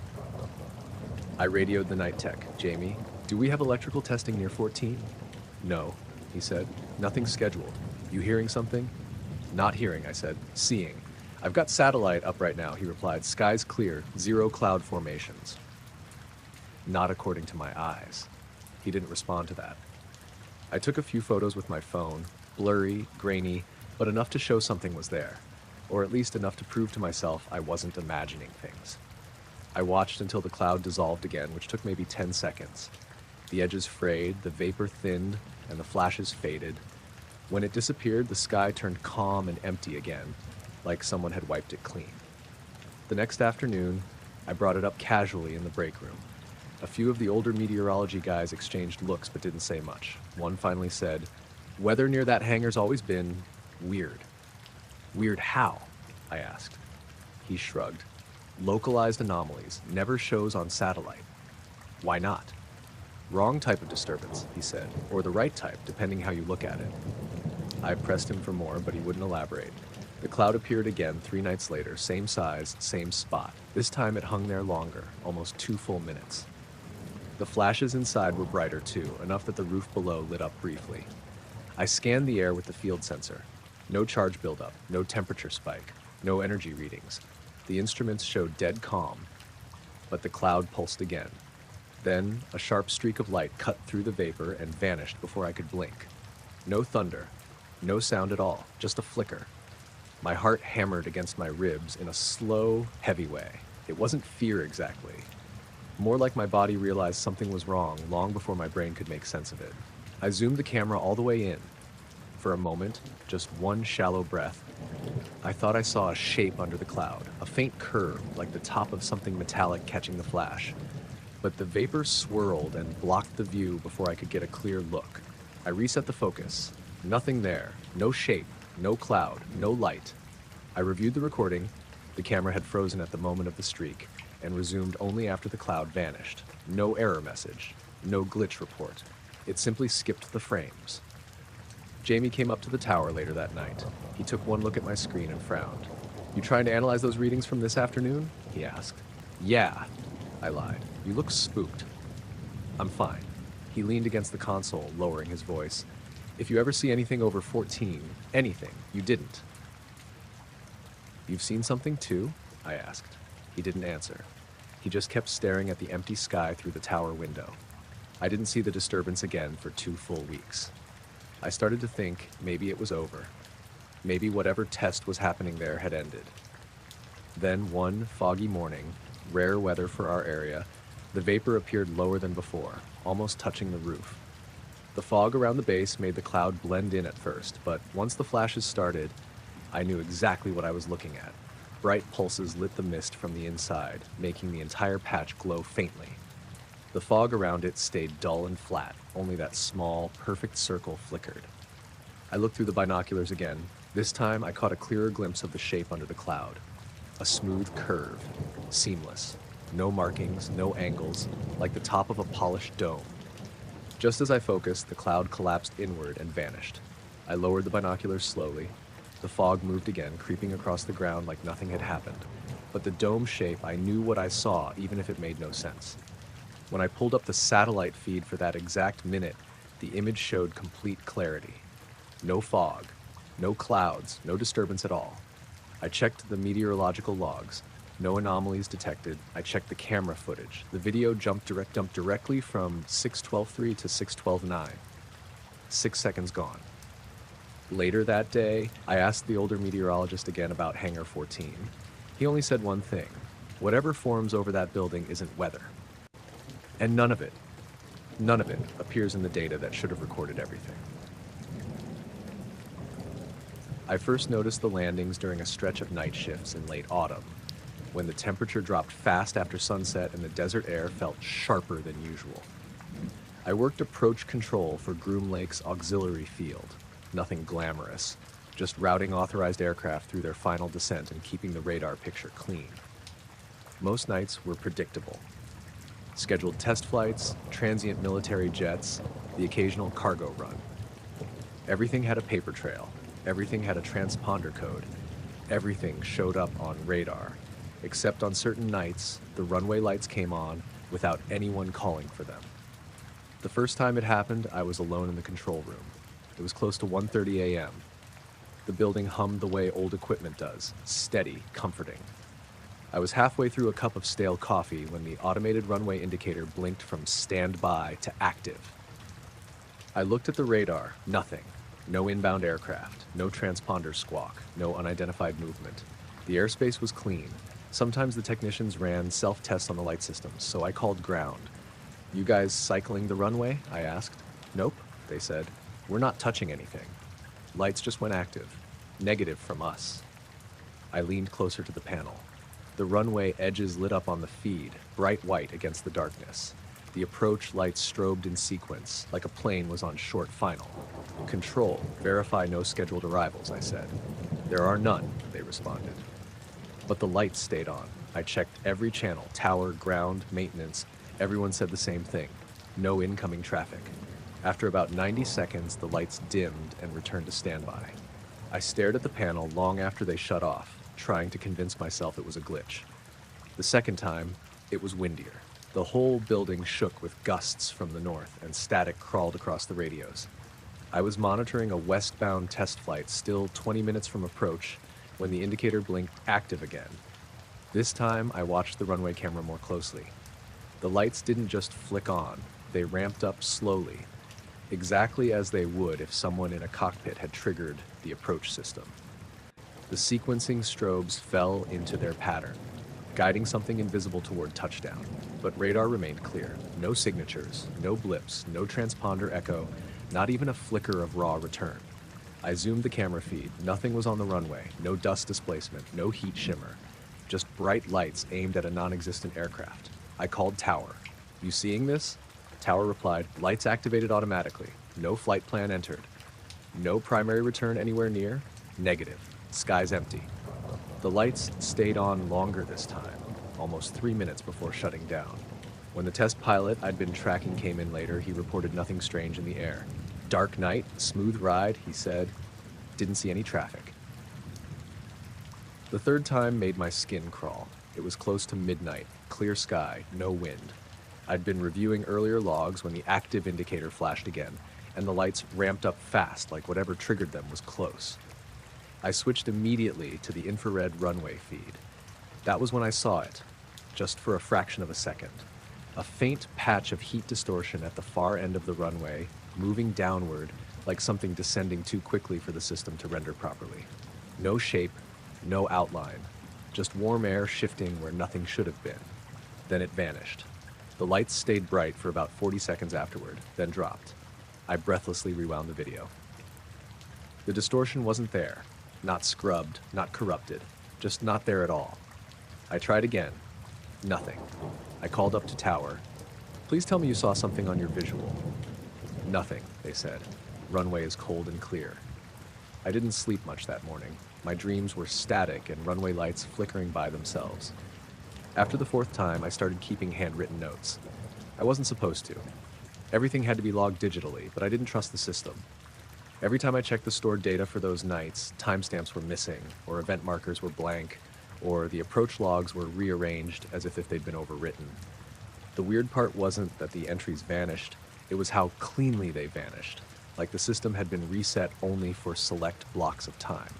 I radioed the night tech. Jamie, do we have electrical testing near 14? No, he said. Nothing scheduled. You hearing something? Not hearing, I said. Seeing. I've got satellite up right now, he replied. Sky's clear, 0 cloud formations. Not according to my eyes. He didn't respond to that. I took a few photos with my phone, blurry, grainy, but enough to show something was there, or at least enough to prove to myself I wasn't imagining things. I watched until the cloud dissolved again, which took maybe 10 seconds. The edges frayed, the vapor thinned, and the flashes faded. When it disappeared, the sky turned calm and empty again, like someone had wiped it clean. The next afternoon, I brought it up casually in the break room. A few of the older meteorology guys exchanged looks but didn't say much. One finally said, "Weather near that hangar's always been weird." Weird how? I asked. He shrugged. Localized anomalies, never shows on satellite. Why not? Wrong type of disturbance, he said, or the right type, depending how you look at it. I pressed him for more, but he wouldn't elaborate. The cloud appeared again 3 nights later, same size, same spot. This time it hung there longer, almost 2 full minutes. The flashes inside were brighter too, enough that the roof below lit up briefly. I scanned the air with the field sensor. No charge buildup, no temperature spike, no energy readings. The instruments showed dead calm, but the cloud pulsed again. Then a sharp streak of light cut through the vapor and vanished before I could blink. No thunder, no sound at all, just a flicker. My heart hammered against my ribs in a slow, heavy way. It wasn't fear exactly. More like my body realized something was wrong long before my brain could make sense of it. I zoomed the camera all the way in. For a moment, just one shallow breath, I thought I saw a shape under the cloud, a faint curve like the top of something metallic catching the flash. But the vapor swirled and blocked the view before I could get a clear look. I reset the focus. Nothing there, no shape, no cloud, no light. I reviewed the recording. The camera had frozen at the moment of the streak and resumed only after the cloud vanished. No error message, no glitch report. It simply skipped the frames. Jamie came up to the tower later that night. He took one look at my screen and frowned. "You trying to analyze those readings from this afternoon?" he asked. "Yeah," I lied. "You look spooked." "I'm fine." He leaned against the console, lowering his voice. "If you ever see anything over 14, anything, you didn't." "You've seen something too?" I asked. He didn't answer. He just kept staring at the empty sky through the tower window. I didn't see the disturbance again for 2 full weeks. I started to think maybe it was over. Maybe whatever test was happening there had ended. Then one foggy morning, rare weather for our area, the vapor appeared lower than before, almost touching the roof. The fog around the base made the cloud blend in at first, but once the flashes started, I knew exactly what I was looking at. Bright pulses lit the mist from the inside, making the entire patch glow faintly. The fog around it stayed dull and flat, only that small, perfect circle flickered. I looked through the binoculars again. This time I caught a clearer glimpse of the shape under the cloud. A smooth curve, seamless. No markings, no angles, like the top of a polished dome. Just as I focused, the cloud collapsed inward and vanished. I lowered the binoculars slowly. The fog moved again, creeping across the ground like nothing had happened. But the dome shape, I knew what I saw, even if it made no sense. When I pulled up the satellite feed for that exact minute, the image showed complete clarity. No fog, no clouds, no disturbance at all. I checked the meteorological logs. No anomalies detected. I checked the camera footage. The video jumped directly from 6:12.3 to 6:12.9. 6 seconds gone. Later that day, I asked the older meteorologist again about Hangar 14. He only said one thing: whatever forms over that building isn't weather. And none of it appears in the data that should have recorded everything. I first noticed the landings during a stretch of night shifts in late autumn, when the temperature dropped fast after sunset and the desert air felt sharper than usual. I worked approach control for Groom Lake's auxiliary field. Nothing glamorous, just routing authorized aircraft through their final descent and keeping the radar picture clean. Most nights were predictable. Scheduled test flights, transient military jets, the occasional cargo run. Everything had a paper trail. Everything had a transponder code. Everything showed up on radar, except on certain nights, the runway lights came on without anyone calling for them. The first time it happened, I was alone in the control room. It was close to 1:30 a.m. The building hummed the way old equipment does, steady, comforting. I was halfway through a cup of stale coffee when the automated runway indicator blinked from standby to active. I looked at the radar, nothing. No inbound aircraft, no transponder squawk, no unidentified movement. The airspace was clean. Sometimes the technicians ran self-tests on the light systems, so I called ground. "You guys cycling the runway?" I asked. "Nope," they said. "We're not touching anything. Lights just went active. Negative from us." I leaned closer to the panel. The runway edges lit up on the feed, bright white against the darkness. The approach lights strobed in sequence, like a plane was on short final. "Control, verify no scheduled arrivals," I said. "There are none," they responded. But the lights stayed on. I checked every channel, tower, ground, maintenance. Everyone said the same thing: no incoming traffic. After about 90 seconds, the lights dimmed and returned to standby. I stared at the panel long after they shut off, trying to convince myself it was a glitch. The second time, it was windier. The whole building shook with gusts from the north, and static crawled across the radios. I was monitoring a westbound test flight still 20 minutes from approach when the indicator blinked active again. This time, I watched the runway camera more closely. The lights didn't just flick on, they ramped up slowly, exactly as they would if someone in a cockpit had triggered the approach system. The sequencing strobes fell into their pattern, guiding something invisible toward touchdown. But radar remained clear. No signatures, no blips, no transponder echo, not even a flicker of raw return. I zoomed the camera feed. Nothing was on the runway, no dust displacement, no heat shimmer, just bright lights aimed at a non-existent aircraft. I called tower. "You seeing this?" Tower replied, "Lights activated automatically. No flight plan entered. No primary return anywhere near. Negative. Sky's empty." The lights stayed on longer this time, almost 3 minutes before shutting down. When the test pilot I'd been tracking came in later, he reported nothing strange in the air. "Dark night, smooth ride," he said. "Didn't see any traffic." The third time made my skin crawl. It was close to midnight, clear sky, no wind. I'd been reviewing earlier logs when the active indicator flashed again, and the lights ramped up fast like whatever triggered them was close. I switched immediately to the infrared runway feed. That was when I saw it, just for a fraction of a second. A faint patch of heat distortion at the far end of the runway, moving downward like something descending too quickly for the system to render properly. No shape, no outline, just warm air shifting where nothing should have been. Then it vanished. The lights stayed bright for about 40 seconds afterward, then dropped. I breathlessly rewound the video. The distortion wasn't there. Not scrubbed, not corrupted, just not there at all. I tried again. Nothing. I called up to tower. "Please tell me you saw something on your visual." "Nothing," they said. "Runway is cold and clear." I didn't sleep much that morning. My dreams were static and runway lights flickering by themselves. After the fourth time, I started keeping handwritten notes. I wasn't supposed to. Everything had to be logged digitally, but I didn't trust the system. Every time I checked the stored data for those nights, timestamps were missing, or event markers were blank, or the approach logs were rearranged as if they'd been overwritten. The weird part wasn't that the entries vanished, it was how cleanly they vanished, like the system had been reset only for select blocks of time.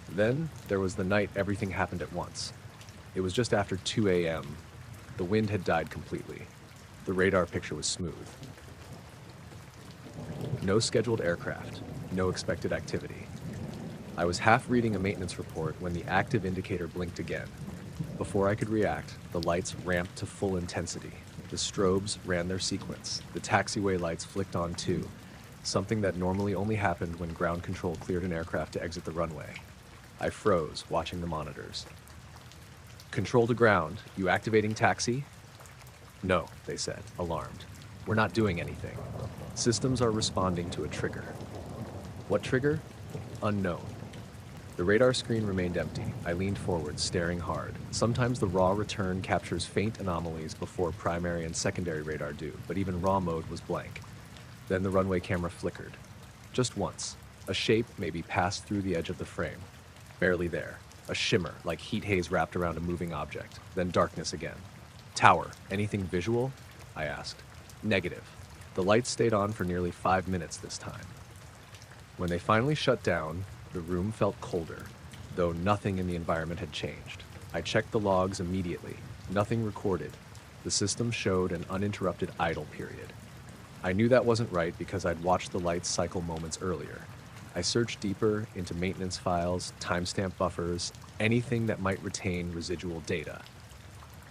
Then there was the night everything happened at once. It was just after 2 a.m. The wind had died completely. The radar picture was smooth. No scheduled aircraft, no expected activity. I was half reading a maintenance report when the active indicator blinked again. Before I could react, the lights ramped to full intensity. The strobes ran their sequence. The taxiway lights flicked on too, something that normally only happened when ground control cleared an aircraft to exit the runway. I froze, watching the monitors. Control to ground, you activating taxi? No, they said, alarmed. We're not doing anything. Systems are responding to a trigger. What trigger? Unknown. The radar screen remained empty. I leaned forward, staring hard. Sometimes the raw return captures faint anomalies before primary and secondary radar do, but even raw mode was blank. Then the runway camera flickered. Just once. A shape maybe passed through the edge of the frame. Barely there. A shimmer, like heat haze wrapped around a moving object. Then darkness again. Tower, anything visual? I asked. Negative. The lights stayed on for nearly 5 minutes this time. When they finally shut down, the room felt colder, though nothing in the environment had changed. I checked the logs immediately. Nothing recorded. The system showed an uninterrupted idle period. I knew that wasn't right because I'd watched the lights cycle moments earlier. I searched deeper into maintenance files, timestamp buffers, anything that might retain residual data.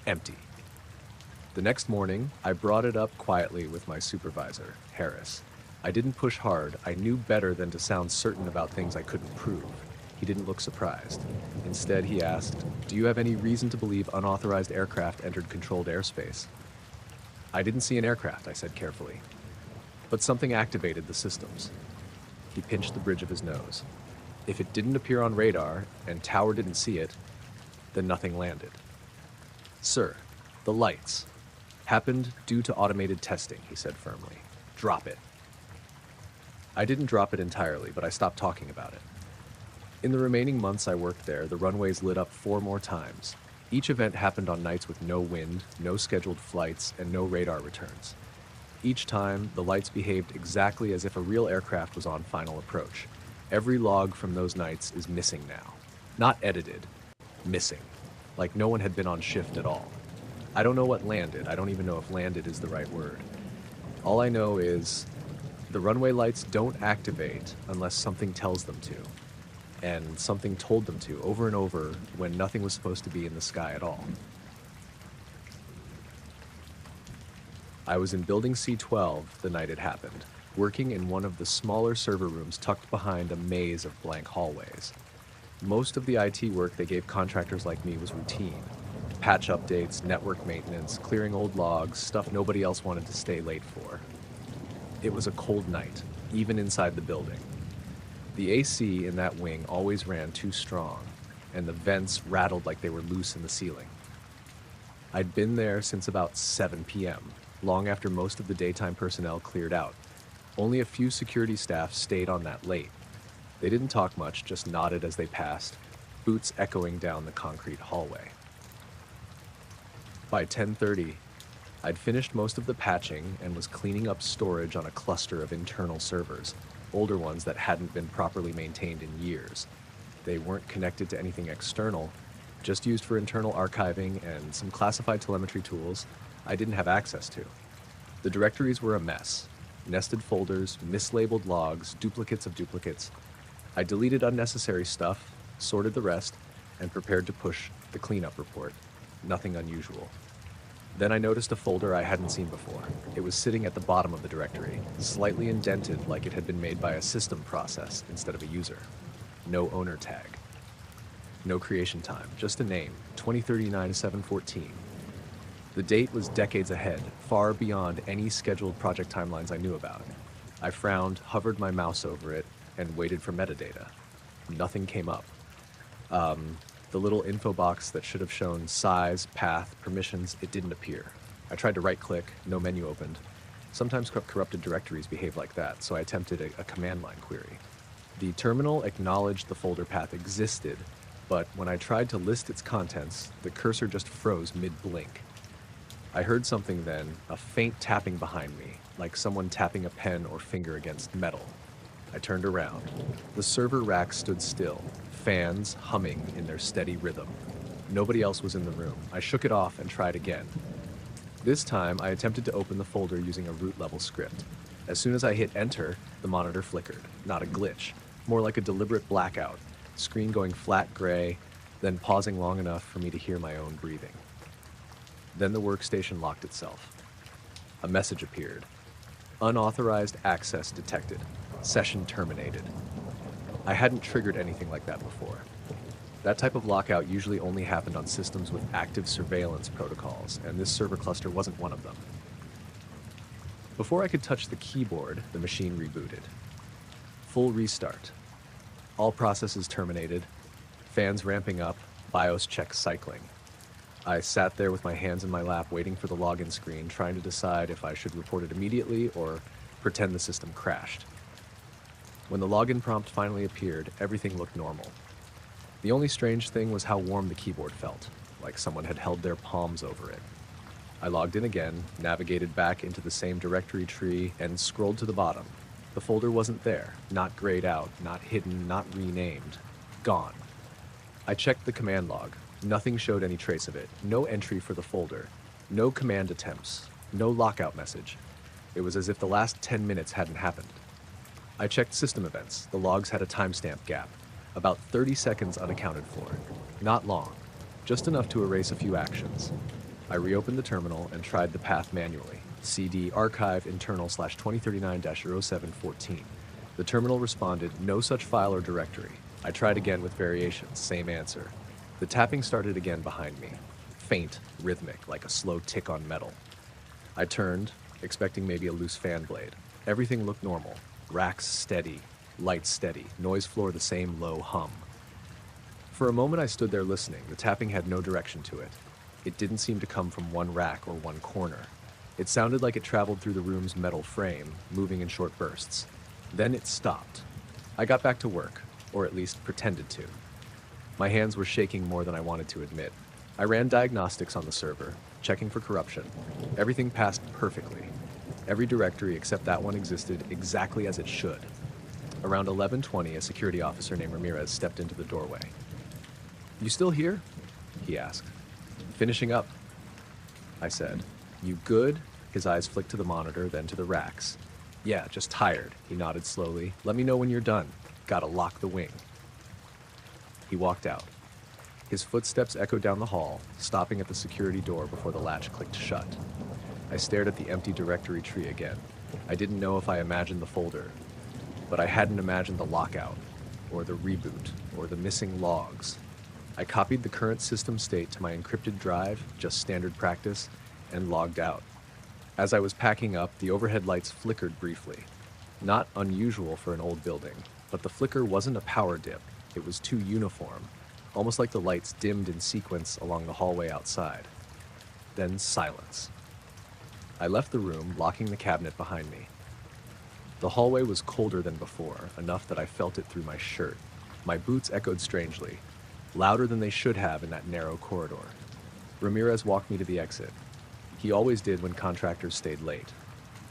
Empty. The next morning, I brought it up quietly with my supervisor, Harris. I didn't push hard. I knew better than to sound certain about things I couldn't prove. He didn't look surprised. Instead, he asked, "Do you have any reason to believe unauthorized aircraft entered controlled airspace?" I didn't see an aircraft, I said carefully. But something activated the systems. He pinched the bridge of his nose. If it didn't appear on radar, and Tower didn't see it, then nothing landed. "Sir, the lights happened due to automated testing," he said firmly. "Drop it." I didn't drop it entirely, but I stopped talking about it. In the remaining months I worked there, the runways lit up 4 more times. Each event happened on nights with no wind, no scheduled flights, and no radar returns. Each time, the lights behaved exactly as if a real aircraft was on final approach. Every log from those nights is missing now. Not edited, missing. Like no one had been on shift at all. I don't know what landed. I don't even know if landed is the right word. All I know is the runway lights don't activate unless something tells them to. And something told them to over and over when nothing was supposed to be in the sky at all. I was in building C12 the night it happened, working in one of the smaller server rooms tucked behind a maze of blank hallways. Most of the IT work they gave contractors like me was routine. Patch updates, network maintenance, clearing old logs, stuff nobody else wanted to stay late for. It was a cold night, even inside the building. The AC in that wing always ran too strong, and the vents rattled like they were loose in the ceiling. I'd been there since about 7 p.m., long after most of the daytime personnel cleared out. Only a few security staff stayed on that late. They didn't talk much, just nodded as they passed, boots echoing down the concrete hallway. By 10:30, I'd finished most of the patching and was cleaning up storage on a cluster of internal servers, older ones that hadn't been properly maintained in years. They weren't connected to anything external, just used for internal archiving and some classified telemetry tools I didn't have access to. The directories were a mess. Nested folders, mislabeled logs, duplicates of duplicates. I deleted unnecessary stuff, sorted the rest, and prepared to push the cleanup report. Nothing unusual. Then I noticed a folder I hadn't seen before. It was sitting at the bottom of the directory, slightly indented like it had been made by a system process instead of a user. No owner tag. No creation time, just a name, 2039-714. The date was decades ahead, far beyond any scheduled project timelines I knew about. I frowned, hovered my mouse over it, and waited for metadata. Nothing came up. The little info box that should have shown size, path, permissions, it didn't appear. I tried to right-click, no menu opened. Sometimes corrupted directories behave like that, so I attempted a command line query. The terminal acknowledged the folder path existed, but when I tried to list its contents, the cursor just froze mid-blink. I heard something then, a faint tapping behind me, like someone tapping a pen or finger against metal. I turned around. The server rack stood still, fans humming in their steady rhythm. Nobody else was in the room. I shook it off and tried again. This time, I attempted to open the folder using a root-level script. As soon as I hit enter, the monitor flickered. Not a glitch, more like a deliberate blackout, screen going flat gray, then pausing long enough for me to hear my own breathing. Then the workstation locked itself. A message appeared. Unauthorized access detected. Session terminated. I hadn't triggered anything like that before. That type of lockout usually only happened on systems with active surveillance protocols, and this server cluster wasn't one of them. Before I could touch the keyboard, the machine rebooted. Full restart. All processes terminated. Fans ramping up. BIOS check cycling. I sat there with my hands in my lap waiting for the login screen, trying to decide if I should report it immediately or pretend the system crashed. When the login prompt finally appeared, everything looked normal. The only strange thing was how warm the keyboard felt, like someone had held their palms over it. I logged in again, navigated back into the same directory tree, and scrolled to the bottom. The folder wasn't there, not grayed out, not hidden, not renamed. Gone. I checked the command log. Nothing showed any trace of it. No entry for the folder. No command attempts. No lockout message. It was as if the last 10 minutes hadn't happened. I checked system events. The logs had a timestamp gap. About 30 seconds unaccounted for. Not long. Just enough to erase a few actions. I reopened the terminal and tried the path manually. CD archive internal /2039-0714. The terminal responded, no such file or directory. I tried again with variations, same answer. The tapping started again behind me. Faint, rhythmic, like a slow tick on metal. I turned, expecting maybe a loose fan blade. Everything looked normal. Racks steady, lights steady, noise floor the same low hum. For a moment I stood there listening. The tapping had no direction to it. It didn't seem to come from one rack or one corner. It sounded like it traveled through the room's metal frame, moving in short bursts. Then it stopped. I got back to work, or at least pretended to. My hands were shaking more than I wanted to admit. I ran diagnostics on the server, checking for corruption. Everything passed perfectly. Every directory except that one existed exactly as it should. Around 11:20, a security officer named Ramirez stepped into the doorway. "You still here?" he asked. "Finishing up," I said. "You good?" His eyes flicked to the monitor, then to the racks. "Yeah, just tired," he nodded slowly. "Let me know when you're done. Gotta lock the wing." He walked out. His footsteps echoed down the hall, stopping at the security door before the latch clicked shut. I stared at the empty directory tree again. I didn't know if I imagined the folder, but I hadn't imagined the lockout, or the reboot, or the missing logs. I copied the current system state to my encrypted drive, just standard practice, and logged out. As I was packing up, the overhead lights flickered briefly. Not unusual for an old building, but the flicker wasn't a power dip. It was too uniform, almost like the lights dimmed in sequence along the hallway outside. Then silence. I left the room, locking the cabinet behind me. The hallway was colder than before, enough that I felt it through my shirt. My boots echoed strangely, louder than they should have in that narrow corridor. Ramirez walked me to the exit. He always did when contractors stayed late.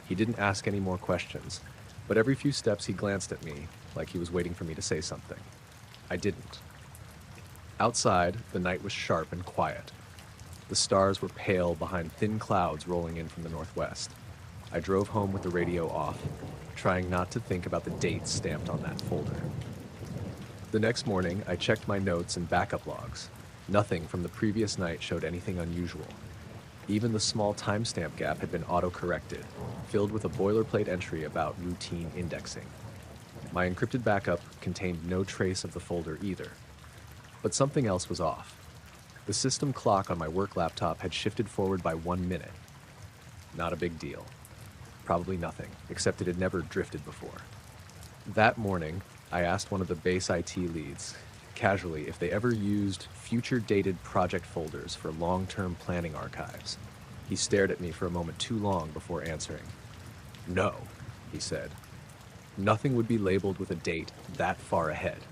He didn't ask any more questions, but every few steps he glanced at me, like he was waiting for me to say something. I didn't. Outside, the night was sharp and quiet. The stars were pale behind thin clouds rolling in from the northwest. I drove home with the radio off, trying not to think about the dates stamped on that folder. The next morning, I checked my notes and backup logs. Nothing from the previous night showed anything unusual. Even the small timestamp gap had been auto-corrected, filled with a boilerplate entry about routine indexing. My encrypted backup contained no trace of the folder either. But something else was off. The system clock on my work laptop had shifted forward by 1 minute. Not a big deal. Probably nothing, except it had never drifted before. That morning, I asked one of the base IT leads, casually, if they ever used future-dated project folders for long-term planning archives. He stared at me for a moment too long before answering. "No," he said. "Nothing would be labeled with a date that far ahead."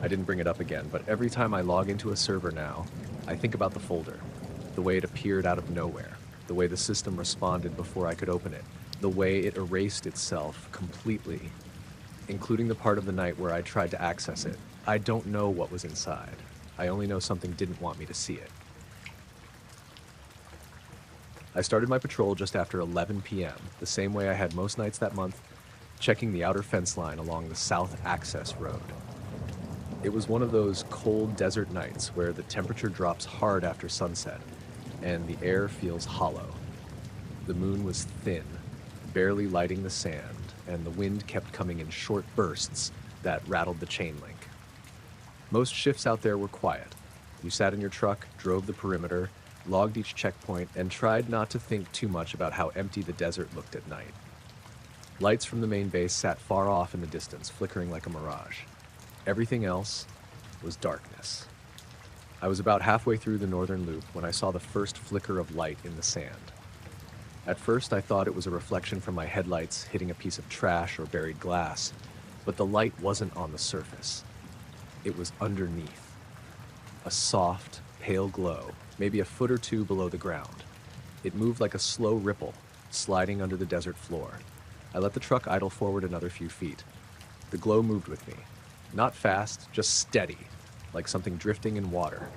I didn't bring it up again, but every time I log into a server now, I think about the folder, the way it appeared out of nowhere, the way the system responded before I could open it, the way it erased itself completely, including the part of the night where I tried to access it. I don't know what was inside. I only know something didn't want me to see it. I started my patrol just after 11 p.m., the same way I had most nights that month, checking the outer fence line along the south access road. It was one of those cold desert nights where the temperature drops hard after sunset, and the air feels hollow. The moon was thin, barely lighting the sand, and the wind kept coming in short bursts that rattled the chain link. Most shifts out there were quiet. You sat in your truck, drove the perimeter, logged each checkpoint, and tried not to think too much about how empty the desert looked at night. Lights from the main base sat far off in the distance, flickering like a mirage. Everything else was darkness. I was about halfway through the northern loop when I saw the first flicker of light in the sand. At first, I thought it was a reflection from my headlights hitting a piece of trash or buried glass, but the light wasn't on the surface. It was underneath. A soft, pale glow, maybe a foot or two below the ground. It moved like a slow ripple, sliding under the desert floor. I let the truck idle forward another few feet. The glow moved with me. Not fast, just steady, like something drifting in water.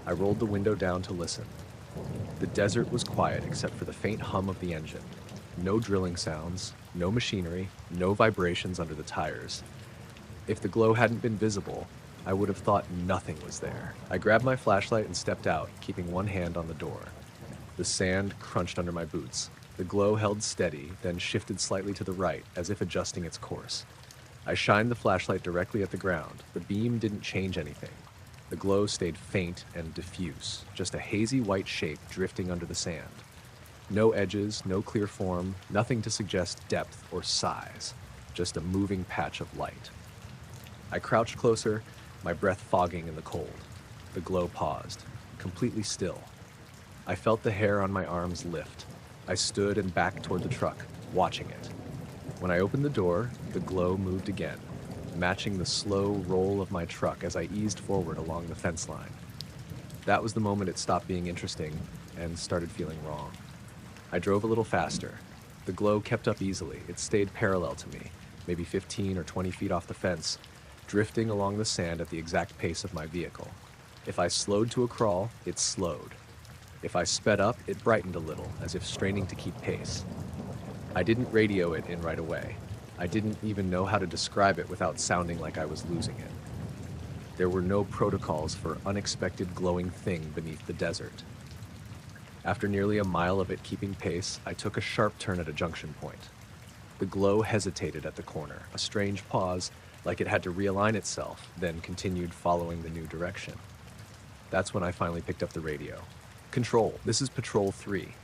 I rolled the window down to listen. The desert was quiet except for the faint hum of the engine. No drilling sounds, no machinery, no vibrations under the tires. If the glow hadn't been visible, I would have thought nothing was there. I grabbed my flashlight and stepped out, keeping one hand on the door. The sand crunched under my boots. The glow held steady, then shifted slightly to the right, as if adjusting its course. I shined the flashlight directly at the ground. The beam didn't change anything. The glow stayed faint and diffuse, just a hazy white shape drifting under the sand. No edges, no clear form, nothing to suggest depth or size, just a moving patch of light. I crouched closer, my breath fogging in the cold. The glow paused, completely still. I felt the hair on my arms lift. I stood and backed toward the truck, watching it. When I opened the door, the glow moved again, matching the slow roll of my truck as I eased forward along the fence line. That was the moment it stopped being interesting and started feeling wrong. I drove a little faster. The glow kept up easily. It stayed parallel to me, maybe 15 or 20 feet off the fence, drifting along the sand at the exact pace of my vehicle. If I slowed to a crawl, it slowed. If I sped up, it brightened a little, as if straining to keep pace. I didn't radio it in right away. I didn't even know how to describe it without sounding like I was losing it. There were no protocols for unexpected glowing thing beneath the desert. After nearly a mile of it keeping pace, I took a sharp turn at a junction point. The glow hesitated at the corner, a strange pause, like it had to realign itself, then continued following the new direction. That's when I finally picked up the radio. "Control, this is Patrol 3.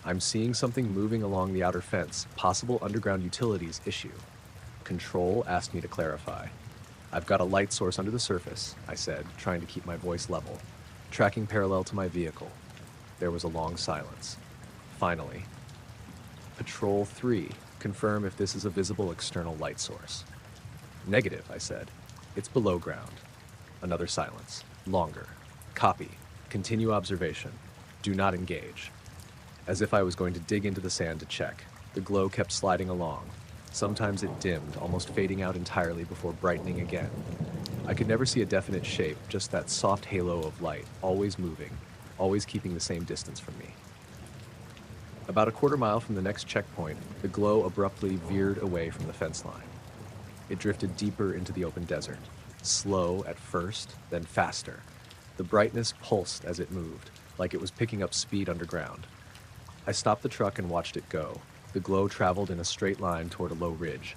I'm seeing something moving along the outer fence, possible underground utilities issue." Control asked me to clarify. "I've got a light source under the surface," I said, trying to keep my voice level, tracking parallel to my vehicle. There was a long silence. Finally, "Patrol 3, confirm if this is a visible external light source." "Negative," I said. "It's below ground." Another silence. Longer. "Copy. Continue observation. Do not engage." As if I was going to dig into the sand to check, the glow kept sliding along. Sometimes it dimmed, almost fading out entirely before brightening again. I could never see a definite shape, just that soft halo of light, always moving, always keeping the same distance from me. About a quarter mile from the next checkpoint, the glow abruptly veered away from the fence line. It drifted deeper into the open desert, slow at first, then faster. The brightness pulsed as it moved, like it was picking up speed underground. I stopped the truck and watched it go. The glow traveled in a straight line toward a low ridge,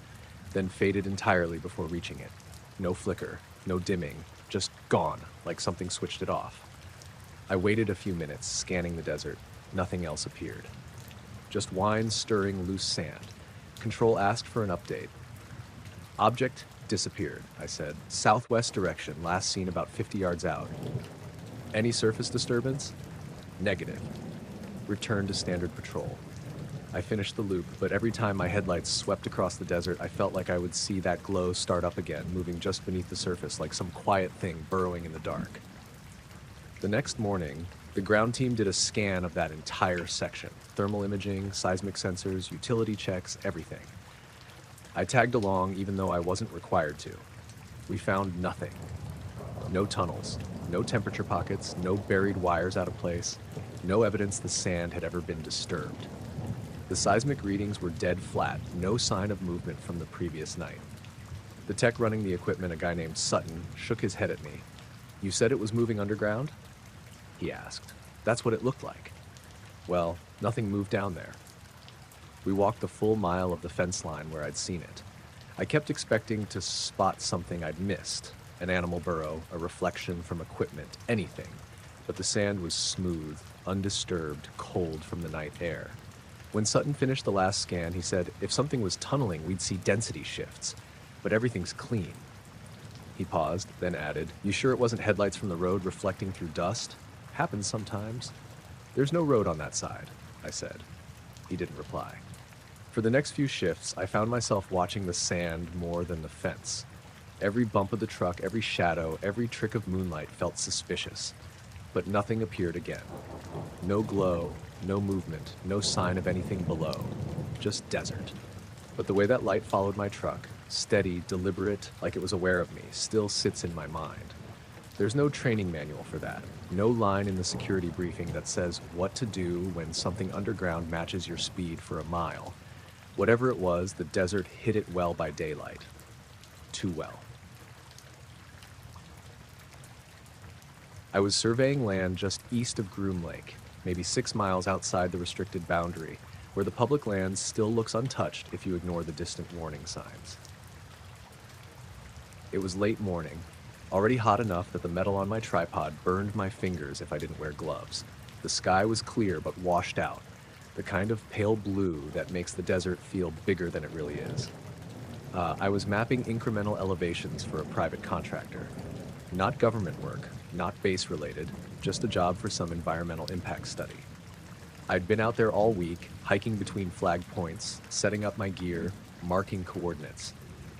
then faded entirely before reaching it. No flicker, no dimming, just gone, like something switched it off. I waited a few minutes, scanning the desert. Nothing else appeared. Just wine stirring loose sand. Control asked for an update. "Object disappeared," I said. "Southwest direction, last seen about 50 yards out." "Any surface disturbance?" "Negative." Return to standard patrol. I finished the loop, but every time my headlights swept across the desert, I felt like I would see that glow start up again, moving just beneath the surface like some quiet thing burrowing in the dark. The next morning, the ground team did a scan of that entire section. Thermal imaging, seismic sensors, utility checks, everything. I tagged along even though I wasn't required to. We found nothing. No tunnels, No temperature pockets, no buried wires out of place, no evidence the sand had ever been disturbed. The seismic readings were dead flat, no sign of movement from the previous night. The tech running the equipment, a guy named Sutton, shook his head at me. "You said it was moving underground?" he asked. "That's what it looked like." Well, nothing moved down there. We walked the full mile of the fence line where I'd seen it. I kept expecting to spot something I'd missed, an animal burrow, a reflection from equipment, anything. But the sand was smooth, undisturbed, cold from the night air. When Sutton finished the last scan, he said, "If something was tunneling, we'd see density shifts. But everything's clean." He paused, then added, "You sure it wasn't headlights from the road reflecting through dust? Happens sometimes." "There's no road on that side," I said. He didn't reply. For the next few shifts, I found myself watching the sand more than the fence. Every bump of the truck, every shadow, every trick of moonlight felt suspicious. But nothing appeared again. No glow, no movement, no sign of anything below. Just desert. But the way that light followed my truck, steady, deliberate, like it was aware of me, still sits in my mind. There's no training manual for that. No line in the security briefing that says what to do when something underground matches your speed for a mile. Whatever it was, the desert hid it well by daylight. Too well. I was surveying land just east of Groom Lake, maybe 6 miles outside the restricted boundary, where the public land still looks untouched if you ignore the distant warning signs. It was late morning, already hot enough that the metal on my tripod burned my fingers if I didn't wear gloves. The sky was clear but washed out, the kind of pale blue that makes the desert feel bigger than it really is. I was mapping incremental elevations for a private contractor. Not government work, not base-related, just a job for some environmental impact study. I'd been out there all week, hiking between flag points, setting up my gear, marking coordinates.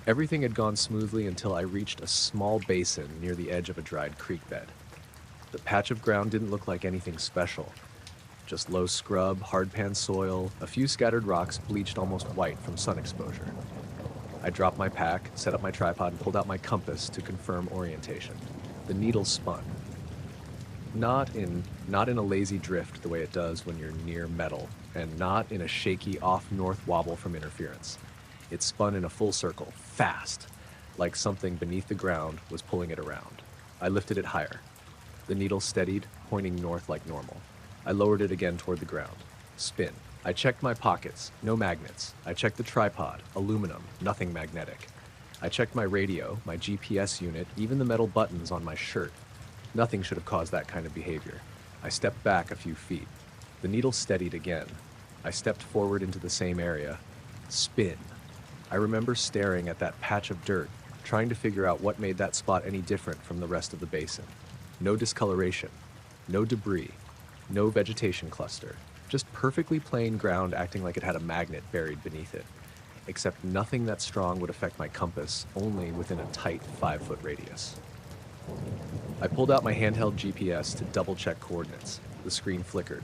Everything had gone smoothly until I reached a small basin near the edge of a dried creek bed. The patch of ground didn't look like anything special. Just low scrub, hardpan soil, a few scattered rocks bleached almost white from sun exposure. I dropped my pack, set up my tripod, and pulled out my compass to confirm orientation. The needle spun. Not in a lazy drift the way it does when you're near metal, and not in a shaky off-north wobble from interference. It spun in a full circle, fast, like something beneath the ground was pulling it around. I lifted it higher. The needle steadied, pointing north like normal. I lowered it again toward the ground. Spin. I checked my pockets, no magnets. I checked the tripod, aluminum, nothing magnetic. I checked my radio, my GPS unit, even the metal buttons on my shirt. Nothing should have caused that kind of behavior. I stepped back a few feet. The needle steadied again. I stepped forward into the same area. Spin. I remember staring at that patch of dirt, trying to figure out what made that spot any different from the rest of the basin. No discoloration, no debris, no vegetation cluster, just perfectly plain ground acting like it had a magnet buried beneath it. Except nothing that strong would affect my compass, only within a tight 5-foot radius. I pulled out my handheld GPS to double-check coordinates. The screen flickered.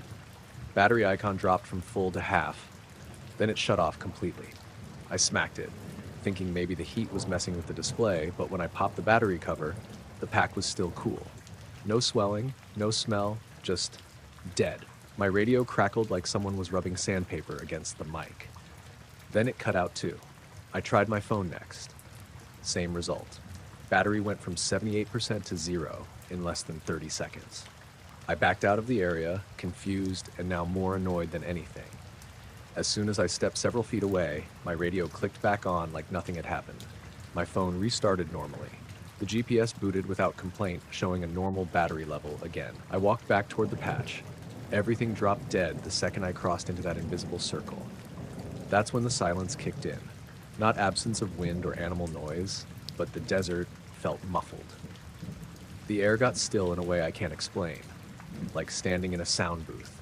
Battery icon dropped from full to half. Then it shut off completely. I smacked it, thinking maybe the heat was messing with the display, but when I popped the battery cover, the pack was still cool. No swelling, no smell, just dead. My radio crackled like someone was rubbing sandpaper against the mic. Then it cut out too. I tried my phone next. Same result. Battery went from 78% to 0 in less than 30 seconds. I backed out of the area, confused and now more annoyed than anything. As soon as I stepped several feet away, my radio clicked back on like nothing had happened. My phone restarted normally. The GPS booted without complaint, showing a normal battery level again. I walked back toward the patch. Everything dropped dead the second I crossed into that invisible circle. That's when the silence kicked in. Not absence of wind or animal noise, but the desert felt muffled. The air got still in a way I can't explain, like standing in a sound booth.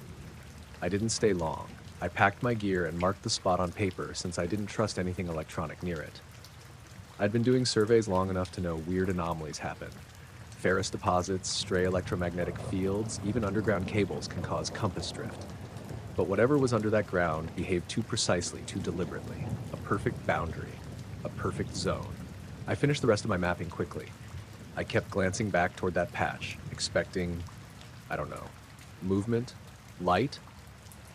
I didn't stay long. I packed my gear and marked the spot on paper since I didn't trust anything electronic near it. I'd been doing surveys long enough to know weird anomalies happen. Ferrous deposits, stray electromagnetic fields, even underground cables can cause compass drift. But whatever was under that ground behaved too precisely, too deliberately. A perfect boundary, a perfect zone. I finished the rest of my mapping quickly. I kept glancing back toward that patch, expecting, I don't know, movement, light,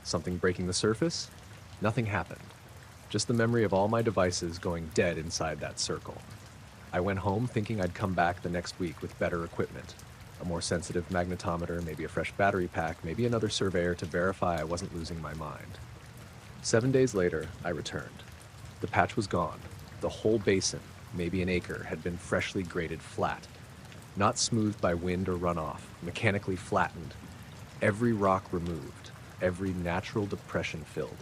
something breaking the surface. Nothing happened. Just the memory of all my devices going dead inside that circle. I went home thinking I'd come back the next week with better equipment. A more sensitive magnetometer, maybe a fresh battery pack, maybe another surveyor to verify I wasn't losing my mind. 7 days later, I returned. The patch was gone. The whole basin, maybe an acre, had been freshly graded flat. Not smoothed by wind or runoff, mechanically flattened. Every rock removed, every natural depression filled.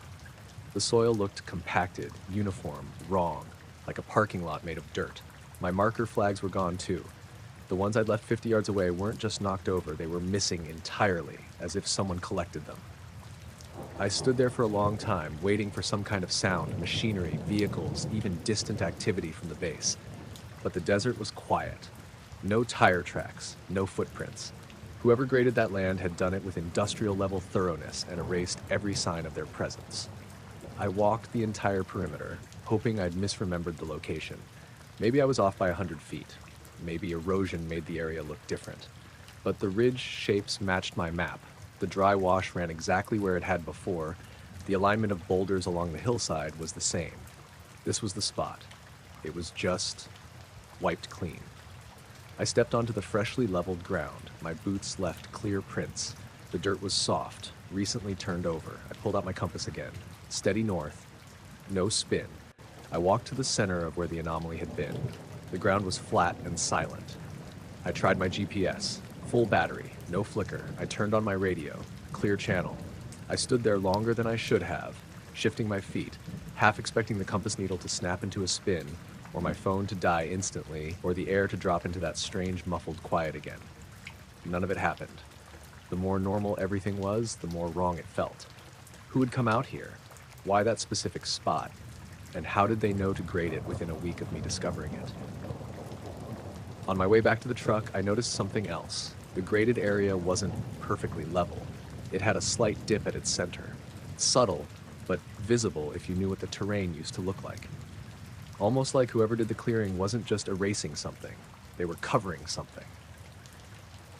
The soil looked compacted, uniform, wrong, like a parking lot made of dirt. My marker flags were gone too. The ones I'd left 50 yards away weren't just knocked over, they were missing entirely, as if someone collected them. I stood there for a long time, waiting for some kind of sound, machinery, vehicles, even distant activity from the base. But the desert was quiet. No tire tracks, no footprints. Whoever graded that land had done it with industrial-level thoroughness and erased every sign of their presence. I walked the entire perimeter, hoping I'd misremembered the location. Maybe I was off by 100 feet. Maybe erosion made the area look different. But the ridge shapes matched my map. The dry wash ran exactly where it had before. The alignment of boulders along the hillside was the same. This was the spot. It was just wiped clean. I stepped onto the freshly leveled ground. My boots left clear prints. The dirt was soft, recently turned over. I pulled out my compass again. Steady north. No spin. I walked to the center of where the anomaly had been. The ground was flat and silent. I tried my GPS. Full battery, no flicker. I turned on my radio. Clear channel. I stood there longer than I should have, shifting my feet, half expecting the compass needle to snap into a spin, or my phone to die instantly, or the air to drop into that strange muffled quiet again. None of it happened. The more normal everything was, the more wrong it felt. Who had come out here? Why that specific spot? And how did they know to grade it within a week of me discovering it? On my way back to the truck, I noticed something else. The graded area wasn't perfectly level. It had a slight dip at its center. Subtle, but visible if you knew what the terrain used to look like. Almost like whoever did the clearing wasn't just erasing something, they were covering something.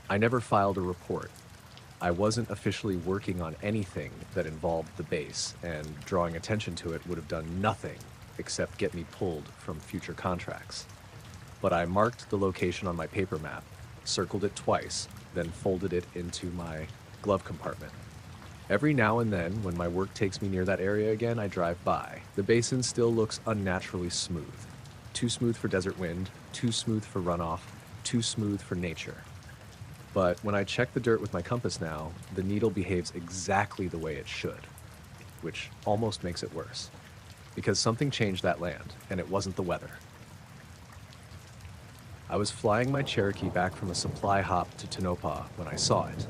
I never filed a report. I wasn't officially working on anything that involved the base, and drawing attention to it would have done nothing except get me pulled from future contracts. But I marked the location on my paper map, circled it twice, then folded it into my glove compartment. Every now and then, when my work takes me near that area again, I drive by. The basin still looks unnaturally smooth. Too smooth for desert wind, too smooth for runoff, too smooth for nature. But when I check the dirt with my compass now, the needle behaves exactly the way it should, which almost makes it worse, because something changed that land, and it wasn't the weather. I was flying my Cherokee back from a supply hop to Tonopah when I saw it.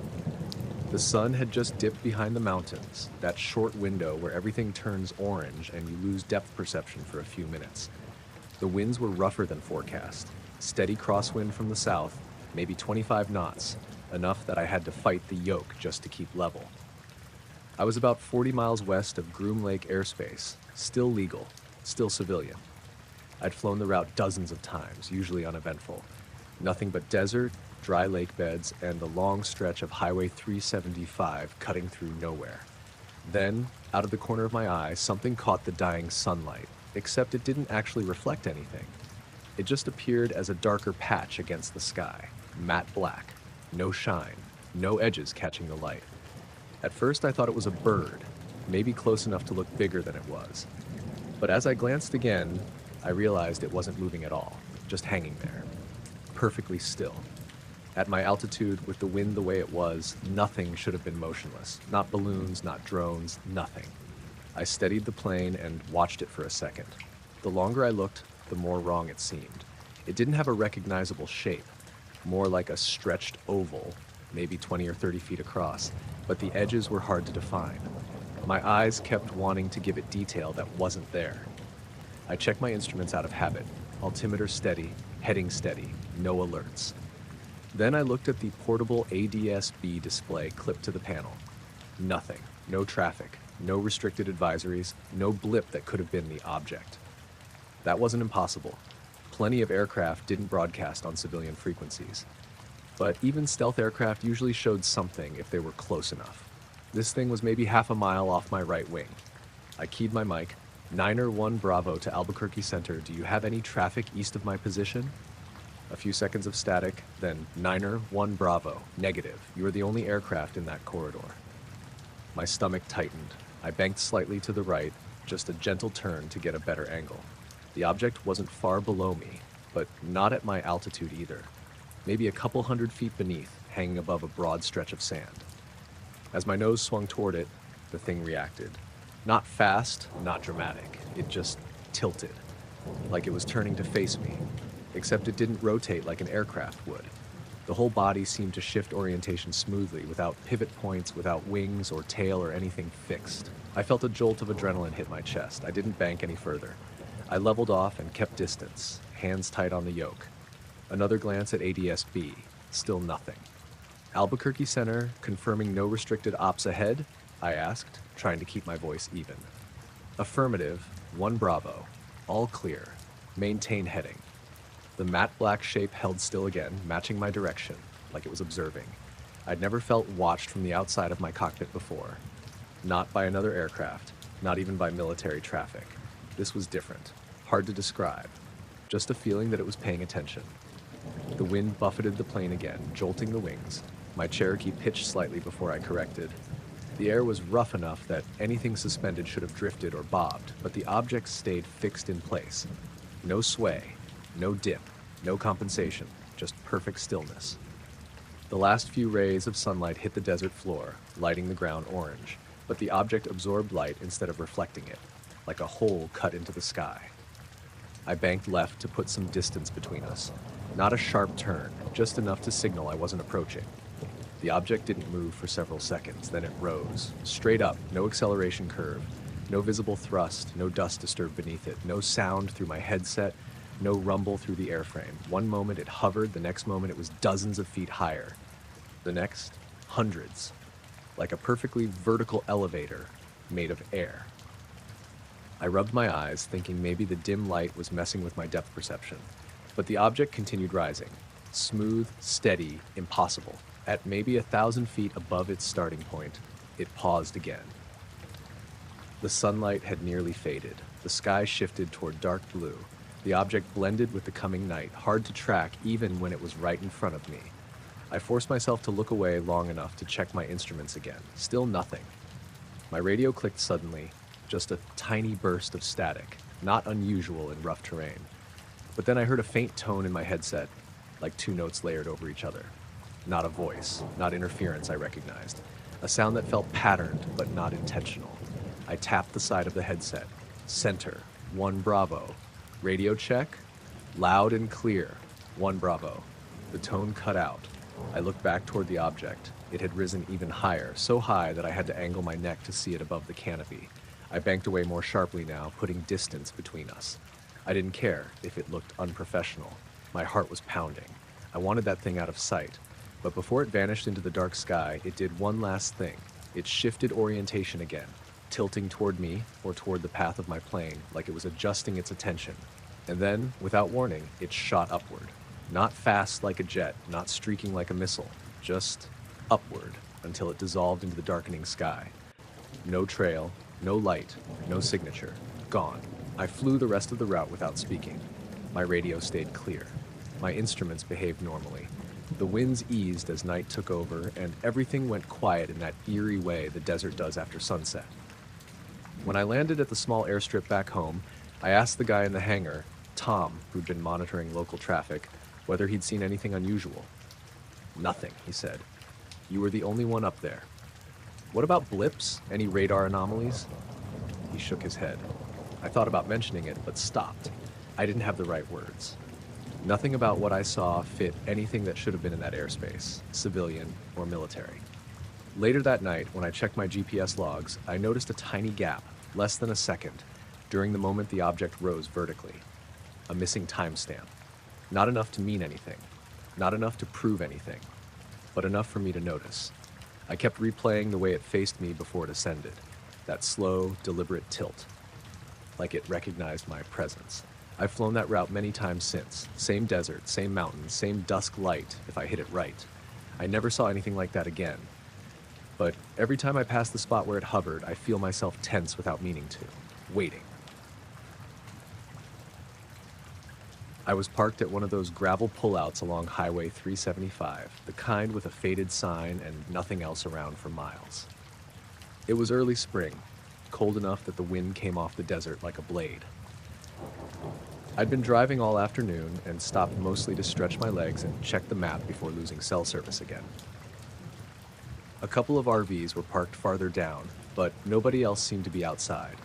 The sun had just dipped behind the mountains, that short window where everything turns orange and you lose depth perception for a few minutes. The winds were rougher than forecast, steady crosswind from the south, maybe 25 knots, enough that I had to fight the yoke just to keep level. I was about 40 miles west of Groom Lake airspace, still legal, still civilian. I'd flown the route dozens of times, usually uneventful. Nothing but desert, dry lake beds, and the long stretch of Highway 375 cutting through nowhere. Then, out of the corner of my eye, something caught the dying sunlight, except it didn't actually reflect anything. It just appeared as a darker patch against the sky, matte black, no shine, no edges catching the light. At first I thought it was a bird, maybe close enough to look bigger than it was. But as I glanced again, I realized it wasn't moving at all, just hanging there, perfectly still. At my altitude, with the wind the way it was, nothing should have been motionless. Not balloons, not drones, nothing. I steadied the plane and watched it for a second. The longer I looked, the more wrong it seemed. It didn't have a recognizable shape, more like a stretched oval, maybe 20 or 30 feet across, but the edges were hard to define. My eyes kept wanting to give it detail that wasn't there. I checked my instruments out of habit. Altimeter steady, heading steady, no alerts. Then I looked at the portable ADS-B display clipped to the panel. Nothing. No traffic. No restricted advisories. No blip that could have been the object. That wasn't impossible. Plenty of aircraft didn't broadcast on civilian frequencies, but even stealth aircraft usually showed something if they were close enough. This thing was maybe half a mile off my right wing. I keyed my mic. Niner 1 Bravo to Albuquerque Center. Do you have any traffic east of my position? A few seconds of static, then Niner 1 Bravo, negative. You are the only aircraft in that corridor. My stomach tightened. I banked slightly to the right, just a gentle turn to get a better angle. The object wasn't far below me, but not at my altitude either. Maybe a couple 100 feet beneath, hanging above a broad stretch of sand. As my nose swung toward it, the thing reacted. Not fast, not dramatic. It just tilted, like it was turning to face me, except it didn't rotate like an aircraft would. The whole body seemed to shift orientation smoothly, without pivot points, without wings or tail or anything fixed. I felt a jolt of adrenaline hit my chest. I didn't bank any further. I leveled off and kept distance, hands tight on the yoke. Another glance at ADS-B, still nothing. Albuquerque Center, confirming no restricted ops ahead? I asked, trying to keep my voice even. Affirmative, 1 Bravo, all clear, maintain heading. The matte black shape held still again, matching my direction, like it was observing. I'd never felt watched from the outside of my cockpit before. Not by another aircraft, not even by military traffic. This was different, hard to describe, just a feeling that it was paying attention. The wind buffeted the plane again, jolting the wings. My Cherokee pitched slightly before I corrected. The air was rough enough that anything suspended should have drifted or bobbed, but the object stayed fixed in place. No sway, no dip, no compensation, just perfect stillness. The last few rays of sunlight hit the desert floor, lighting the ground orange, but the object absorbed light instead of reflecting it, like a hole cut into the sky. I banked left to put some distance between us. Not a sharp turn, just enough to signal I wasn't approaching. The object didn't move for several seconds, then it rose, straight up, no acceleration curve, no visible thrust, no dust disturbed beneath it, no sound through my headset, no rumble through the airframe. One moment it hovered, the next moment it was dozens of feet higher. The next, hundreds, like a perfectly vertical elevator made of air. I rubbed my eyes, thinking maybe the dim light was messing with my depth perception. But the object continued rising, smooth, steady, impossible. At maybe 1,000 feet above its starting point, it paused again. The sunlight had nearly faded. The sky shifted toward dark blue. The object blended with the coming night, hard to track even when it was right in front of me. I forced myself to look away long enough to check my instruments again. Still nothing. My radio clicked suddenly, just a tiny burst of static, not unusual in rough terrain. But then I heard a faint tone in my headset, like 2 notes layered over each other. Not a voice, not interference I recognized. A sound that felt patterned, but not intentional. I tapped the side of the headset. Center, 1 Bravo. Radio check? Loud and clear, 1 Bravo. The tone cut out. I looked back toward the object. It had risen even higher, so high that I had to angle my neck to see it above the canopy. I banked away more sharply now, putting distance between us. I didn't care if it looked unprofessional. My heart was pounding. I wanted that thing out of sight. But before it vanished into the dark sky, it did one last thing. It shifted orientation again, tilting toward me or toward the path of my plane, like it was adjusting its attention. And then, without warning, it shot upward. Not fast like a jet, not streaking like a missile, just upward until it dissolved into the darkening sky. No trail, no light, no signature. Gone. I flew the rest of the route without speaking. My radio stayed clear. My instruments behaved normally. The winds eased as night took over, and everything went quiet in that eerie way the desert does after sunset. When I landed at the small airstrip back home, I asked the guy in the hangar, Tom, who'd been monitoring local traffic, whether he'd seen anything unusual. Nothing, he said. You were the only one up there. What about blips? Any radar anomalies? He shook his head. I thought about mentioning it, but stopped. I didn't have the right words. Nothing about what I saw fit anything that should have been in that airspace, civilian or military. Later that night, when I checked my GPS logs, I noticed a tiny gap, less than a second, during the moment the object rose vertically. A missing timestamp. Not enough to mean anything. Not enough to prove anything. But enough for me to notice. I kept replaying the way it faced me before it ascended. That slow, deliberate tilt. Like it recognized my presence. I've flown that route many times since. Same desert, same mountains, same dusk light, if I hit it right. I never saw anything like that again. But every time I pass the spot where it hovered, I feel myself tense without meaning to, waiting. I was parked at one of those gravel pullouts along Highway 375, the kind with a faded sign and nothing else around for miles. It was early spring, cold enough that the wind came off the desert like a blade. I'd been driving all afternoon and stopped mostly to stretch my legs and check the map before losing cell service again. A couple of RVs were parked farther down, but nobody else seemed to be outside.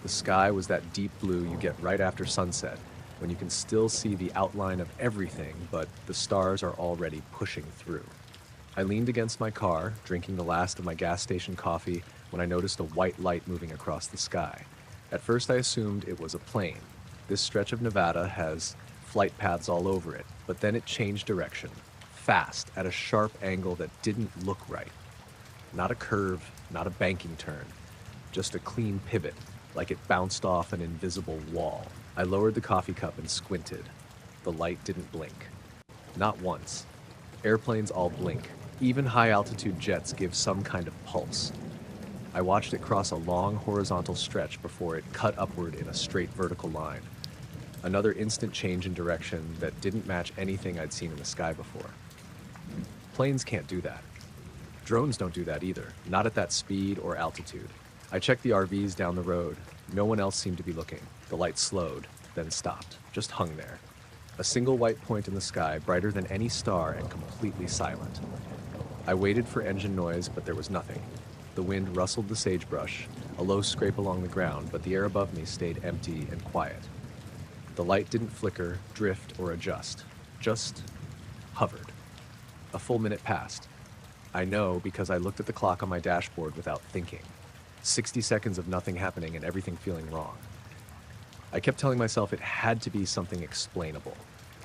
The sky was that deep blue you get right after sunset, when you can still see the outline of everything, but the stars are already pushing through. I leaned against my car, drinking the last of my gas station coffee, when I noticed a white light moving across the sky. At first I assumed it was a plane. This stretch of Nevada has flight paths all over it, but then it changed direction, fast, at a sharp angle that didn't look right. Not a curve, not a banking turn, just a clean pivot, like it bounced off an invisible wall. I lowered the coffee cup and squinted. The light didn't blink. Not once. Airplanes all blink. Even high-altitude jets give some kind of pulse. I watched it cross a long horizontal stretch before it cut upward in a straight vertical line. Another instant change in direction that didn't match anything I'd seen in the sky before. Planes can't do that. Drones don't do that either, not at that speed or altitude. I checked the RVs down the road. No one else seemed to be looking. The light slowed, then stopped, just hung there. A single white point in the sky, brighter than any star and completely silent. I waited for engine noise, but there was nothing. The wind rustled the sagebrush, a low scrape along the ground, but the air above me stayed empty and quiet. The light didn't flicker, drift, or adjust, just hovered. A full minute passed. I know because I looked at the clock on my dashboard without thinking. 60 seconds of nothing happening and everything feeling wrong. I kept telling myself it had to be something explainable.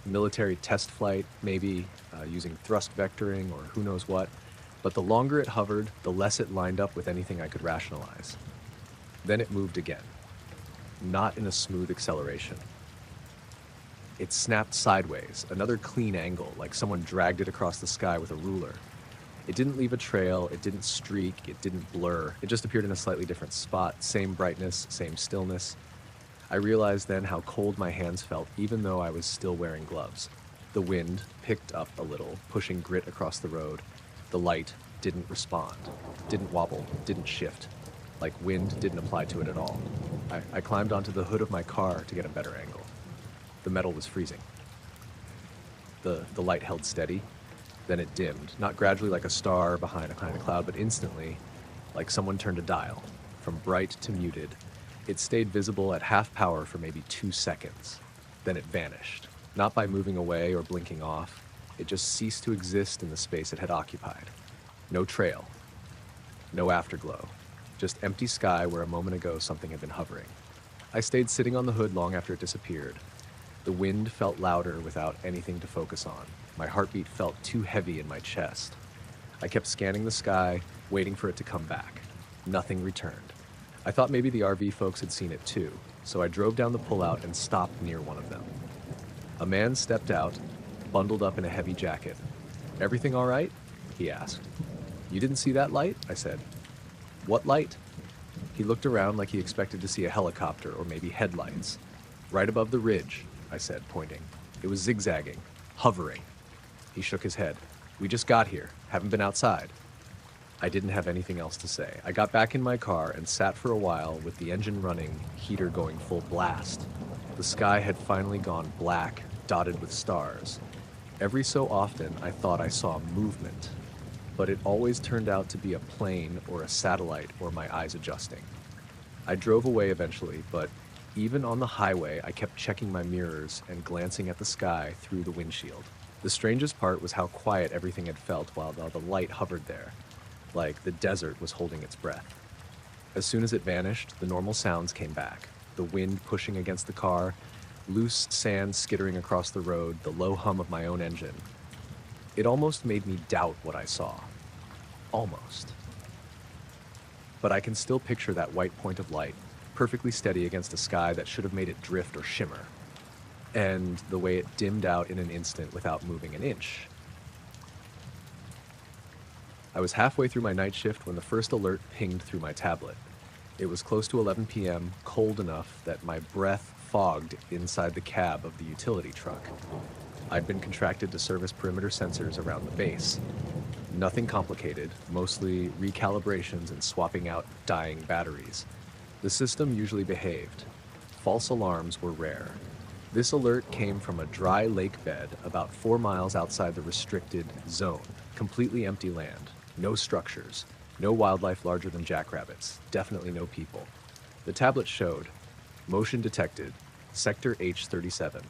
Military test flight, maybe, using thrust vectoring or who knows what. But the longer it hovered, the less it lined up with anything I could rationalize. Then it moved again. Not in a smooth acceleration. It snapped sideways, another clean angle, like someone dragged it across the sky with a ruler. It didn't leave a trail, it didn't streak, it didn't blur. It just appeared in a slightly different spot, same brightness, same stillness. I realized then how cold my hands felt, even though I was still wearing gloves. The wind picked up a little, pushing grit across the road. The light didn't respond, didn't wobble, didn't shift. Like wind didn't apply to it at all. I climbed onto the hood of my car to get a better angle. The metal was freezing. The light held steady. Then it dimmed, not gradually like a star behind a kind of cloud, but instantly, like someone turned a dial, from bright to muted. It stayed visible at half power for maybe 2 seconds. Then it vanished, not by moving away or blinking off. It just ceased to exist in the space it had occupied. No trail, no afterglow, just empty sky where a moment ago something had been hovering. I stayed sitting on the hood long after it disappeared. The wind felt louder without anything to focus on. My heartbeat felt too heavy in my chest. I kept scanning the sky, waiting for it to come back. Nothing returned. I thought maybe the RV folks had seen it too, so I drove down the pullout and stopped near one of them. A man stepped out, bundled up in a heavy jacket. "Everything all right?" he asked. "You didn't see that light?" I said. "What light?" He looked around like he expected to see a helicopter or maybe headlights. "Right above the ridge," I said, pointing. "It was zigzagging, hovering." He shook his head. "We just got here, haven't been outside." I didn't have anything else to say. I got back in my car and sat for a while with the engine running, heater going full blast. The sky had finally gone black, dotted with stars. Every so often, I thought I saw movement, but it always turned out to be a plane or a satellite or my eyes adjusting. I drove away eventually, but even on the highway, I kept checking my mirrors and glancing at the sky through the windshield. The strangest part was how quiet everything had felt while the light hovered there, like the desert was holding its breath. As soon as it vanished, the normal sounds came back. The wind pushing against the car, loose sand skittering across the road, the low hum of my own engine. It almost made me doubt what I saw. Almost. But I can still picture that white point of light, perfectly steady against a sky that should have made it drift or shimmer. and the way it dimmed out in an instant without moving an inch. I was halfway through my night shift when the first alert pinged through my tablet. It was close to 11 p.m., cold enough that my breath fogged inside the cab of the utility truck. I'd been contracted to service perimeter sensors around the base. Nothing complicated, mostly recalibrations and swapping out dying batteries. The system usually behaved. False alarms were rare. This alert came from a dry lake bed about 4 miles outside the restricted zone. Completely empty land. No structures. No wildlife larger than jackrabbits. Definitely no people. The tablet showed motion detected, sector H37.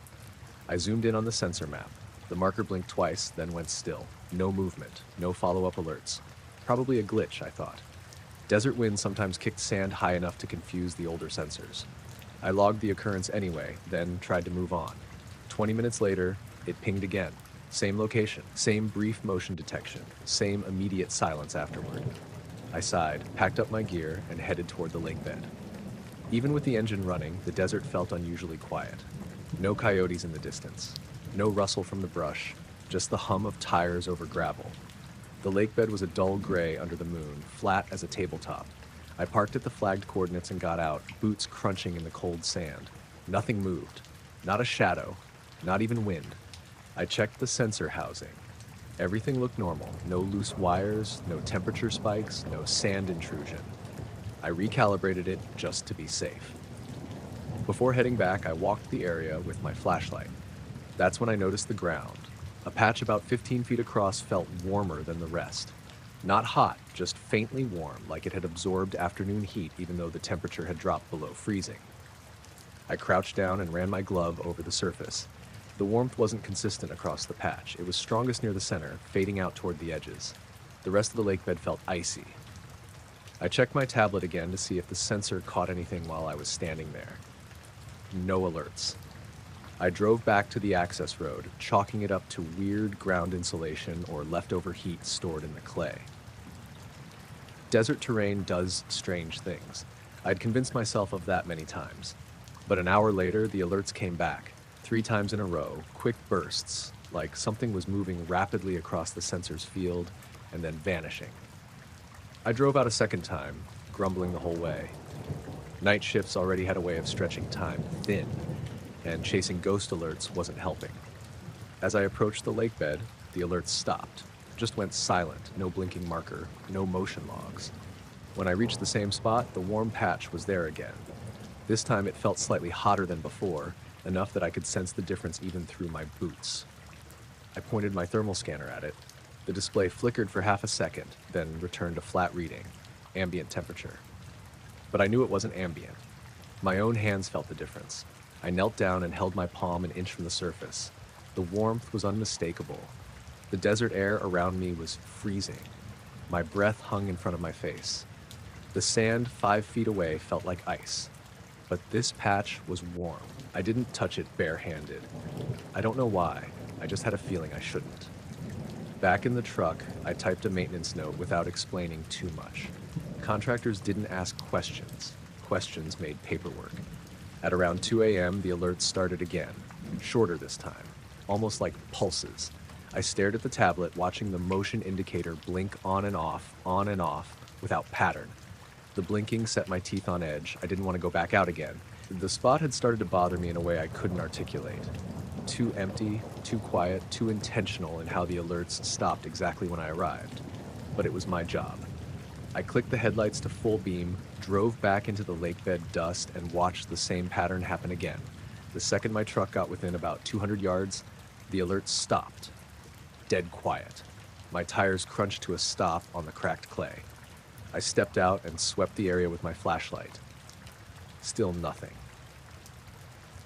I zoomed in on the sensor map. The marker blinked twice, then went still. No movement, no follow-up alerts. Probably a glitch, I thought. Desert winds sometimes kicked sand high enough to confuse the older sensors. I logged the occurrence anyway, then tried to move on. 20 minutes later, it pinged again. Same location, same brief motion detection, same immediate silence afterward. I sighed, packed up my gear, and headed toward the lake bed. Even with the engine running, the desert felt unusually quiet. No coyotes in the distance. No rustle from the brush, just the hum of tires over gravel. The lake bed was a dull gray under the moon, flat as a tabletop. I parked at the flagged coordinates and got out, boots crunching in the cold sand. Nothing moved. Not a shadow. Not even wind. I checked the sensor housing. Everything looked normal. No loose wires, no temperature spikes, no sand intrusion. I recalibrated it just to be safe. Before heading back, I walked the area with my flashlight. That's when I noticed the ground. A patch about 15 feet across felt warmer than the rest. Not hot, just faintly warm, like it had absorbed afternoon heat even though the temperature had dropped below freezing. I crouched down and ran my glove over the surface. The warmth wasn't consistent across the patch. It was strongest near the center, fading out toward the edges. The rest of the lake bed felt icy. I checked my tablet again to see if the sensor caught anything while I was standing there. No alerts. I drove back to the access road, chalking it up to weird ground insulation or leftover heat stored in the clay. Desert terrain does strange things. I'd convinced myself of that many times. But an hour later, the alerts came back, 3 times in a row, quick bursts, like something was moving rapidly across the sensor's field and then vanishing. I drove out a second time, grumbling the whole way. Night shifts already had a way of stretching time thin, and chasing ghost alerts wasn't helping. As I approached the lake bed, the alerts stopped, just went silent, no blinking marker, no motion logs. When I reached the same spot, the warm patch was there again. This time it felt slightly hotter than before, enough that I could sense the difference even through my boots. I pointed my thermal scanner at it. The display flickered for half a second, then returned a flat reading, ambient temperature. But I knew it wasn't ambient. My own hands felt the difference. I knelt down and held my palm an inch from the surface. The warmth was unmistakable. The desert air around me was freezing. My breath hung in front of my face. The sand 5 feet away felt like ice. But this patch was warm. I didn't touch it barehanded. I don't know why. I just had a feeling I shouldn't. Back in the truck, I typed a maintenance note without explaining too much. Contractors didn't ask questions. Questions made paperwork. At around 2 a.m., the alerts started again, shorter this time, almost like pulses. I stared at the tablet, watching the motion indicator blink on and off, without pattern. The blinking set my teeth on edge. I didn't want to go back out again. The spot had started to bother me in a way I couldn't articulate. Too empty, too quiet, too intentional in how the alerts stopped exactly when I arrived. But it was my job. I clicked the headlights to full beam, drove back into the lakebed dust, and watched the same pattern happen again. The second my truck got within about 200 yards, the alerts stopped. Dead quiet. My tires crunched to a stop on the cracked clay. I stepped out and swept the area with my flashlight. Still nothing.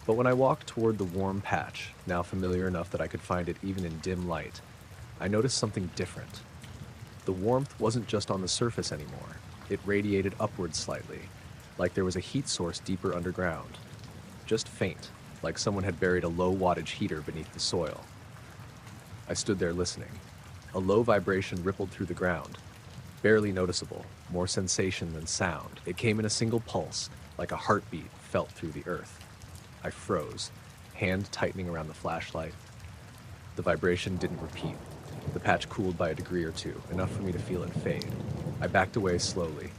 But when I walked toward the warm patch, now familiar enough that I could find it even in dim light, I noticed something different. The warmth wasn't just on the surface anymore. It radiated upward slightly, like there was a heat source deeper underground. Just faint, like someone had buried a low-wattage heater beneath the soil. I stood there listening. A low vibration rippled through the ground. Barely noticeable, more sensation than sound. It came in a single pulse, like a heartbeat felt through the earth. I froze. hand tightening around the flashlight. The vibration didn't repeat. The patch cooled by a degree or two, enough for me to feel it fade. I backed away slowly.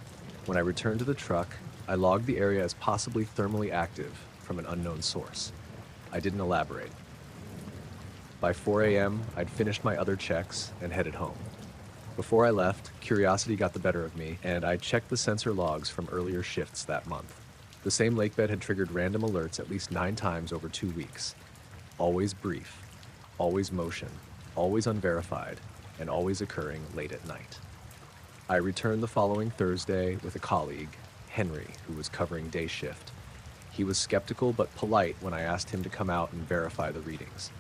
When I returned to the truck, I logged the area as possibly thermally active from an unknown source. I didn't elaborate. By 4 a.m., I'd finished my other checks and headed home. Before I left, curiosity got the better of me, and I checked the sensor logs from earlier shifts that month. The same lakebed had triggered random alerts at least 9 times over 2 weeks. Always brief, always motion, always unverified, and always occurring late at night. I returned the following Thursday with a colleague, Henry, who was covering day shift. He was skeptical but polite when I asked him to come out and verify the readings.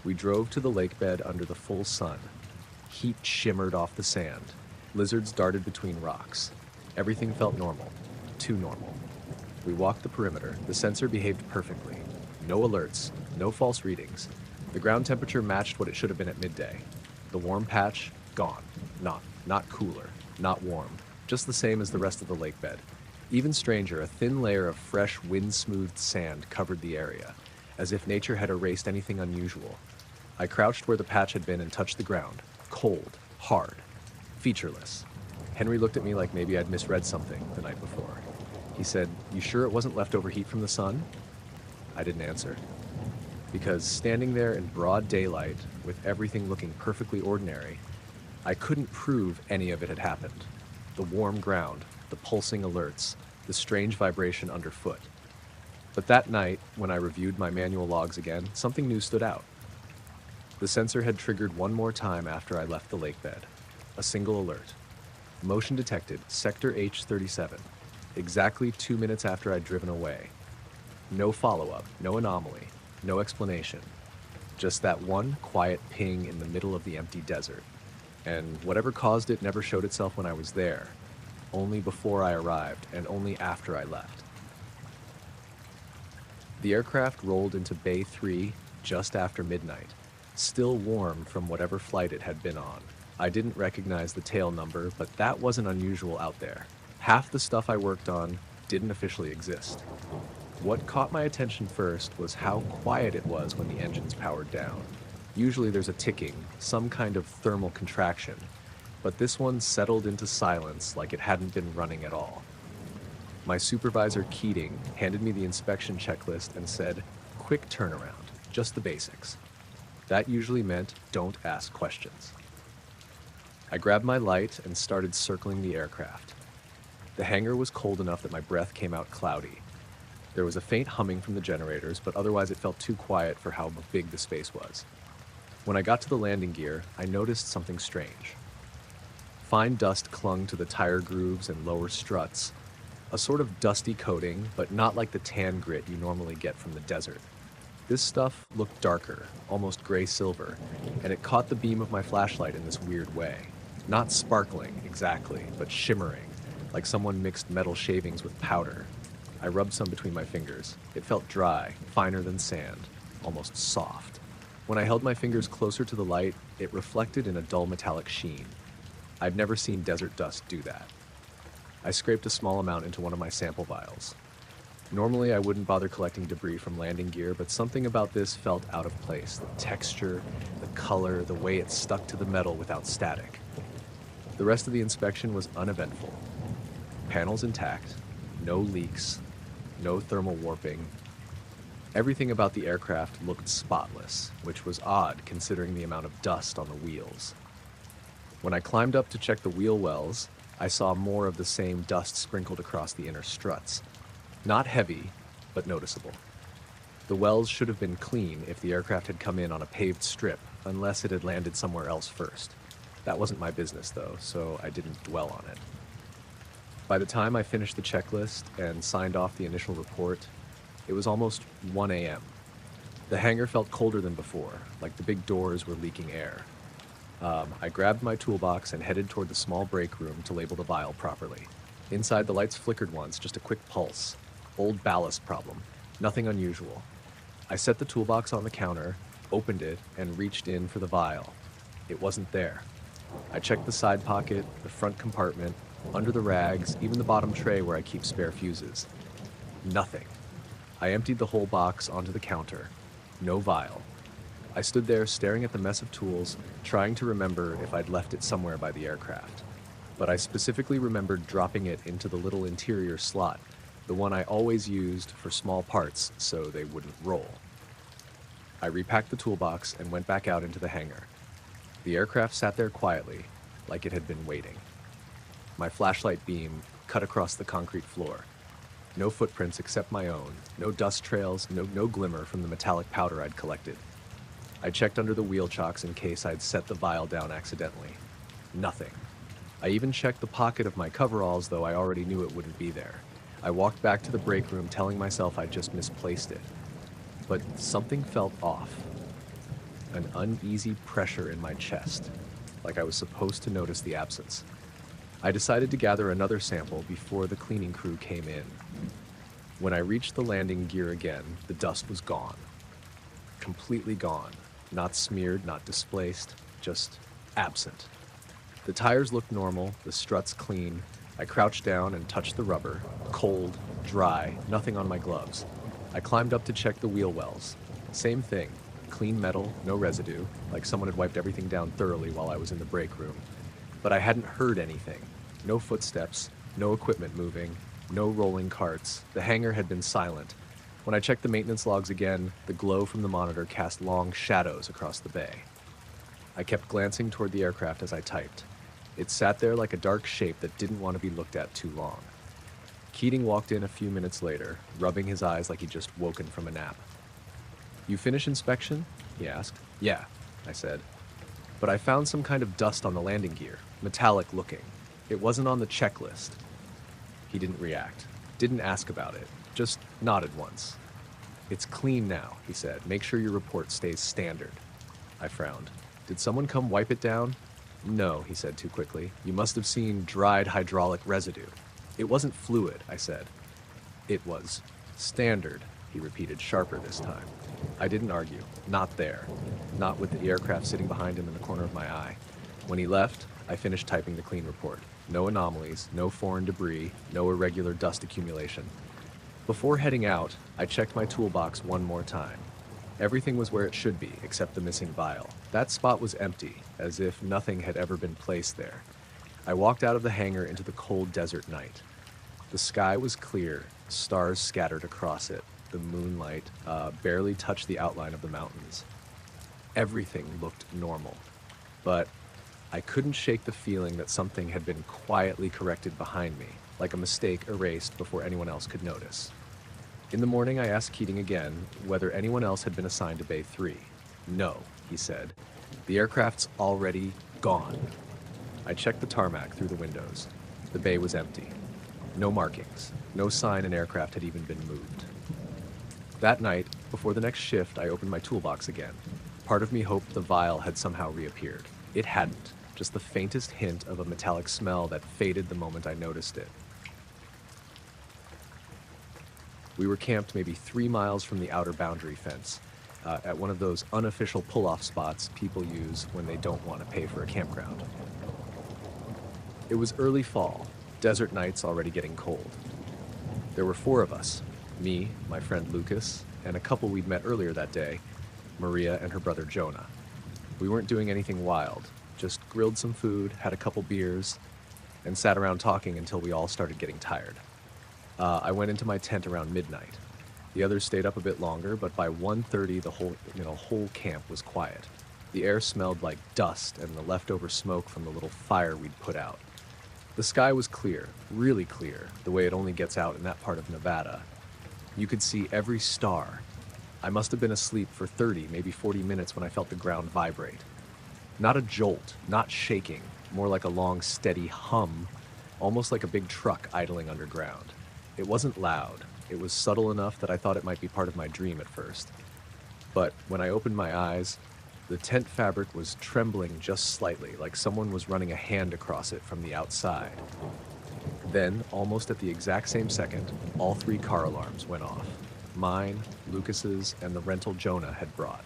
We drove to the lakebed under the full sun. Heat shimmered off the sand. Lizards darted between rocks. Everything felt normal. Too normal. We walked the perimeter. The sensor behaved perfectly. No alerts, no false readings. The ground temperature matched what it should have been at midday. The warm patch, gone. Not cooler, not warm. Just the same as the rest of the lakebed. Even stranger, a thin layer of fresh, wind-smoothed sand covered the area, as if nature had erased anything unusual. I crouched where the patch had been and touched the ground. Cold, hard, featureless. Henry looked at me like maybe I'd misread something the night before. He said, "You sure it wasn't leftover heat from the sun?" I didn't answer. Because standing there in broad daylight, with everything looking perfectly ordinary, I couldn't prove any of it had happened. The warm ground, the pulsing alerts, the strange vibration underfoot. But that night, when I reviewed my manual logs again, something new stood out. The sensor had triggered one more time after I left the lakebed. A single alert. Motion detected, sector H37, exactly 2 minutes after I'd driven away. No follow-up, no anomaly, no explanation. Just that one quiet ping in the middle of the empty desert. And whatever caused it never showed itself when I was there. Only before I arrived, and only after I left. The aircraft rolled into Bay 3 just after midnight, still warm from whatever flight it had been on. I didn't recognize the tail number, but that wasn't unusual out there. Half the stuff I worked on didn't officially exist. What caught my attention first was how quiet it was when the engines powered down. Usually there's a ticking, some kind of thermal contraction, but this one settled into silence like it hadn't been running at all. My supervisor, Keating, handed me the inspection checklist and said, "Quick turnaround, just the basics." That usually meant don't ask questions. I grabbed my light and started circling the aircraft. The hangar was cold enough that my breath came out cloudy. There was a faint humming from the generators, but otherwise it felt too quiet for how big the space was. When I got to the landing gear, I noticed something strange. Fine dust clung to the tire grooves and lower struts, a sort of dusty coating, but not like the tan grit you normally get from the desert. This stuff looked darker, almost gray-silver, and it caught the beam of my flashlight in this weird way. Not sparkling, exactly, but shimmering, like someone mixed metal shavings with powder. I rubbed some between my fingers. It felt dry, finer than sand, almost soft. When I held my fingers closer to the light, it reflected in a dull metallic sheen. I've never seen desert dust do that. I scraped a small amount into one of my sample vials. Normally, I wouldn't bother collecting debris from landing gear, but something about this felt out of place. The texture, the color, the way it stuck to the metal without static. The rest of the inspection was uneventful. Panels intact, no leaks, no thermal warping. Everything about the aircraft looked spotless, which was odd considering the amount of dust on the wheels. When I climbed up to check the wheel wells, I saw more of the same dust sprinkled across the inner struts. Not heavy, but noticeable. The wells should have been clean if the aircraft had come in on a paved strip, unless it had landed somewhere else first. That wasn't my business, though, so I didn't dwell on it. By the time I finished the checklist and signed off the initial report, it was almost 1 a.m. The hangar felt colder than before, like the big doors were leaking air. I grabbed my toolbox and headed toward the small break room to label the vial properly. Inside, the lights flickered once, just a quick pulse. Old ballast problem, nothing unusual. I set the toolbox on the counter, opened it, and reached in for the vial. It wasn't there. I checked the side pocket, the front compartment, under the rags, even the bottom tray where I keep spare fuses. Nothing. I emptied the whole box onto the counter, No vial. I stood there staring at the mess of tools, trying to remember if I'd left it somewhere by the aircraft. But I specifically remembered dropping it into the little interior slot, the one I always used for small parts so they wouldn't roll. I repacked the toolbox and went back out into the hangar. The aircraft sat there quietly, like it had been waiting. My flashlight beam cut across the concrete floor. No footprints except my own, no dust trails, no glimmer from the metallic powder I'd collected. I checked under the wheel chocks in case I'd set the vial down accidentally. Nothing. I even checked the pocket of my coveralls, though I already knew it wouldn't be there. I walked back to the break room telling myself I'd just misplaced it. But something felt off. An uneasy pressure in my chest, like I was supposed to notice the absence. I decided to gather another sample before the cleaning crew came in. When I reached the landing gear again, the dust was gone. Completely gone. Not smeared, not displaced, just absent. The tires looked normal, the struts clean. I crouched down and touched the rubber. Cold, dry, nothing on my gloves. I climbed up to check the wheel wells. Same thing. Clean metal, no residue, like someone had wiped everything down thoroughly while I was in the break room. But I hadn't heard anything. No footsteps, no equipment moving, no rolling carts. The hangar had been silent. When I checked the maintenance logs again, the glow from the monitor cast long shadows across the bay. I kept glancing toward the aircraft as I typed. It sat there like a dark shape that didn't want to be looked at too long. Keating walked in a few minutes later, rubbing his eyes like he'd just woken from a nap. "You finish inspection?" he asked. "Yeah," I said. "But I found some kind of dust on the landing gear, metallic looking. It wasn't on the checklist." He didn't react, didn't ask about it, just nodded once. "It's clean now," he said. "Make sure your report stays standard." I frowned. "Did someone come wipe it down?" "No," he said too quickly. "You must have seen dried hydraulic residue." "It wasn't fluid," I said. "It was standard," he repeated, sharper this time. I didn't argue. Not there. Not with the aircraft sitting behind him in the corner of my eye. When he left, I finished typing the clean report. No anomalies, no foreign debris, no irregular dust accumulation. Before heading out, I checked my toolbox one more time. Everything was where it should be, except the missing vial. That spot was empty, as if nothing had ever been placed there. I walked out of the hangar into the cold desert night. The sky was clear, stars scattered across it. The moonlight barely touched the outline of the mountains. Everything looked normal, but I couldn't shake the feeling that something had been quietly corrected behind me, like a mistake erased before anyone else could notice. In the morning, I asked Keating again whether anyone else had been assigned to Bay 3. "No," he said. "The aircraft's already gone." I checked the tarmac through the windows. The bay was empty. No markings, no sign an aircraft had even been moved. That night, before the next shift, I opened my toolbox again. Part of me hoped the vial had somehow reappeared. It hadn't, just the faintest hint of a metallic smell that faded the moment I noticed it. We were camped maybe 3 miles from the outer boundary fence, at one of those unofficial pull-off spots people use when they don't want to pay for a campground. It was early fall, desert nights already getting cold. There were 4 of us, me, my friend Lucas, and a couple we'd met earlier that day, Maria and her brother Jonah. We weren't doing anything wild, just grilled some food, had a couple beers, and sat around talking until we all started getting tired. I went into my tent around midnight. The others stayed up a bit longer, but by 1:30 the whole camp was quiet. The air smelled like dust and the leftover smoke from the little fire we'd put out. The sky was clear, really clear, the way it only gets out in that part of Nevada. You could see every star. I must have been asleep for 30, maybe 40 minutes when I felt the ground vibrate. Not a jolt, not shaking, more like a long, steady hum, almost like a big truck idling underground. It wasn't loud. It was subtle enough that I thought it might be part of my dream at first. But when I opened my eyes, the tent fabric was trembling just slightly, like someone was running a hand across it from the outside. Then, almost at the exact same second, all 3 car alarms went off. Mine, Lucas's, and the rental Jonah had brought.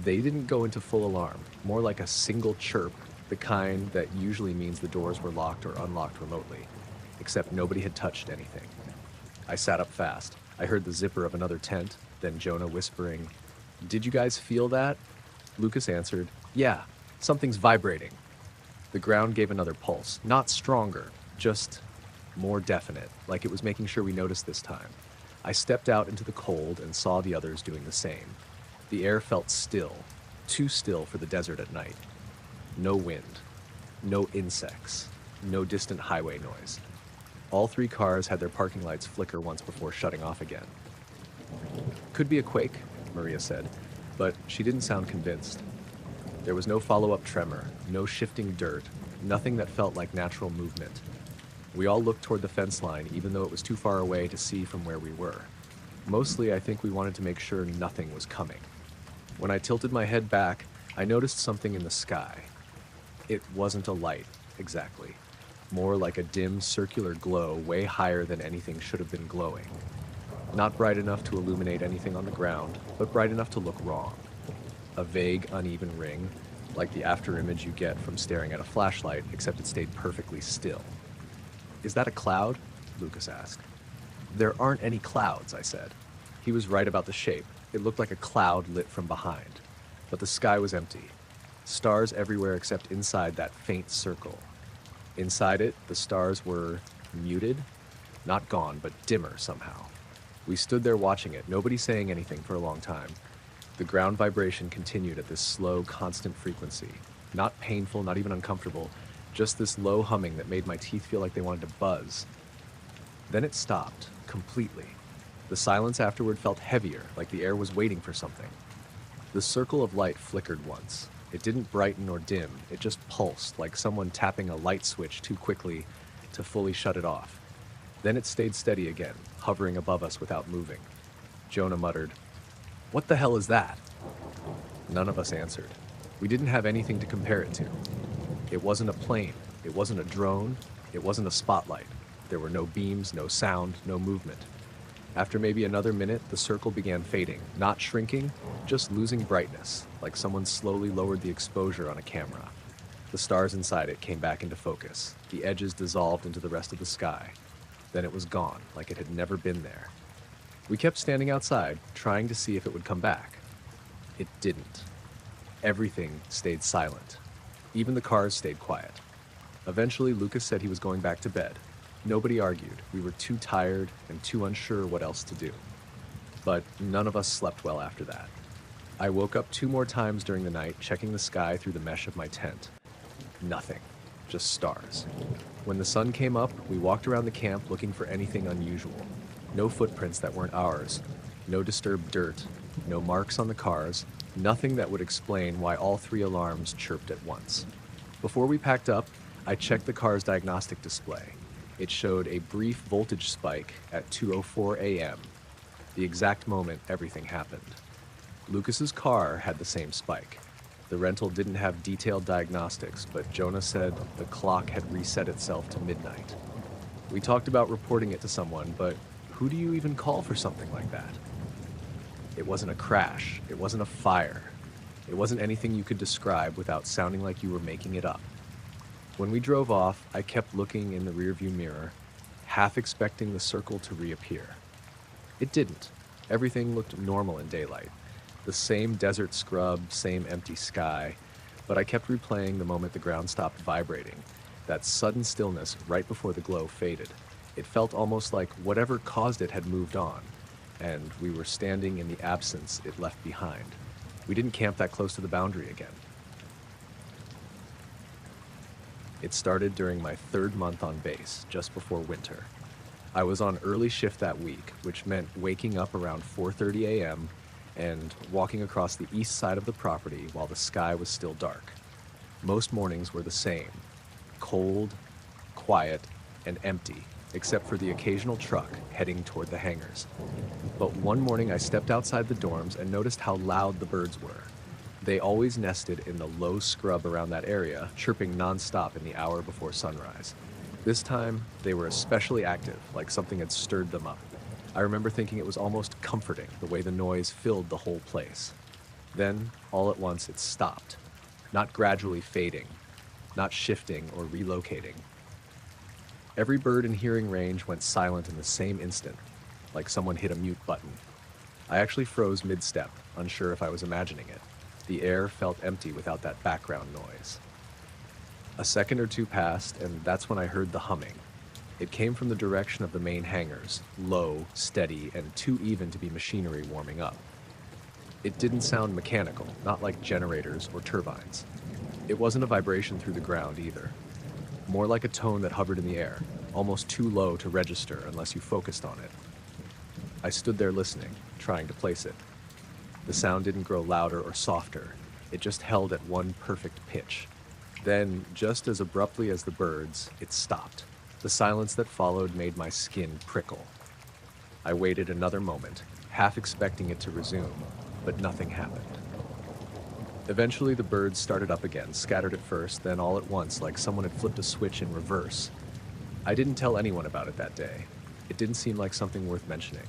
They didn't go into full alarm, more like a single chirp, the kind that usually means the doors were locked or unlocked remotely, except nobody had touched anything. I sat up fast. I heard the zipper of another tent, then Jonah whispering, "Did you guys feel that?" Lucas answered, "Yeah, something's vibrating." The ground gave another pulse, not stronger, just more definite, like it was making sure we noticed this time. I stepped out into the cold and saw the others doing the same. The air felt still, too still for the desert at night. No wind, no insects, no distant highway noise. All three cars had their parking lights flicker once before shutting off again. "Could be a quake," Maria said, but she didn't sound convinced. There was no follow-up tremor, no shifting dirt, nothing that felt like natural movement. We all looked toward the fence line, even though it was too far away to see from where we were. Mostly, I think we wanted to make sure nothing was coming. When I tilted my head back, I noticed something in the sky. It wasn't a light, exactly. More like a dim, circular glow way higher than anything should have been glowing. Not bright enough to illuminate anything on the ground, but bright enough to look wrong. A vague, uneven ring, like the afterimage you get from staring at a flashlight, except it stayed perfectly still. "Is that a cloud?" Lucas asked. "There aren't any clouds," I said. He was right about the shape. It looked like a cloud lit from behind. But the sky was empty. Stars everywhere except inside that faint circle. Inside it, the stars were muted, not gone, but dimmer somehow. We stood there watching it, nobody saying anything for a long time. The ground vibration continued at this slow, constant frequency. Not painful, not even uncomfortable, just this low humming that made my teeth feel like they wanted to buzz. Then it stopped, completely. The silence afterward felt heavier, like the air was waiting for something. The circle of light flickered once. It didn't brighten or dim, it just pulsed, like someone tapping a light switch too quickly to fully shut it off. Then it stayed steady again, hovering above us without moving. Jonah muttered, "What the hell is that?" None of us answered. We didn't have anything to compare it to. It wasn't a plane, it wasn't a drone, it wasn't a spotlight. There were no beams, no sound, no movement. After maybe another minute, the circle began fading, not shrinking, just losing brightness, like someone slowly lowered the exposure on a camera. The stars inside it came back into focus. The edges dissolved into the rest of the sky. Then it was gone, like it had never been there. We kept standing outside, trying to see if it would come back. It didn't. Everything stayed silent. Even the cars stayed quiet. Eventually, Lucas said he was going back to bed. Nobody argued. We were too tired and too unsure what else to do. But none of us slept well after that. I woke up 2 more times during the night, checking the sky through the mesh of my tent. Nothing. Just stars. When the sun came up, we walked around the camp looking for anything unusual. No footprints that weren't ours. No disturbed dirt. No marks on the cars. Nothing that would explain why all 3 alarms chirped at once. Before we packed up, I checked the car's diagnostic display. It showed a brief voltage spike at 2:04 a.m., the exact moment everything happened. Lucas's car had the same spike. The rental didn't have detailed diagnostics, but Jonah said the clock had reset itself to midnight. We talked about reporting it to someone, but who do you even call for something like that? It wasn't a crash. It wasn't a fire. It wasn't anything you could describe without sounding like you were making it up. When we drove off, I kept looking in the rearview mirror, half expecting the circle to reappear. It didn't. Everything looked normal in daylight. The same desert scrub, same empty sky, but I kept replaying the moment the ground stopped vibrating, that sudden stillness right before the glow faded. It felt almost like whatever caused it had moved on, and we were standing in the absence it left behind. We didn't camp that close to the boundary again. It started during my 3rd month on base, just before winter. I was on early shift that week, which meant waking up around 4:30 a.m. and walking across the east side of the property while the sky was still dark. Most mornings were the same, cold, quiet, and empty, except for the occasional truck heading toward the hangars. But one morning I stepped outside the dorms and noticed how loud the birds were. They always nested in the low scrub around that area, chirping nonstop in the hour before sunrise. This time, they were especially active, like something had stirred them up. I remember thinking it was almost comforting, the way the noise filled the whole place. Then, all at once, it stopped. Not gradually fading, not shifting or relocating. Every bird in hearing range went silent in the same instant, like someone hit a mute button. I actually froze mid-step, unsure if I was imagining it. The air felt empty without that background noise. A second or two passed, and that's when I heard the humming. It came from the direction of the main hangars, low, steady, and too even to be machinery warming up. It didn't sound mechanical, not like generators or turbines. It wasn't a vibration through the ground either. More like a tone that hovered in the air, almost too low to register unless you focused on it. I stood there listening, trying to place it. The sound didn't grow louder or softer. It just held at one perfect pitch. Then, just as abruptly as the birds, it stopped. The silence that followed made my skin prickle. I waited another moment, half expecting it to resume, but nothing happened. Eventually, the birds started up again, scattered at first, then all at once, like someone had flipped a switch in reverse. I didn't tell anyone about it that day. It didn't seem like something worth mentioning.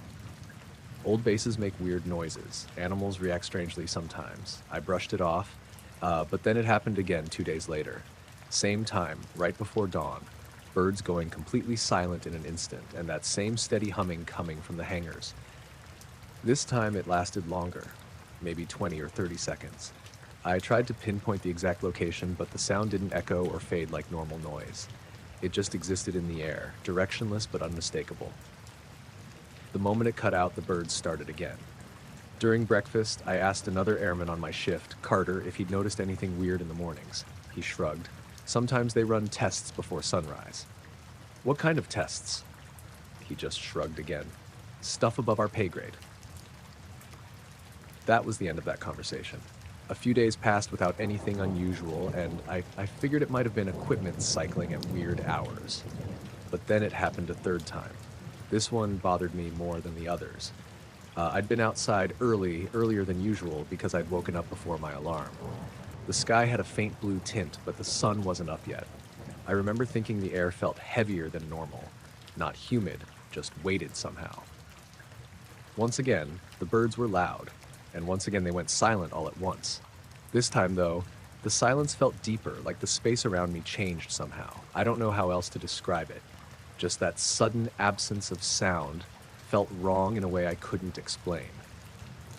Old bases make weird noises. Animals react strangely sometimes. I brushed it off, but then it happened again 2 days later. Same time, right before dawn. Birds going completely silent in an instant, and that same steady humming coming from the hangars. This time it lasted longer, maybe 20 or 30 seconds. I tried to pinpoint the exact location, but the sound didn't echo or fade like normal noise. It just existed in the air, directionless but unmistakable. The moment it cut out, the birds started again. During breakfast, I asked another airman on my shift, Carter, if he'd noticed anything weird in the mornings. He shrugged. Sometimes they run tests before sunrise. What kind of tests? He just shrugged again. Stuff above our pay grade. That was the end of that conversation. A few days passed without anything unusual, and I figured it might have been equipment cycling at weird hours. But then it happened a third time. This one bothered me more than the others. I'd been outside earlier than usual because I'd woken up before my alarm. The sky had a faint blue tint, but the sun wasn't up yet. I remember thinking the air felt heavier than normal. Not humid, just weighted somehow. Once again, the birds were loud, and once again they went silent all at once. This time, though, the silence felt deeper, like the space around me changed somehow. I don't know how else to describe it. Just that sudden absence of sound felt wrong in a way I couldn't explain.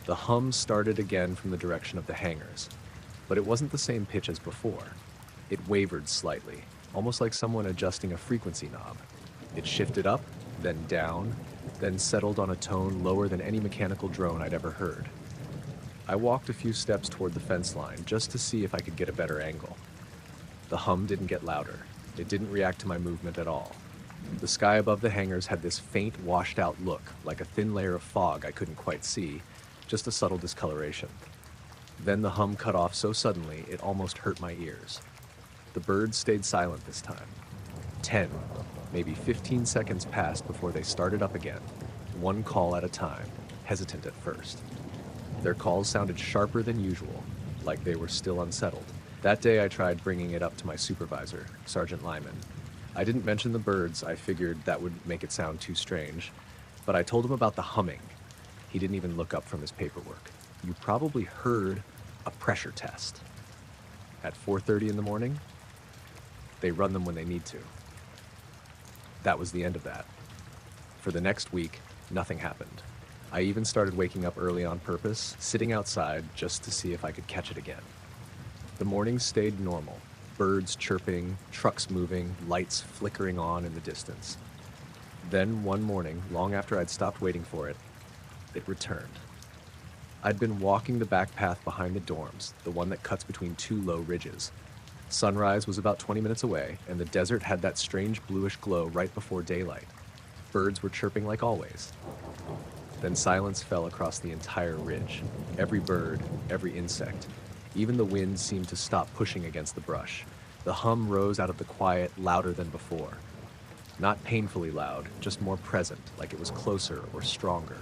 The hum started again from the direction of the hangars, but it wasn't the same pitch as before. It wavered slightly, almost like someone adjusting a frequency knob. It shifted up, then down, then settled on a tone lower than any mechanical drone I'd ever heard. I walked a few steps toward the fence line just to see if I could get a better angle. The hum didn't get louder. It didn't react to my movement at all. The sky above the hangars had this faint, washed-out look, like a thin layer of fog I couldn't quite see, just a subtle discoloration. Then the hum cut off so suddenly it almost hurt my ears. The birds stayed silent this time. 10, maybe 15 seconds passed before they started up again, one call at a time, hesitant at first. Their calls sounded sharper than usual, like they were still unsettled. That day I tried bringing it up to my supervisor, Sergeant Lyman. I didn't mention the birds, I figured that would make it sound too strange, but I told him about the humming. He didn't even look up from his paperwork. You probably heard a pressure test. At 4:30 in the morning, they run them when they need to. That was the end of that. For the next week, nothing happened. I even started waking up early on purpose, sitting outside just to see if I could catch it again. The mornings stayed normal. Birds chirping, trucks moving, lights flickering on in the distance. Then one morning, long after I'd stopped waiting for it, it returned. I'd been walking the back path behind the dorms, the one that cuts between two low ridges. Sunrise was about 20 minutes away, and the desert had that strange bluish glow right before daylight. Birds were chirping like always. Then silence fell across the entire ridge. Every bird, every insect. Even the wind seemed to stop pushing against the brush. The hum rose out of the quiet, louder than before. Not painfully loud, just more present, like it was closer or stronger.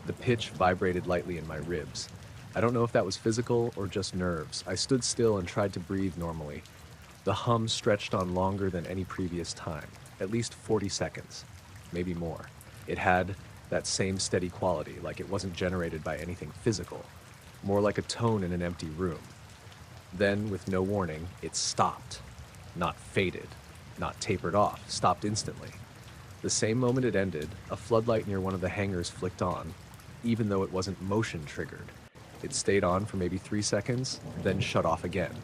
The pitch vibrated lightly in my ribs. I don't know if that was physical or just nerves. I stood still and tried to breathe normally. The hum stretched on longer than any previous time, at least 40 seconds, maybe more. It had that same steady quality, like it wasn't generated by anything physical, more like a tone in an empty room. Then, with no warning, it stopped. Not faded, not tapered off, stopped instantly. The same moment it ended, a floodlight near one of the hangars flicked on, even though it wasn't motion triggered. It stayed on for maybe 3 seconds, then shut off again.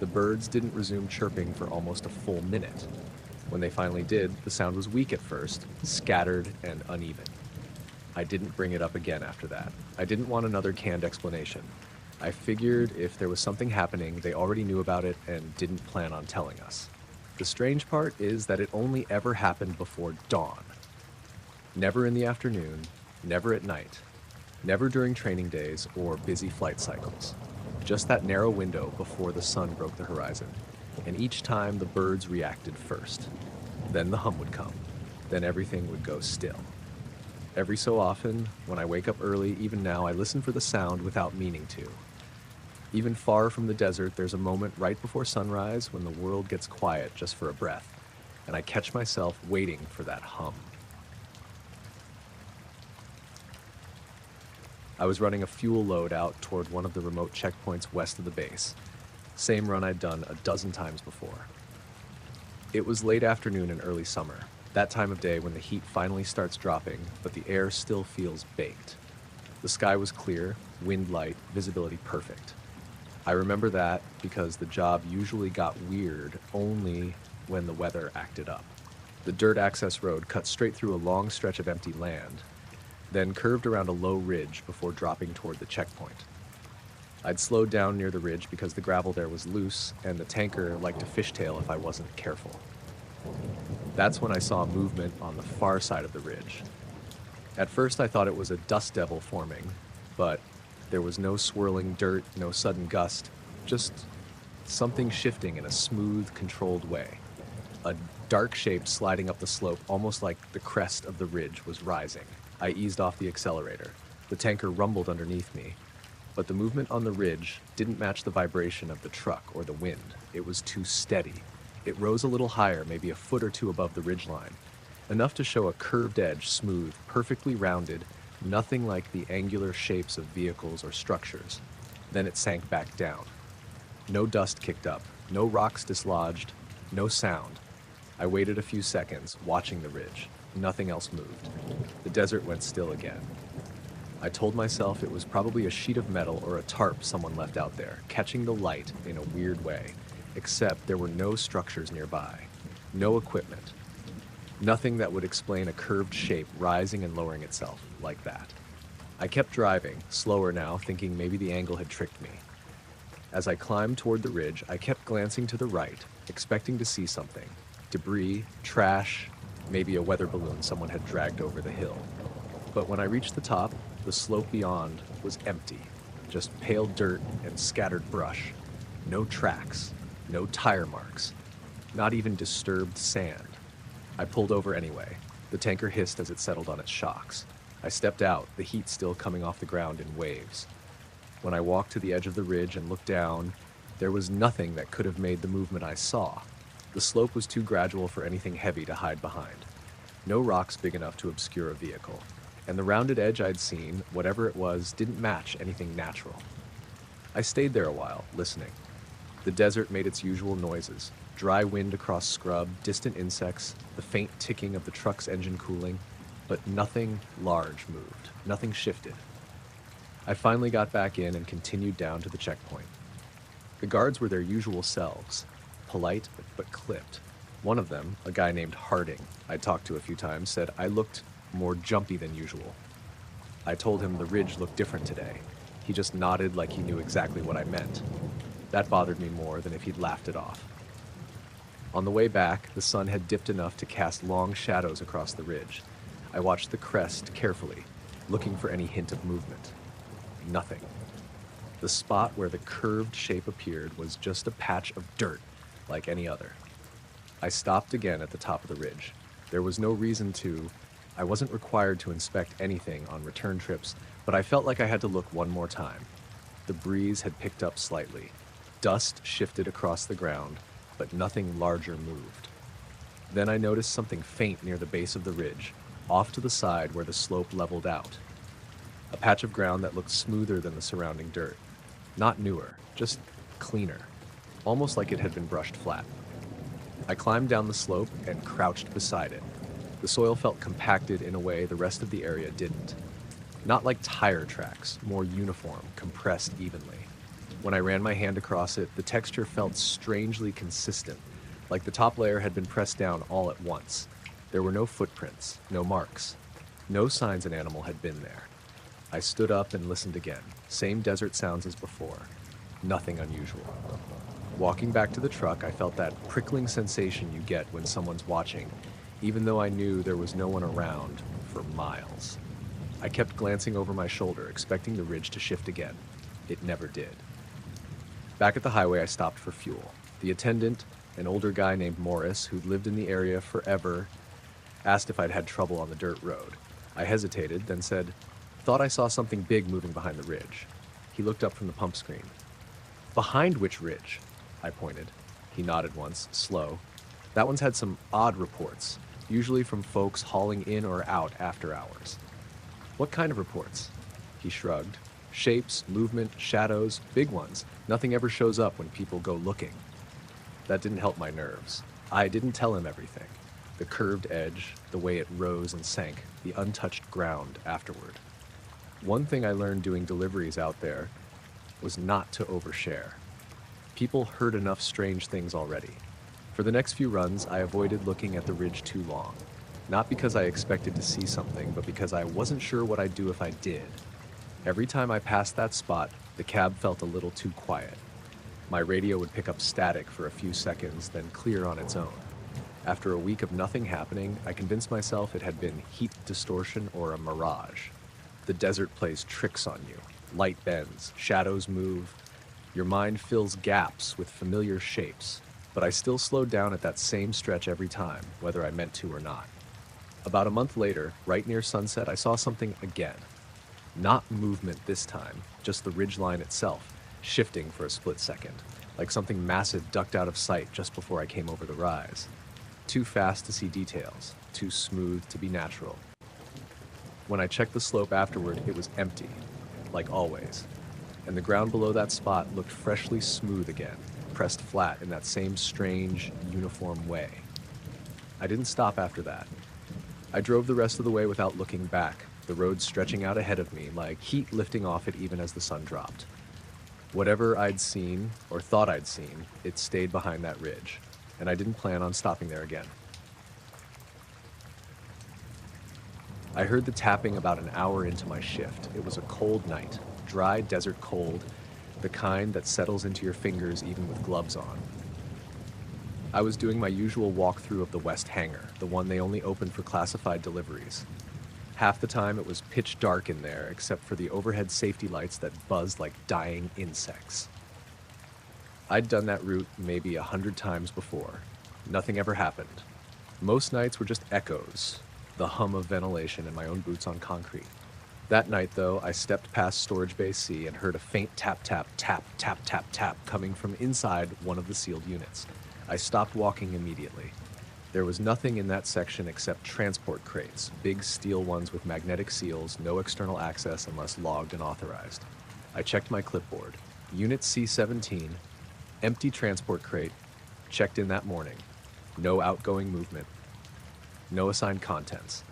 The birds didn't resume chirping for almost a full minute. When they finally did, the sound was weak at first, scattered and uneven. I didn't bring it up again after that. I didn't want another canned explanation. I figured if there was something happening, they already knew about it and didn't plan on telling us. The strange part is that it only ever happened before dawn. Never in the afternoon, never at night, never during training days or busy flight cycles. Just that narrow window before the sun broke the horizon. And each time the birds reacted first. Then the hum would come. Then everything would go still. Every so often, when I wake up early, even now, I listen for the sound without meaning to. Even far from the desert, there's a moment right before sunrise when the world gets quiet just for a breath, and I catch myself waiting for that hum. I was running a fuel load out toward one of the remote checkpoints west of the base. Same run I'd done a dozen times before. It was late afternoon in early summer, that time of day when the heat finally starts dropping, but the air still feels baked. The sky was clear, wind light, visibility perfect. I remember that because the job usually got weird only when the weather acted up. The dirt access road cut straight through a long stretch of empty land, then curved around a low ridge before dropping toward the checkpoint. I'd slowed down near the ridge because the gravel there was loose and the tanker liked to fishtail if I wasn't careful. That's when I saw movement on the far side of the ridge. At first I thought it was a dust devil forming, but there was no swirling dirt, no sudden gust, just something shifting in a smooth, controlled way. A dark shape sliding up the slope, almost like the crest of the ridge was rising. I eased off the accelerator. The tanker rumbled underneath me, but the movement on the ridge didn't match the vibration of the truck or the wind. It was too steady. It rose a little higher, maybe a foot or two above the ridgeline, enough to show a curved edge, smooth, perfectly rounded, nothing like the angular shapes of vehicles or structures. Then it sank back down. No dust kicked up, no rocks dislodged, no sound. I waited a few seconds, watching the ridge. Nothing else moved. The desert went still again. I told myself it was probably a sheet of metal or a tarp someone left out there, catching the light in a weird way, except there were no structures nearby, no equipment. Nothing that would explain a curved shape rising and lowering itself like that. I kept driving, slower now, thinking maybe the angle had tricked me. As I climbed toward the ridge, I kept glancing to the right, expecting to see something. Debris, trash, maybe a weather balloon someone had dragged over the hill. But when I reached the top, the slope beyond was empty, just pale dirt and scattered brush. No tracks, no tire marks, not even disturbed sand. I pulled over anyway. The tanker hissed as it settled on its shocks. I stepped out, the heat still coming off the ground in waves. When I walked to the edge of the ridge and looked down, there was nothing that could have made the movement I saw. The slope was too gradual for anything heavy to hide behind. No rocks big enough to obscure a vehicle. And the rounded edge I'd seen, whatever it was, didn't match anything natural. I stayed there a while, listening. The desert made its usual noises. Dry wind across scrub, distant insects, the faint ticking of the truck's engine cooling, but nothing large moved, nothing shifted. I finally got back in and continued down to the checkpoint. The guards were their usual selves, polite but clipped. One of them, a guy named Harding, I'd talked to a few times, said I looked more jumpy than usual. I told him the ridge looked different today. He just nodded like he knew exactly what I meant. That bothered me more than if he'd laughed it off. On the way back, the sun had dipped enough to cast long shadows across the ridge. I watched the crest carefully, looking for any hint of movement. Nothing. The spot where the curved shape appeared was just a patch of dirt, like any other. I stopped again at the top of the ridge. There was no reason to. I wasn't required to inspect anything on return trips, but I felt like I had to look one more time. The breeze had picked up slightly. Dust shifted across the ground, but nothing larger moved. Then I noticed something faint near the base of the ridge, off to the side where the slope leveled out. A patch of ground that looked smoother than the surrounding dirt. Not newer, just cleaner, almost like it had been brushed flat. I climbed down the slope and crouched beside it. The soil felt compacted in a way the rest of the area didn't. Not like tire tracks, more uniform, compressed evenly. When I ran my hand across it, the texture felt strangely consistent, like the top layer had been pressed down all at once. There were no footprints, no marks, no signs an animal had been there. I stood up and listened again. Same desert sounds as before. Nothing unusual. Walking back to the truck, I felt that prickling sensation you get when someone's watching, even though I knew there was no one around for miles. I kept glancing over my shoulder, expecting the ridge to shift again. It never did. Back at the highway, I stopped for fuel. The attendant, an older guy named Morris, who'd lived in the area forever, asked if I'd had trouble on the dirt road. I hesitated, then said, "Thought I saw something big moving behind the ridge." He looked up from the pump screen. "Behind which ridge?" I pointed. He nodded once, slow. "That one's had some odd reports, usually from folks hauling in or out after hours." "What kind of reports?" He shrugged. "Shapes, movement, shadows, big ones. Nothing ever shows up when people go looking." That didn't help my nerves. I didn't tell him everything. The curved edge, the way it rose and sank, the untouched ground afterward. One thing I learned doing deliveries out there was not to overshare. People heard enough strange things already. For the next few runs, I avoided looking at the ridge too long. Not because I expected to see something, but because I wasn't sure what I'd do if I did. Every time I passed that spot, the cab felt a little too quiet. My radio would pick up static for a few seconds, then clear on its own. After a week of nothing happening, I convinced myself it had been heat distortion or a mirage. The desert plays tricks on you. Light bends, shadows move. Your mind fills gaps with familiar shapes. But I still slowed down at that same stretch every time, whether I meant to or not. About a month later, right near sunset, I saw something again. Not movement this time, just the ridgeline itself, shifting for a split second, like something massive ducked out of sight just before I came over the rise. Too fast to see details, too smooth to be natural. When I checked the slope afterward, it was empty, like always, and the ground below that spot looked freshly smooth again, pressed flat in that same strange, uniform way. I didn't stop after that. I drove the rest of the way without looking back, the road stretching out ahead of me like heat lifting off it even as the sun dropped. Whatever I'd seen, or thought I'd seen, it stayed behind that ridge, and I didn't plan on stopping there again. I heard the tapping about an hour into my shift. It was a cold night, dry desert cold, the kind that settles into your fingers even with gloves on. I was doing my usual walkthrough of the West Hangar, the one they only open for classified deliveries. Half the time it was pitch dark in there, except for the overhead safety lights that buzzed like dying insects. I'd done that route maybe 100 times before. Nothing ever happened. Most nights were just echoes, the hum of ventilation and my own boots on concrete. That night, though, I stepped past Storage Bay C and heard a faint tap, tap, tap, tap, tap, tap coming from inside one of the sealed units. I stopped walking immediately. There was nothing in that section except transport crates, big steel ones with magnetic seals, no external access unless logged and authorized. I checked my clipboard. Unit C-17, empty transport crate, checked in that morning. No outgoing movement. No assigned contents.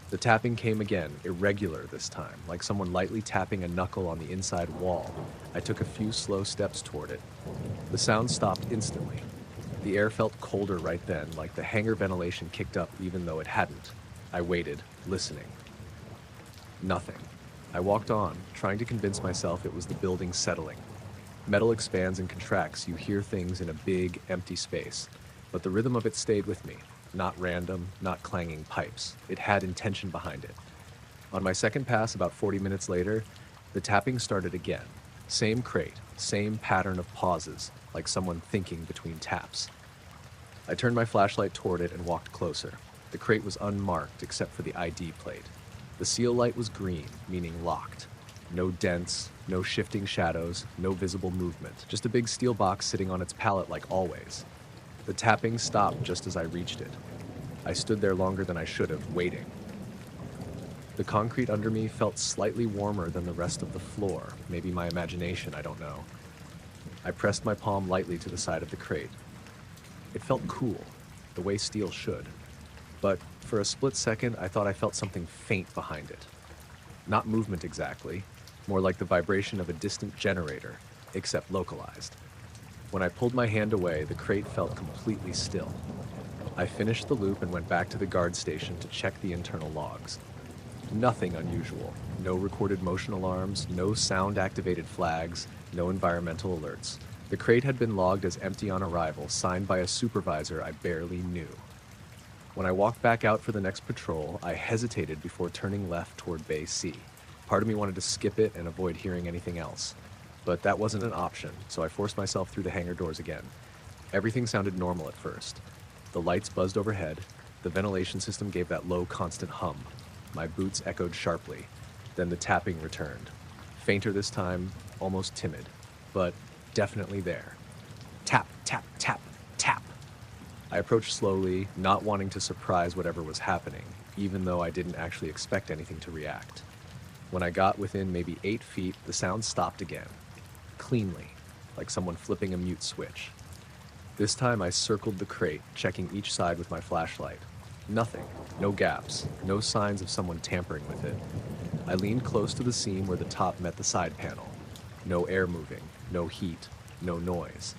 The tapping came again, irregular this time, like someone lightly tapping a knuckle on the inside wall. I took a few slow steps toward it. The sound stopped instantly. The air felt colder right then, like the hangar ventilation kicked up even though it hadn't. I waited, listening. Nothing. I walked on, trying to convince myself it was the building settling. Metal expands and contracts, you hear things in a big, empty space. But the rhythm of it stayed with me. Not random, not clanging pipes. It had intention behind it. On my second pass, about 40 minutes later, the tapping started again. Same crate, same pattern of pauses, like someone thinking between taps. I turned my flashlight toward it and walked closer. The crate was unmarked except for the ID plate. The seal light was green, meaning locked. No dents, no shifting shadows, no visible movement. Just a big steel box sitting on its pallet like always. The tapping stopped just as I reached it. I stood there longer than I should have, waiting. The concrete under me felt slightly warmer than the rest of the floor, maybe my imagination, I don't know. I pressed my palm lightly to the side of the crate. It felt cool, the way steel should. But for a split second, I thought I felt something faint behind it. Not movement exactly, more like the vibration of a distant generator, except localized. When I pulled my hand away, the crate felt completely still. I finished the loop and went back to the guard station to check the internal logs. Nothing unusual. No recorded motion alarms, no sound-activated flags, no environmental alerts. The crate had been logged as empty on arrival, signed by a supervisor I barely knew. When I walked back out for the next patrol, I hesitated before turning left toward Bay C. Part of me wanted to skip it and avoid hearing anything else. But that wasn't an option, so I forced myself through the hangar doors again. Everything sounded normal at first. The lights buzzed overhead. The ventilation system gave that low, constant hum. My boots echoed sharply. Then the tapping returned. Fainter this time, almost timid, but definitely there. Tap, tap, tap, tap. I approached slowly, not wanting to surprise whatever was happening, even though I didn't actually expect anything to react. When I got within maybe 8 feet, the sound stopped again. Cleanly, like someone flipping a mute switch. This time I circled the crate, checking each side with my flashlight. Nothing. No gaps. No signs of someone tampering with it. I leaned close to the seam where the top met the side panel. No air moving. No heat. No noise.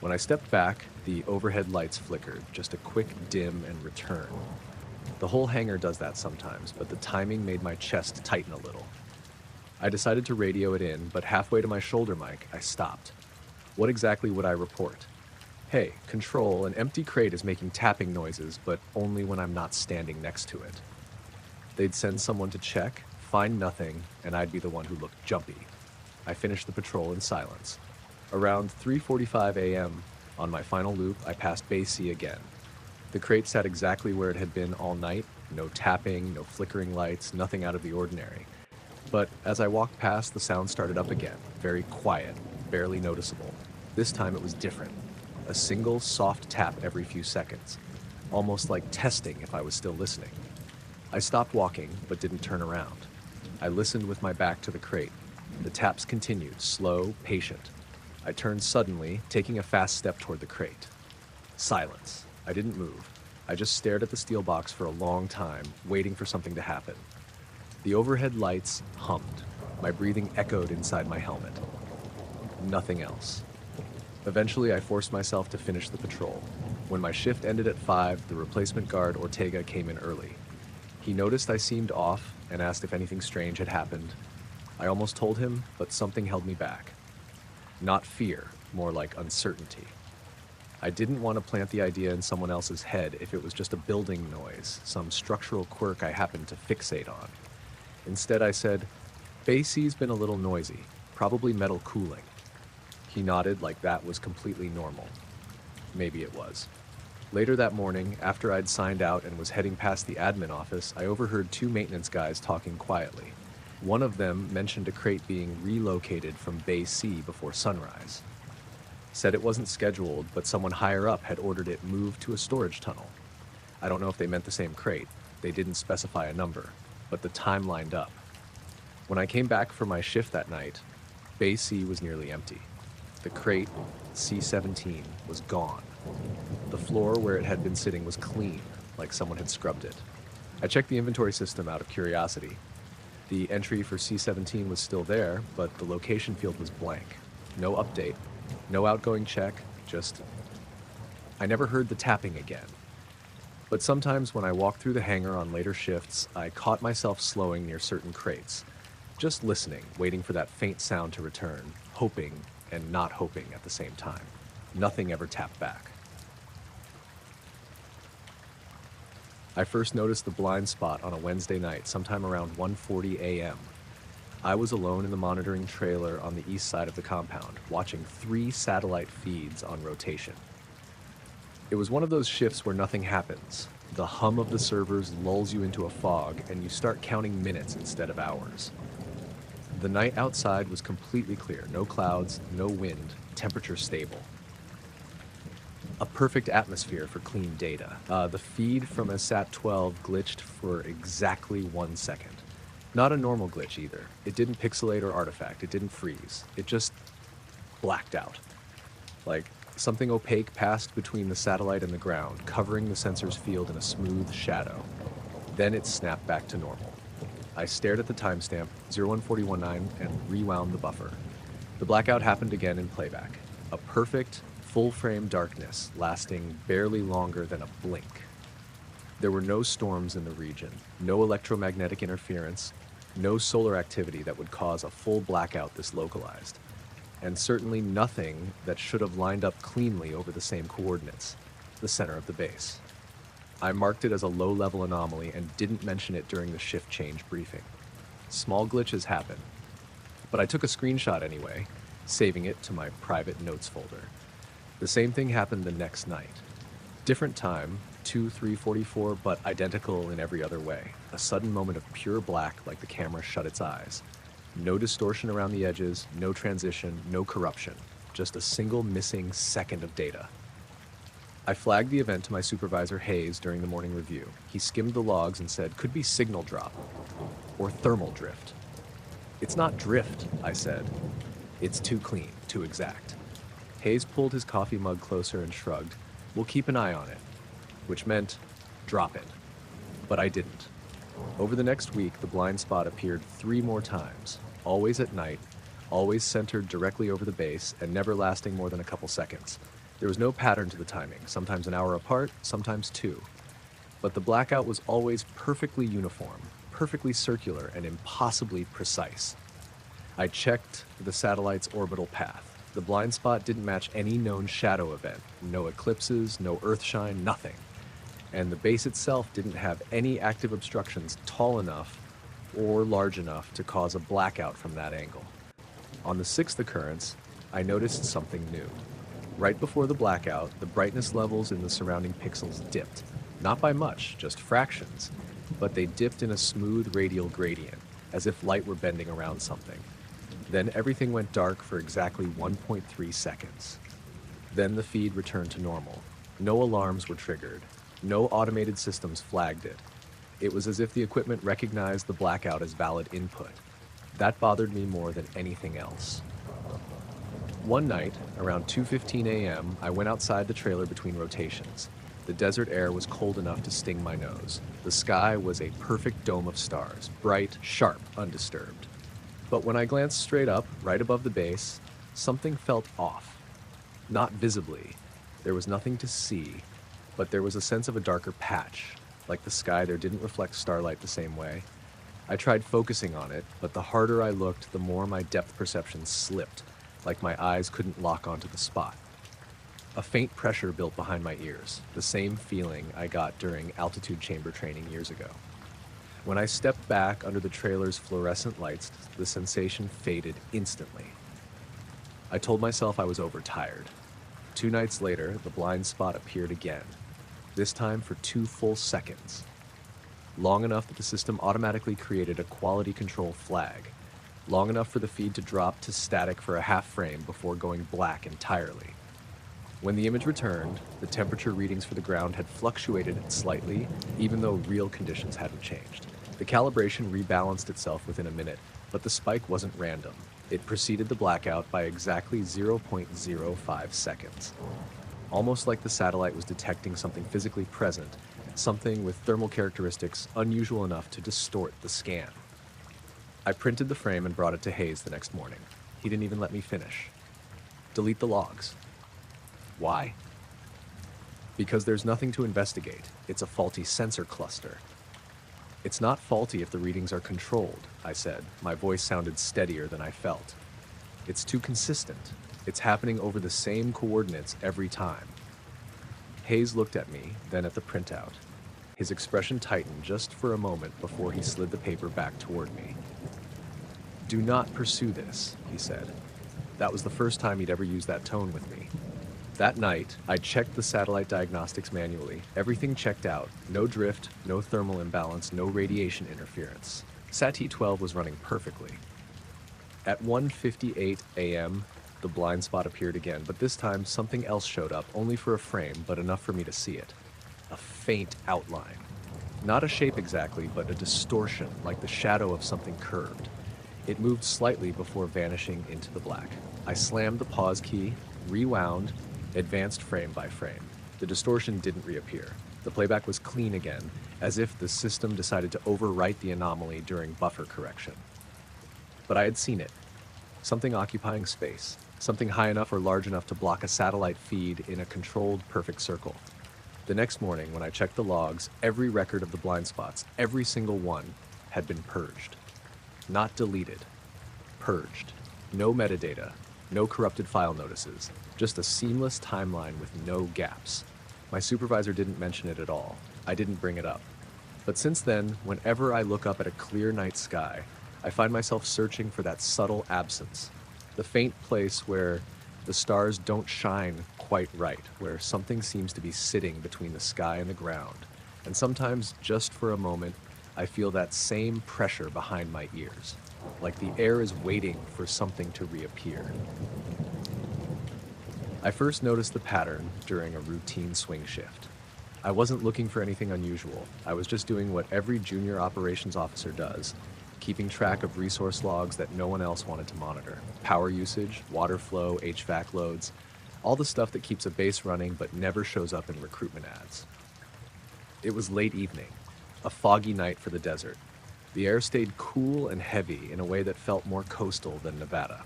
When I stepped back, the overhead lights flickered, just a quick dim and return. The whole hangar does that sometimes, but the timing made my chest tighten a little. I decided to radio it in, but halfway to my shoulder mic, I stopped. What exactly would I report? Hey, Control, an empty crate is making tapping noises, but only when I'm not standing next to it. They'd send someone to check, find nothing, and I'd be the one who looked jumpy. I finished the patrol in silence. Around 3:45 a.m., on my final loop, I passed Bay C again. The crate sat exactly where it had been all night, no tapping, no flickering lights, nothing out of the ordinary. But as I walked past, the sound started up again, very quiet, barely noticeable. This time it was different. A single, soft tap every few seconds, almost like testing if I was still listening. I stopped walking, but didn't turn around. I listened with my back to the crate. The taps continued, slow, patient. I turned suddenly, taking a fast step toward the crate. Silence. I didn't move. I just stared at the steel box for a long time, waiting for something to happen. The overhead lights hummed. My breathing echoed inside my helmet. Nothing else. Eventually, I forced myself to finish the patrol. When my shift ended at 5, the replacement guard, Ortega, came in early. He noticed I seemed off and asked if anything strange had happened. I almost told him, but something held me back. Not fear, more like uncertainty. I didn't want to plant the idea in someone else's head if it was just a building noise, some structural quirk I happened to fixate on. Instead, I said, Bay C's been a little noisy, probably metal cooling. He nodded like that was completely normal. Maybe it was. Later that morning, after I'd signed out and was heading past the admin office, I overheard 2 maintenance guys talking quietly. One of them mentioned a crate being relocated from Bay C before sunrise. Said it wasn't scheduled, but someone higher up had ordered it moved to a storage tunnel. I don't know if they meant the same crate. They didn't specify a number, but the time lined up. When I came back for my shift that night, Bay C was nearly empty. The crate, C-17, was gone. The floor where it had been sitting was clean, like someone had scrubbed it. I checked the inventory system out of curiosity. The entry for C-17 was still there, but the location field was blank. No update, no outgoing check, just... I never heard the tapping again. But sometimes when I walked through the hangar on later shifts, I caught myself slowing near certain crates. Just listening, waiting for that faint sound to return, hoping and not hoping at the same time. Nothing ever tapped back. I first noticed the blind spot on a Wednesday night, sometime around 1:40 a.m. I was alone in the monitoring trailer on the east side of the compound, watching 3 satellite feeds on rotation. It was one of those shifts where nothing happens. The hum of the servers lulls you into a fog, and you start counting minutes instead of hours. The night outside was completely clear, no clouds, no wind, temperature stable. A perfect atmosphere for clean data. The feed from a SAT-12 glitched for exactly 1 second. Not a normal glitch either. It didn't pixelate or artifact. It didn't freeze. It just blacked out. Like something opaque passed between the satellite and the ground, covering the sensor's field in a smooth shadow. Then it snapped back to normal. I stared at the timestamp 01419 and rewound the buffer. The blackout happened again in playback. A perfect, full-frame darkness lasting barely longer than a blink. There were no storms in the region, no electromagnetic interference, no solar activity that would cause a full blackout this localized, and certainly nothing that should have lined up cleanly over the same coordinates, the center of the base. I marked it as a low-level anomaly and didn't mention it during the shift change briefing. Small glitches happen, but I took a screenshot anyway, saving it to my private notes folder. The same thing happened the next night. Different time, 2:3:44, but identical in every other way. A sudden moment of pure black like the camera shut its eyes. No distortion around the edges, no transition, no corruption. Just a single missing second of data. I flagged the event to my supervisor Hayes during the morning review. He skimmed the logs and said, could be signal drop or thermal drift. It's not drift, I said. It's too clean, too exact. Hayes pulled his coffee mug closer and shrugged. We'll keep an eye on it, which meant drop it. But I didn't. Over the next week, the blind spot appeared 3 more times, always at night, always centered directly over the base, and never lasting more than a couple seconds. There was no pattern to the timing, sometimes an hour apart, sometimes 2. But the blackout was always perfectly uniform, perfectly circular, and impossibly precise. I checked the satellite's orbital path. The blind spot didn't match any known shadow event, no eclipses, no earthshine, nothing. And the base itself didn't have any active obstructions tall enough or large enough to cause a blackout from that angle. On the 6th occurrence, I noticed something new. Right before the blackout, the brightness levels in the surrounding pixels dipped. Not by much, just fractions, but they dipped in a smooth radial gradient, as if light were bending around something. Then everything went dark for exactly 1.3 seconds. Then the feed returned to normal. No alarms were triggered. No automated systems flagged it. It was as if the equipment recognized the blackout as valid input. That bothered me more than anything else. One night, around 2:15 a.m., I went outside the trailer between rotations. The desert air was cold enough to sting my nose. The sky was a perfect dome of stars, bright, sharp, undisturbed. But when I glanced straight up, right above the base, something felt off. Not visibly. There was nothing to see, but there was a sense of a darker patch. Like the sky there didn't reflect starlight the same way. I tried focusing on it, but the harder I looked, the more my depth perception slipped, like my eyes couldn't lock onto the spot. A faint pressure built behind my ears, the same feeling I got during altitude chamber training years ago. When I stepped back under the trailer's fluorescent lights, the sensation faded instantly. I told myself I was overtired. 2 nights later, the blind spot appeared again, this time for 2 full seconds. Long enough that the system automatically created a quality control flag, long enough for the feed to drop to static for a half frame before going black entirely. When the image returned, the temperature readings for the ground had fluctuated slightly, even though real conditions hadn't changed. The calibration rebalanced itself within a minute, but the spike wasn't random. It preceded the blackout by exactly 0.05 seconds. Almost like the satellite was detecting something physically present, something with thermal characteristics unusual enough to distort the scan. I printed the frame and brought it to Hayes the next morning. He didn't even let me finish. Delete the logs. Why? Because there's nothing to investigate. It's a faulty sensor cluster. It's not faulty if the readings are controlled, I said. My voice sounded steadier than I felt. It's too consistent. It's happening over the same coordinates every time. Hayes looked at me, then at the printout. His expression tightened just for a moment before he slid the paper back toward me. Do not pursue this, he said. That was the first time he'd ever used that tone with me. That night, I checked the satellite diagnostics manually. Everything checked out. No drift, no thermal imbalance, no radiation interference. SAT-12 was running perfectly. At 1:58 a.m., the blind spot appeared again, but this time something else showed up, only for a frame, but enough for me to see it. A faint outline. Not a shape exactly, but a distortion, like the shadow of something curved. It moved slightly before vanishing into the black. I slammed the pause key, rewound, advanced frame by frame. The distortion didn't reappear. The playback was clean again, as if the system decided to overwrite the anomaly during buffer correction. But I had seen it. Something occupying space. Something high enough or large enough to block a satellite feed in a controlled, perfect circle. The next morning, when I checked the logs, every record of the blind spots, every single one, had been purged. Not deleted. Purged. No metadata. No corrupted file notices. Just a seamless timeline with no gaps. My supervisor didn't mention it at all. I didn't bring it up. But since then, whenever I look up at a clear night sky, I find myself searching for that subtle absence. The faint place where the stars don't shine quite right, where something seems to be sitting between the sky and the ground. And sometimes, just for a moment, I feel that same pressure behind my ears, like the air is waiting for something to reappear. I first noticed the pattern during a routine swing shift. I wasn't looking for anything unusual. I was just doing what every junior operations officer does, keeping track of resource logs that no one else wanted to monitor. Power usage, water flow, HVAC loads, all the stuff that keeps a base running but never shows up in recruitment ads. It was late evening, a foggy night for the desert. The air stayed cool and heavy in a way that felt more coastal than Nevada.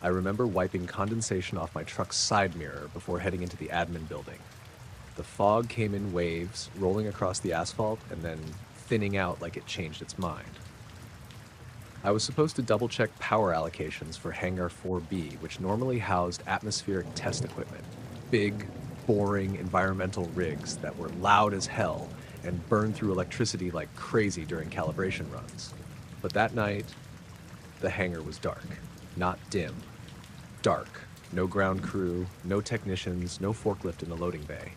I remember wiping condensation off my truck's side mirror before heading into the admin building. The fog came in waves, rolling across the asphalt and then thinning out like it changed its mind. I was supposed to double-check power allocations for Hangar 4B, which normally housed atmospheric test equipment. Big, boring environmental rigs that were loud as hell and burned through electricity like crazy during calibration runs. But that night, the hangar was dark. Not dim. Dark. No ground crew, no technicians, no forklift in the loading bay.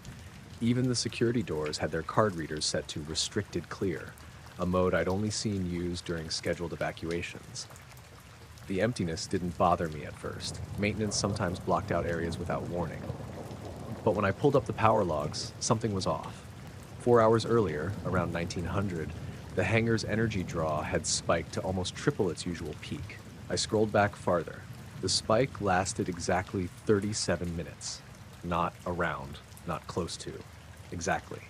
Even the security doors had their card readers set to restricted clear, a mode I'd only seen used during scheduled evacuations. The emptiness didn't bother me at first. Maintenance sometimes blocked out areas without warning. But when I pulled up the power logs, something was off. 4 hours earlier, around 1900, the hangar's energy draw had spiked to almost triple its usual peak. I scrolled back farther. The spike lasted exactly 37 minutes. Not around, not close to. Exactly.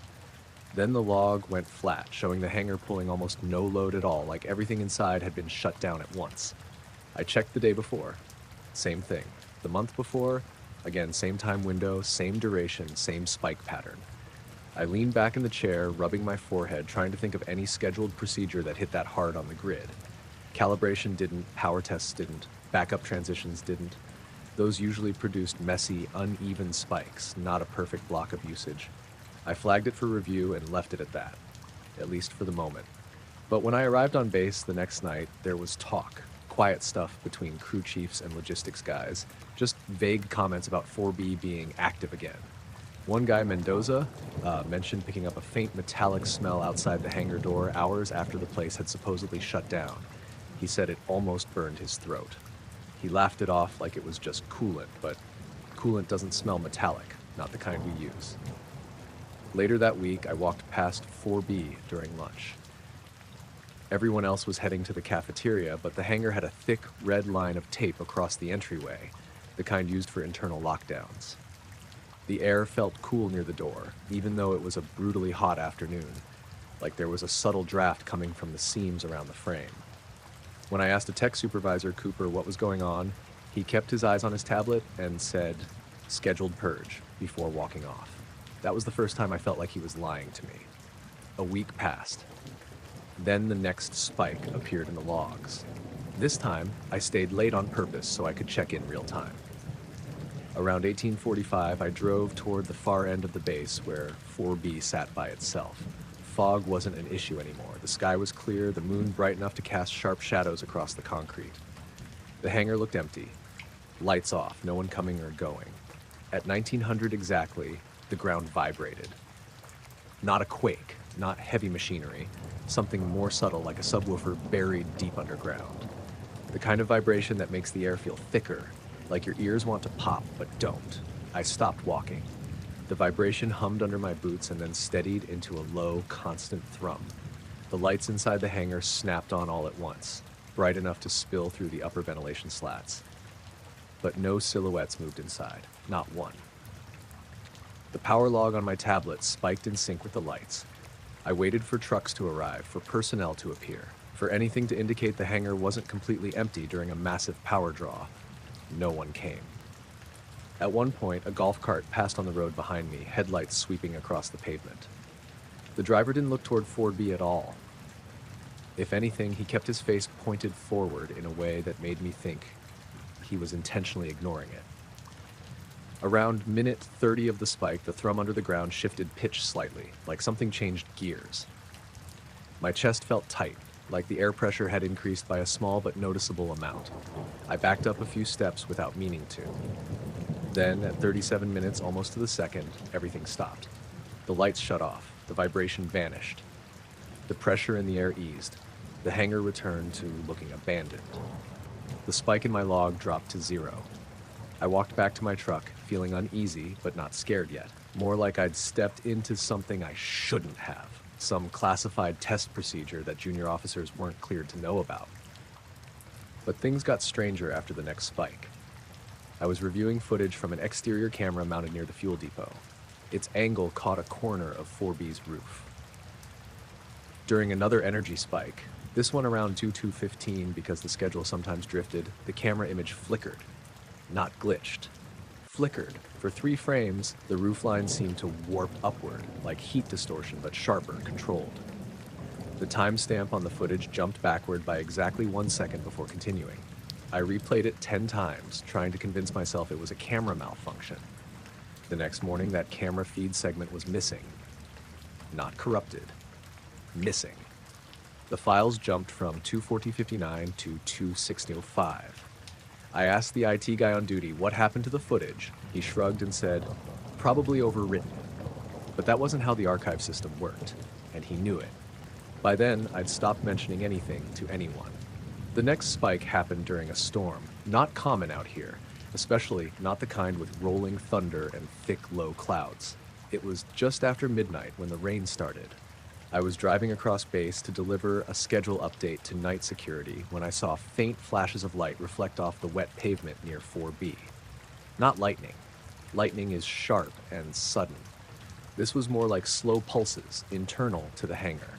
Then the log went flat, showing the hangar pulling almost no load at all, like everything inside had been shut down at once. I checked the day before. Same thing. The month before, again, same time window, same duration, same spike pattern. I leaned back in the chair, rubbing my forehead, trying to think of any scheduled procedure that hit that hard on the grid. Calibration didn't, power tests didn't, backup transitions didn't. Those usually produced messy, uneven spikes, not a perfect block of usage. I flagged it for review and left it at that, at least for the moment. But when I arrived on base the next night, there was talk, quiet stuff between crew chiefs and logistics guys, just vague comments about 4B being active again. One guy, Mendoza, mentioned picking up a faint metallic smell outside the hangar door hours after the place had supposedly shut down. He said it almost burned his throat. He laughed it off like it was just coolant, but coolant doesn't smell metallic, not the kind we use. Later that week, I walked past 4B during lunch. Everyone else was heading to the cafeteria, but the hangar had a thick red line of tape across the entryway, the kind used for internal lockdowns. The air felt cool near the door, even though it was a brutally hot afternoon, like there was a subtle draft coming from the seams around the frame. When I asked a tech supervisor, Cooper, what was going on, he kept his eyes on his tablet and said, "Scheduled purge," before walking off. That was the first time I felt like he was lying to me. A week passed. Then the next spike appeared in the logs. This time, I stayed late on purpose so I could check in real time. Around 1845, I drove toward the far end of the base where 4B sat by itself. Fog wasn't an issue anymore. The sky was clear, the moon bright enough to cast sharp shadows across the concrete. The hangar looked empty. Lights off, no one coming or going. At 1900 exactly, the ground vibrated. Not a quake, not heavy machinery, something more subtle like a subwoofer buried deep underground. The kind of vibration that makes the air feel thicker, like your ears want to pop but don't. I stopped walking. The vibration hummed under my boots and then steadied into a low, constant thrum. The lights inside the hangar snapped on all at once, bright enough to spill through the upper ventilation slats. But no silhouettes moved inside, not one. The power log on my tablet spiked in sync with the lights. I waited for trucks to arrive, for personnel to appear, for anything to indicate the hangar wasn't completely empty during a massive power draw. No one came. At one point, a golf cart passed on the road behind me, headlights sweeping across the pavement. The driver didn't look toward 4B at all. If anything, he kept his face pointed forward in a way that made me think he was intentionally ignoring it. Around minute 30 of the spike, the thrum under the ground shifted pitch slightly, like something changed gears. My chest felt tight, like the air pressure had increased by a small but noticeable amount. I backed up a few steps without meaning to. Then, at 37 minutes, almost to the second, everything stopped. The lights shut off. The vibration vanished. The pressure in the air eased. The hangar returned to looking abandoned. The spike in my log dropped to 0. I walked back to my truck, feeling uneasy but not scared yet. More like I'd stepped into something I shouldn't have. Some classified test procedure that junior officers weren't cleared to know about. But things got stranger after the next spike. I was reviewing footage from an exterior camera mounted near the fuel depot. Its angle caught a corner of 4B's roof. During another energy spike, this one around 22:15 because the schedule sometimes drifted, the camera image flickered. Not glitched. Flickered. For 3 frames, the roofline seemed to warp upward, like heat distortion but sharper, controlled. The timestamp on the footage jumped backward by exactly 1 second before continuing. I replayed it 10 times, trying to convince myself it was a camera malfunction. The next morning, that camera feed segment was missing. Not corrupted. Missing. The files jumped from 24059 to 26005. I asked the IT guy on duty what happened to the footage. He shrugged and said, probably overwritten. But that wasn't how the archive system worked, and he knew it. By then, I'd stopped mentioning anything to anyone. The next spike happened during a storm, not common out here, especially not the kind with rolling thunder and thick, low clouds. It was just after midnight when the rain started. I was driving across base to deliver a schedule update to night security when I saw faint flashes of light reflect off the wet pavement near 4B. Not lightning. Lightning is sharp and sudden. This was more like slow pulses, internal to the hangar.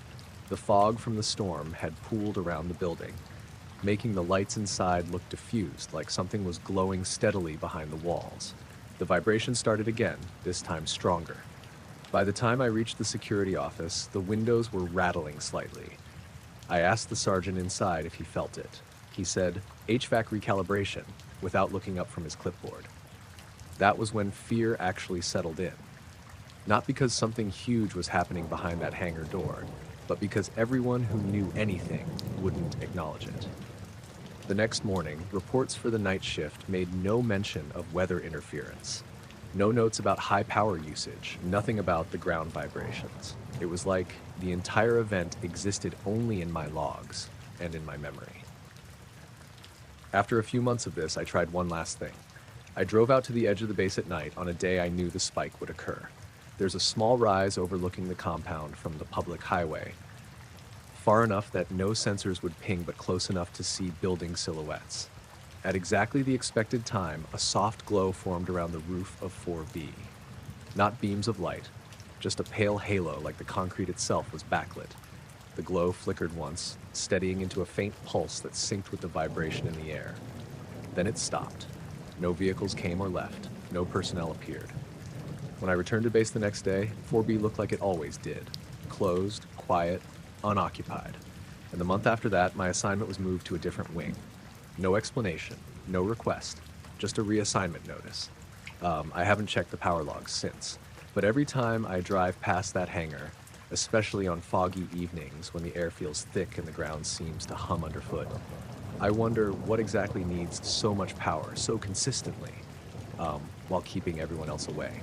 The fog from the storm had pooled around the building, making the lights inside look diffused, like something was glowing steadily behind the walls. The vibration started again, this time stronger. By the time I reached the security office, the windows were rattling slightly. I asked the sergeant inside if he felt it. He said, HVAC recalibration, without looking up from his clipboard. That was when fear actually settled in. Not because something huge was happening behind that hangar door, but because everyone who knew anything wouldn't acknowledge it. The next morning, reports for the night shift made no mention of weather interference. No notes about high power usage, nothing about the ground vibrations. It was like the entire event existed only in my logs and in my memory. After a few months of this, I tried one last thing. I drove out to the edge of the base at night on a day I knew the spike would occur. There's a small rise overlooking the compound from the public highway, far enough that no sensors would ping but close enough to see building silhouettes. At exactly the expected time, a soft glow formed around the roof of 4B. Not beams of light, just a pale halo like the concrete itself was backlit. The glow flickered once, steadying into a faint pulse that synced with the vibration in the air. Then it stopped. No vehicles came or left. No personnel appeared. When I returned to base the next day, 4B looked like it always did. Closed, quiet, unoccupied. And the month after that, my assignment was moved to a different wing. No explanation, no request, just a reassignment notice. I haven't checked the power logs since, but every time I drive past that hangar, especially on foggy evenings when the air feels thick and the ground seems to hum underfoot, I wonder what exactly needs so much power so consistently, while keeping everyone else away.